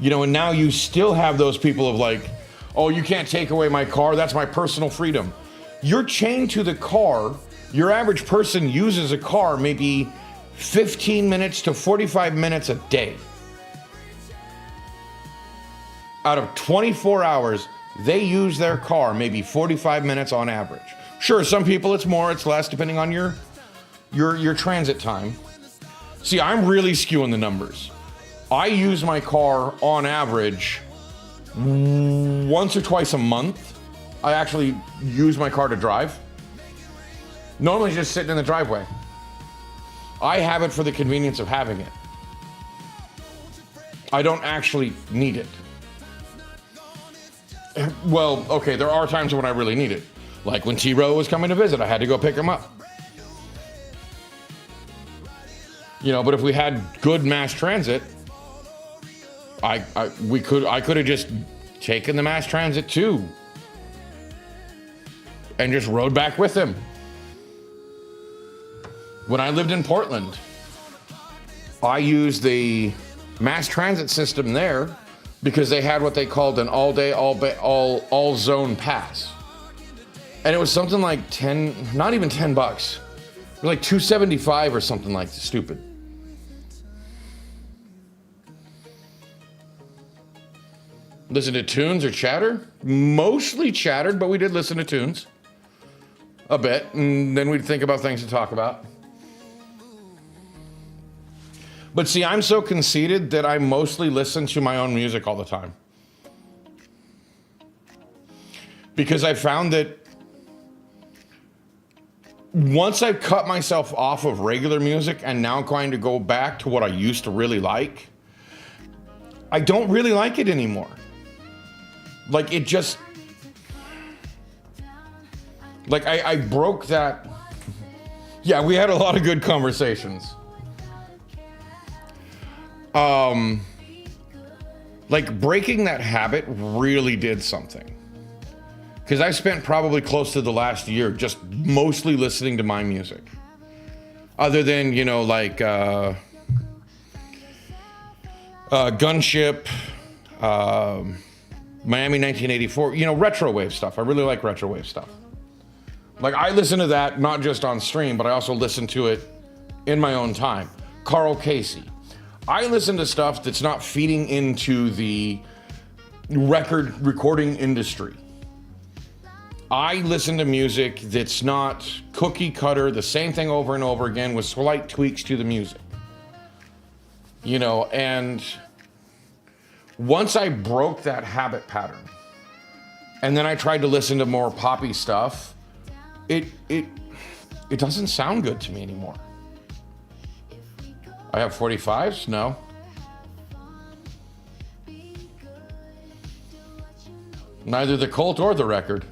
You know, and now you still have those people of like, oh, you can't take away my car. That's my personal freedom. You're chained to the car. Your average person uses a car maybe 15 minutes to 45 minutes a day. Out of 24 hours, they use their car maybe 45 minutes on average. Sure, some people it's more, it's less, depending on your transit time. See, I'm really skewing the numbers. I use my car on average once or twice a month. I actually use my car to drive. Normally just sitting in the driveway. I have it for the convenience of having it. I don't actually need it. Well, okay, there are times when I really need it. Like when T-Row was coming to visit, I had to go pick him up. You know, but if we had good mass transit, I could have just taken the mass transit too and just rode back with him. When I lived in Portland, I used the mass transit system there because they had what they called an all-day, all-zone pass. And it was something like not even $10. It was like $2.75 or something like stupid. Listen to tunes or chatter? Mostly chattered, but we did listen to tunes a bit, and then we'd think about things to talk about. But see, I'm so conceited that I mostly listen to my own music all the time. Because I found that once I've cut myself off of regular music and now going to go back to what I used to really like, I don't really like it anymore. Like, it just... Like, I broke that... Yeah, we had a lot of good conversations. Like, breaking that habit really did something. Because I spent probably close to the last year just mostly listening to my music. Other than, you know, like, Gunship, Miami 1984, retro wave stuff. I really like retro wave stuff. Like, I listen to that not just on stream, but I also listen to it in my own time. Carl Casey. I listen to stuff that's not feeding into the record recording industry. I listen to music that's not cookie cutter, the same thing over and over again with slight tweaks to the music. And once I broke that habit pattern, and then I tried to listen to more poppy stuff, it doesn't sound good to me anymore. I have 45s? No. Neither the Colt or the record.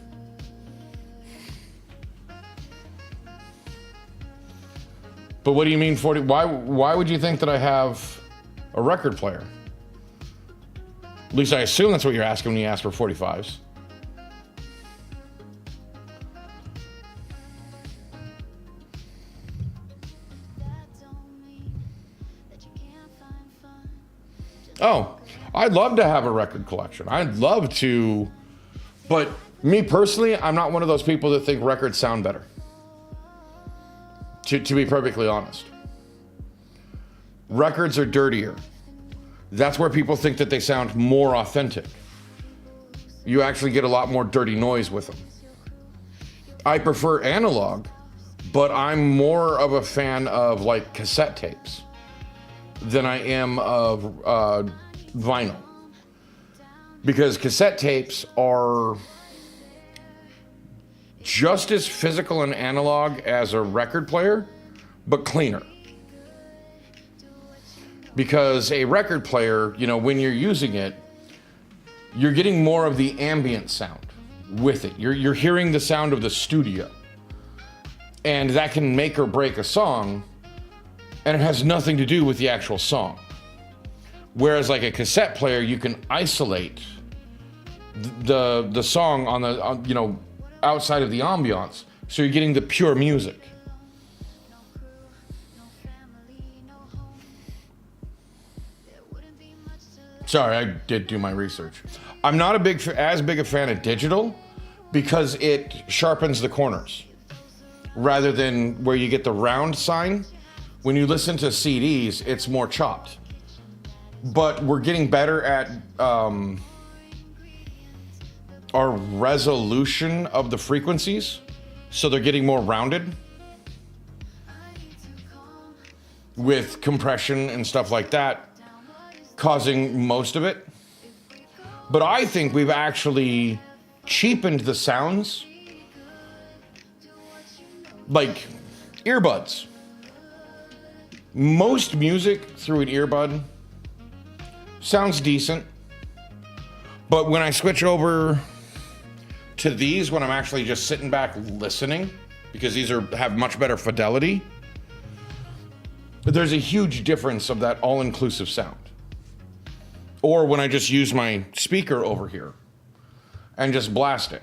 But what do you mean 40? Why would you think that I have a record player? At least I assume that's what you're asking when you ask for 45s. Oh, I'd love to have a record collection. I'd love to, but me personally, I'm not one of those people that think records sound better. To be perfectly honest. Records are dirtier. That's where people think that they sound more authentic. You actually get a lot more dirty noise with them. I prefer analog, but I'm more of a fan of like cassette tapes than I am of vinyl. Because cassette tapes are just as physical and analog as a record player, but cleaner. Because a record player, when you're using it, you're getting more of the ambient sound with it. You're hearing the sound of the studio. And that can make or break a song, and it has nothing to do with the actual song. Whereas like a cassette player, you can isolate the song on the outside of the ambiance, so you're getting the pure music. Sorry, I did do my research. I'm not as big a fan of digital because it sharpens the corners rather than where you get the round sign. When you listen to CDs, it's more chopped. But we're getting better at our resolution of the frequencies, so they're getting more rounded with compression and stuff like that, causing most of it. But I think we've actually cheapened the sounds, like earbuds. Most music through an earbud sounds decent, but when I switch over to these, when I'm actually just sitting back listening, because these have much better fidelity, there's a huge difference of that all-inclusive sound. Or when I just use my speaker over here and just blast it.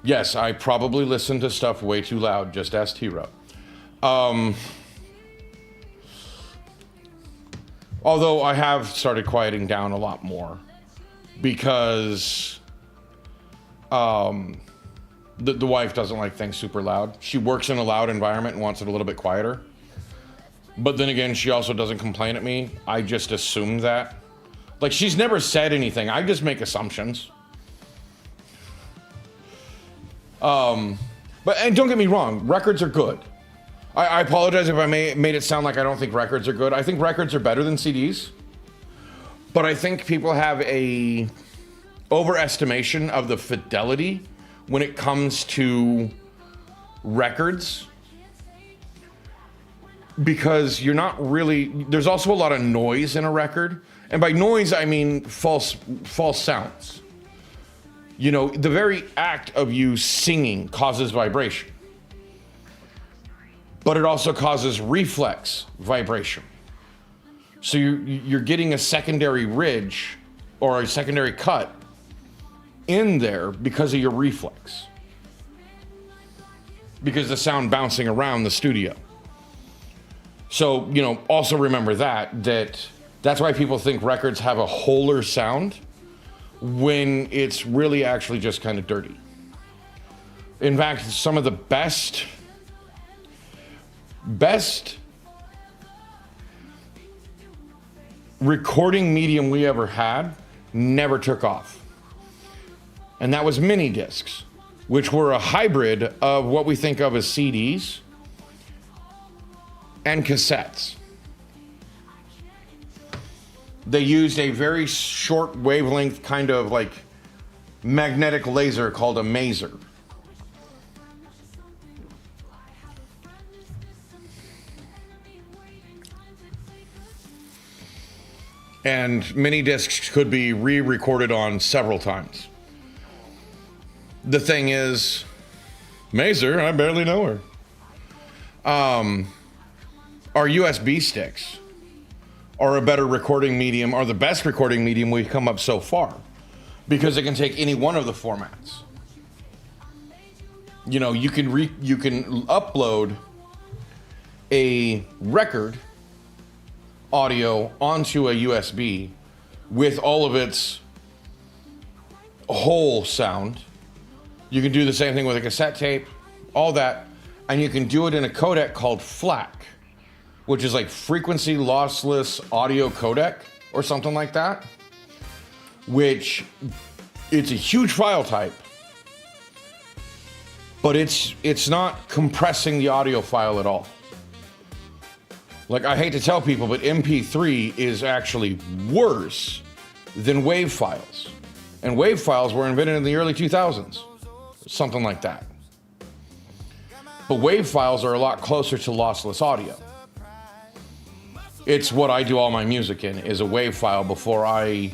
Yes, I probably listen to stuff way too loud, just ask T-Row. Although I have started quieting down a lot more because the wife doesn't like things super loud. She works in a loud environment and wants it a little bit quieter. But then again, she also doesn't complain at me. I just assume that. Like, she's never said anything. I just make assumptions. And don't get me wrong, records are good. I apologize if I made it sound like I don't think records are good. I think records are better than CDs. But I think people have a overestimation of the fidelity when it comes to records. Because you're not really, there's also a lot of noise in a record. And by noise, I mean false sounds. The very act of you singing causes vibration. But it also causes reflex vibration. So you're getting a secondary ridge or a secondary cut in there because of your reflex. Because the sound bouncing around the studio. So, also remember that That's why people think records have a wholer sound when it's really actually just kind of dirty. In fact, some of the best recording medium we ever had never took off. And that was mini discs, which were a hybrid of what we think of as CDs and cassettes. They used a very short wavelength kind of like magnetic laser called a maser. And mini discs could be re-recorded on several times. The thing is, Maser, I barely know her. Our USB sticks are a better recording medium, are the best recording medium we've come up so far, because it can take any one of the formats. You know, you can upload a record audio onto a USB with all of its whole sound. You can do the same thing with a cassette tape, all that, and you can do it in a codec called FLAC, which is like frequency lossless audio codec or something like that, which it's a huge file type, but it's not compressing the audio file at all. Like, I hate to tell people, but MP3 is actually worse than WAV files. And WAV files were invented in the early 2000s, something like that. But WAV files are a lot closer to lossless audio. It's what I do all my music in, is a WAV file before I,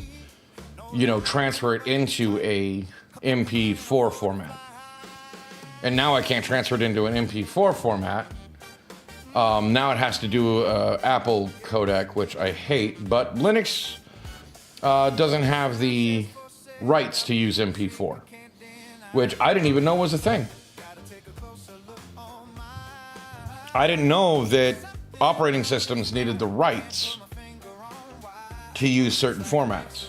transfer it into a MP4 format. And now I can't transfer it into an MP4 format. Now it has to do Apple codec, which I hate, but Linux doesn't have the rights to use MP4, which I didn't even know was a thing. I didn't know that operating systems needed the rights to use certain formats.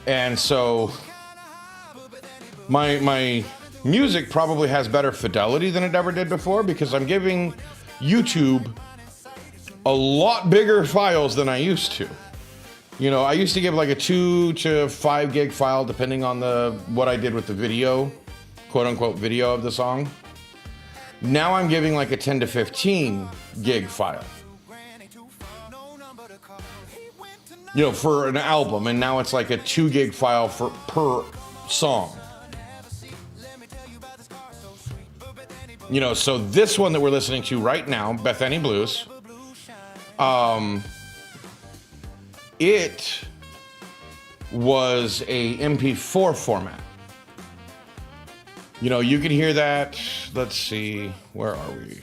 And so my music probably has better fidelity than it ever did before, because I'm giving YouTube a lot bigger files than I used to. I used to give like a 2 to 5 gig file depending on what I did with the video, quote unquote video of the song. Now I'm giving like a 10 to 15 gig file. For an album, and now it's like a 2 gig file per song. So this one that we're listening to right now, Bethany Blues, it was a MP4 format. You can hear that. Let's see, where are we?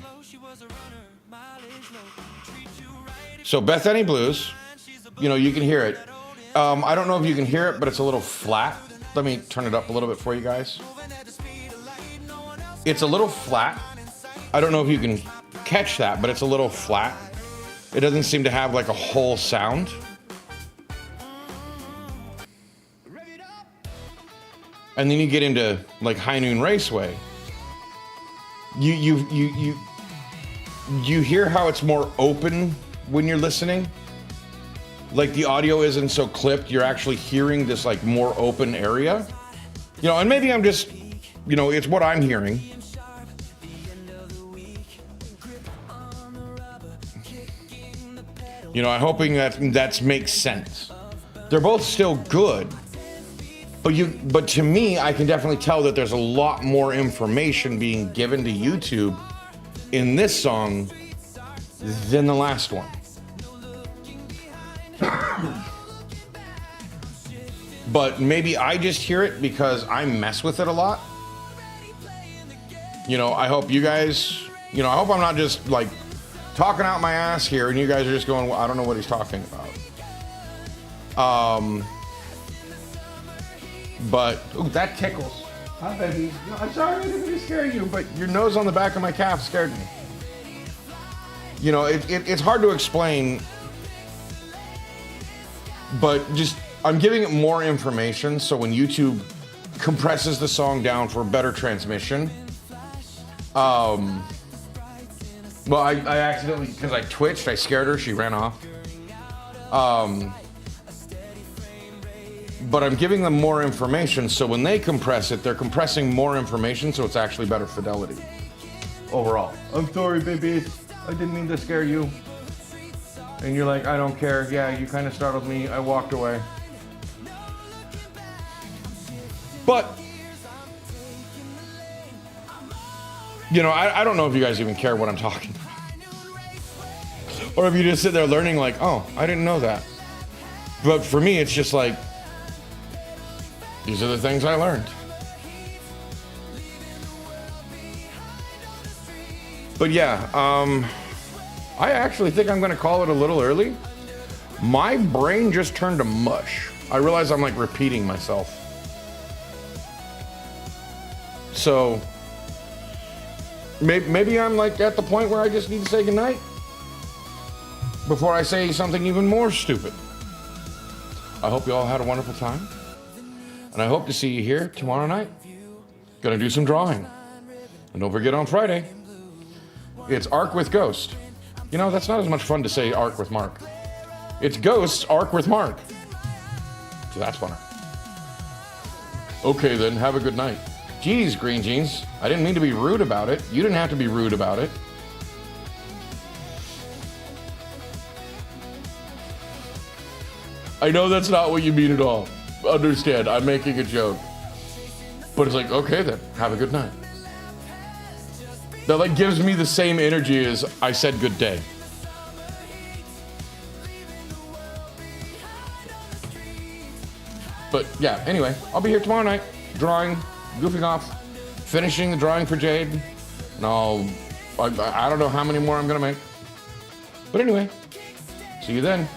So Bethany Blues, you can hear it. I don't know if you can hear it, but it's a little flat. Let me turn it up a little bit for you guys. It's a little flat. I don't know if you can catch that, but it's a little flat. It doesn't seem to have like a whole sound. And then you get into like High Noon Raceway. You hear how it's more open when you're listening. Like the audio isn't so clipped. You're actually hearing this like more open area. And maybe I'm just, it's what I'm hearing. I'm hoping that makes sense. They're both still good, but to me, I can definitely tell that there's a lot more information being given to YouTube in this song than the last one. But maybe I just hear it because I mess with it a lot. I hope you guys, I hope I'm not just like talking out my ass here and you guys are just going, well, I don't know what he's talking about. But, ooh, that tickles. Hi, baby. No, I'm sorry, I didn't mean to scare you, but your nose on the back of my calf scared me. It's hard to explain But just, I'm giving it more information, so when YouTube compresses the song down for better transmission, well, I accidentally, because I twitched, I scared her, she ran off. But I'm giving them more information, so when they compress it, they're compressing more information, so it's actually better fidelity overall. I'm sorry, baby. I didn't mean to scare you. And you're like, I don't care. Yeah, you kind of startled me. I walked away. But, you know, I don't know if you guys even care what I'm talking about. Or if you just sit there learning like, oh, I didn't know that. But for me, it's just like, these are the things I learned. But yeah, I actually think I'm gonna call it a little early. My brain just turned to mush. I realize I'm like repeating myself. So maybe I'm like at the point where I just need to say goodnight before I say something even more stupid. I hope you all had a wonderful time. And I hope to see you here tomorrow night. Gonna do some drawing. And don't forget on Friday, it's Arc with Ghost. You know, that's not as much fun to say Arc with Mark. It's Ghosts Arc with Mark. So that's funner. Okay then, have a good night. Geez, Green Jeans, I didn't mean to be rude about it. You didn't have to be rude about it. I know that's not what you mean at all. Understand, I'm making a joke. But it's like, okay then, have a good night. That like gives me the same energy as I said good day. But yeah, anyway, I'll be here tomorrow night, drawing, goofing off, finishing the drawing for Jade. And I don't know how many more I'm gonna make. But anyway, see you then.